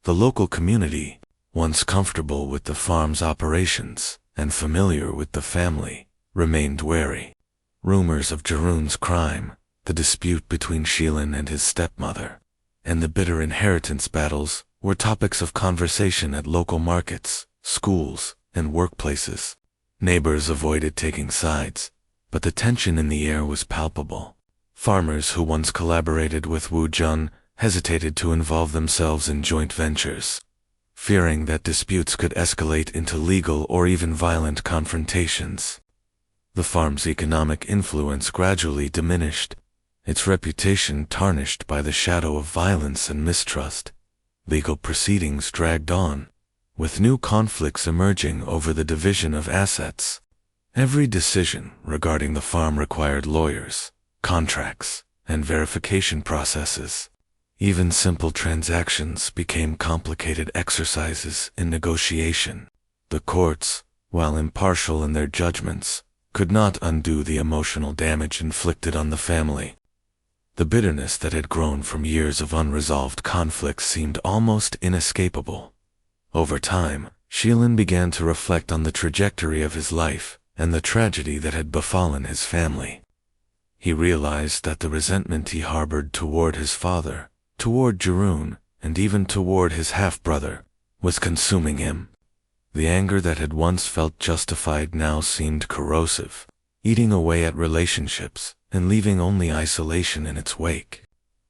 The local community, once comfortable with the farm's operations and familiar with the family, remained wary. Rumors of Jaroon's crime, the dispute between Shilin and his stepmother, and the bitter inheritance battles were topics of conversation at local markets, schools, and workplaces. Neighbors avoided taking sides, but the tension in the air was palpable. Farmers who once collaborated with Wu Jun hesitated to involve themselves in joint ventures, fearing that disputes could escalate into legal or even violent confrontations. The farm's economic influence gradually diminished, its reputation tarnished by the shadow of violence and mistrust. Legal proceedings dragged on, with new conflicts emerging over the division of assets. Every decision regarding the farm required lawyers, contracts, and verification processes. Even simple transactions became complicated exercises in negotiation. The courts, while impartial in their judgments, could not undo the emotional damage inflicted on the family. The bitterness that had grown from years of unresolved conflicts seemed almost inescapable. Over time, Shilin began to reflect on the trajectory of his life and the tragedy that had befallen his family. He realized that the resentment he harbored toward his father, toward Jaroon, and even toward his half-brother, was consuming him. The anger that had once felt justified now seemed corrosive, eating away at relationships and leaving only isolation in its wake.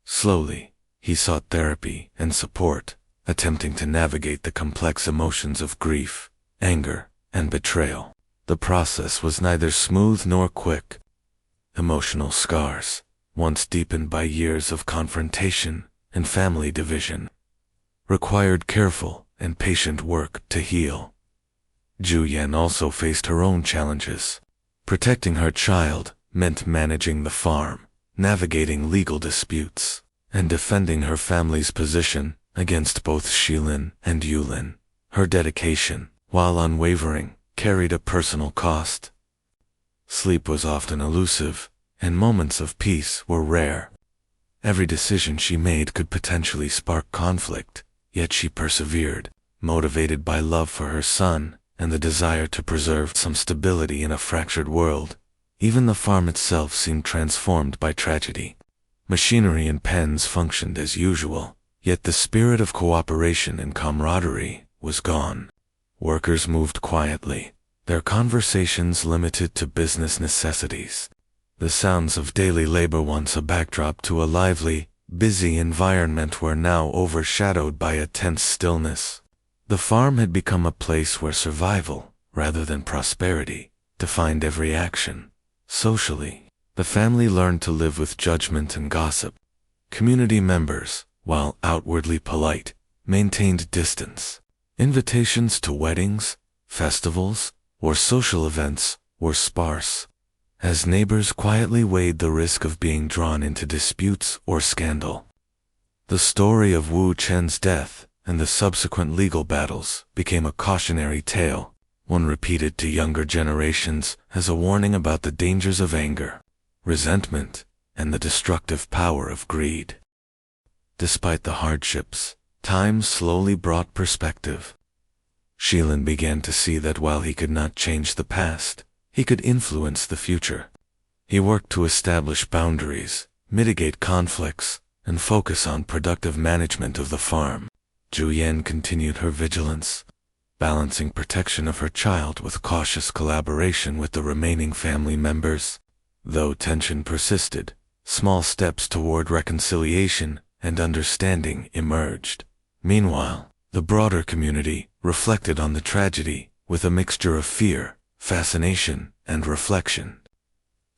Slowly, he sought therapy and support, attempting to navigate the complex emotions of grief, anger, and betrayal. The process was neither smooth nor quick. Emotional scars, once deepened by years of confrontation and family division, required careful and patient work to heal. Zhu Yan also faced her own challenges. Protecting her child meant managing the farm, navigating legal disputes, and defending her family's position against both Shilin and Yulin. Her dedication, while unwavering, carried a personal cost. Sleep was often elusive, and moments of peace were rare. Every decision she made could potentially spark conflict, yet she persevered, motivated by love for her son and the desire to preserve some stability in a fractured world. Even the farm itself seemed transformed by tragedy. Machinery and pens functioned as usual, yet the spirit of cooperation and camaraderie was gone. Workers moved quietly, their conversations limited to business necessities. The sounds of daily labor, once a backdrop to a lively, busy environment, were now overshadowed by a tense stillness. The farm had become a place where survival, rather than prosperity, defined every action. Socially, the family learned to live with judgment and gossip. Community members, while outwardly polite, maintained distance. Invitations to weddings, festivals, or social events were sparse, as neighbors quietly weighed the risk of being drawn into disputes or scandal. The story of Wu Chen's death and the subsequent legal battles became a cautionary tale, one repeated to younger generations as a warning about the dangers of anger, resentment, and the destructive power of greed. Despite the hardships, time slowly brought perspective. Shilin began to see that while he could not change the past, he could influence the future. He worked to establish boundaries, mitigate conflicts, and focus on productive management of the farm. Zhu Yan continued her vigilance, balancing protection of her child with cautious collaboration with the remaining family members. Though tension persisted, small steps toward reconciliation and understanding emerged. Meanwhile, the broader community reflected on the tragedy with a mixture of fear, fascination, and reflection.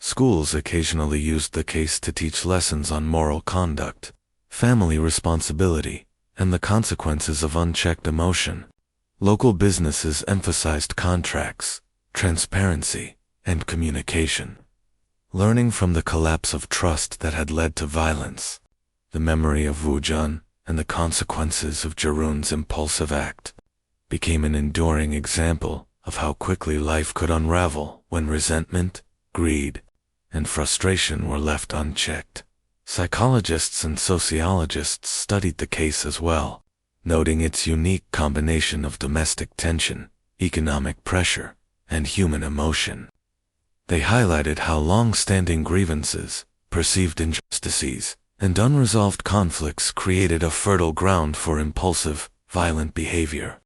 Schools occasionally used the case to teach lessons on moral conduct, family responsibility, and the consequences of unchecked emotion. Local businesses emphasized contracts, transparency, and communication. Learning from the collapse of trust that had led to violence, the memory of Wu Jun and the consequences of Jarun's impulsive act became an enduring example of how quickly life could unravel when resentment, greed, and frustration were left unchecked. Psychologists and sociologists studied the case as well, noting its unique combination of domestic tension, economic pressure, and human emotion. They highlighted how long-standing grievances, perceived injustices, and unresolved conflicts created a fertile ground for impulsive, violent behavior.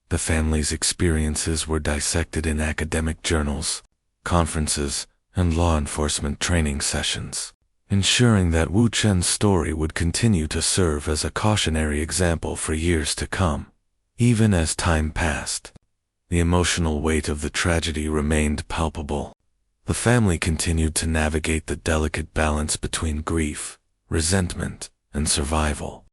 The family's experiences were dissected in academic journals, conferences, and law enforcement training sessions, ensuring that Wu Chen's story would continue to serve as a cautionary example for years to come. Even as time passed, the emotional weight of the tragedy remained palpable. The family continued to navigate the delicate balance between grief, resentment, and survival.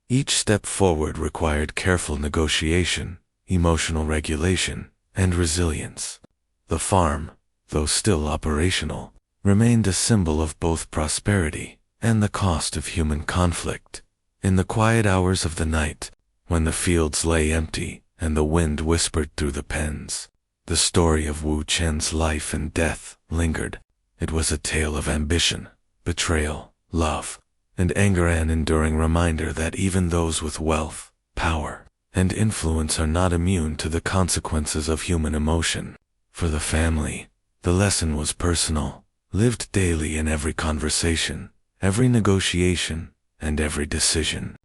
Each step forward required careful negotiation, emotional regulation, and resilience. The farm, though still operational, remained a symbol of both prosperity and the cost of human conflict. In the quiet hours of the night, when the fields lay empty and the wind whispered through the pens, the story of Wu Chen's life and death lingered. It was a tale of ambition, betrayal, love, and anger, an enduring reminder that even those with wealth, power, and influence are not immune to the consequences of human emotion. For the family, the lesson was personal, lived daily in every conversation, every negotiation, and every decision.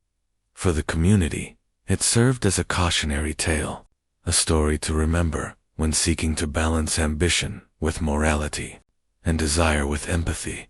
For the community, it served as a cautionary tale, a story to remember when seeking to balance ambition with morality and desire with empathy.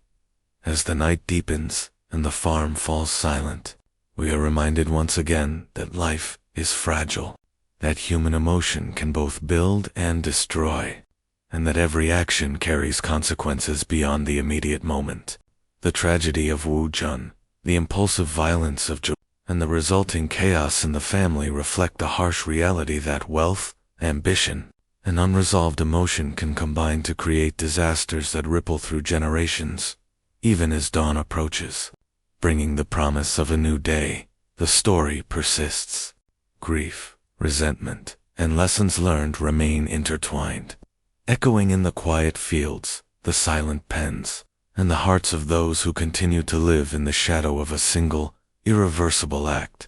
As the night deepens and the farm falls silent, we are reminded once again that life is fragile, that human emotion can both build and destroy, and that every action carries consequences beyond the immediate moment. The tragedy of Wu Jun, the impulsive violence of Zhu, and the resulting chaos in the family reflect the harsh reality that wealth, ambition, and unresolved emotion can combine to create disasters that ripple through generations. Even as dawn approaches, bringing the promise of a new day, the story persists. Grief, resentment, and lessons learned remain intertwined, echoing in the quiet fields, the silent pens, and the hearts of those who continue to live in the shadow of a single, irreversible act.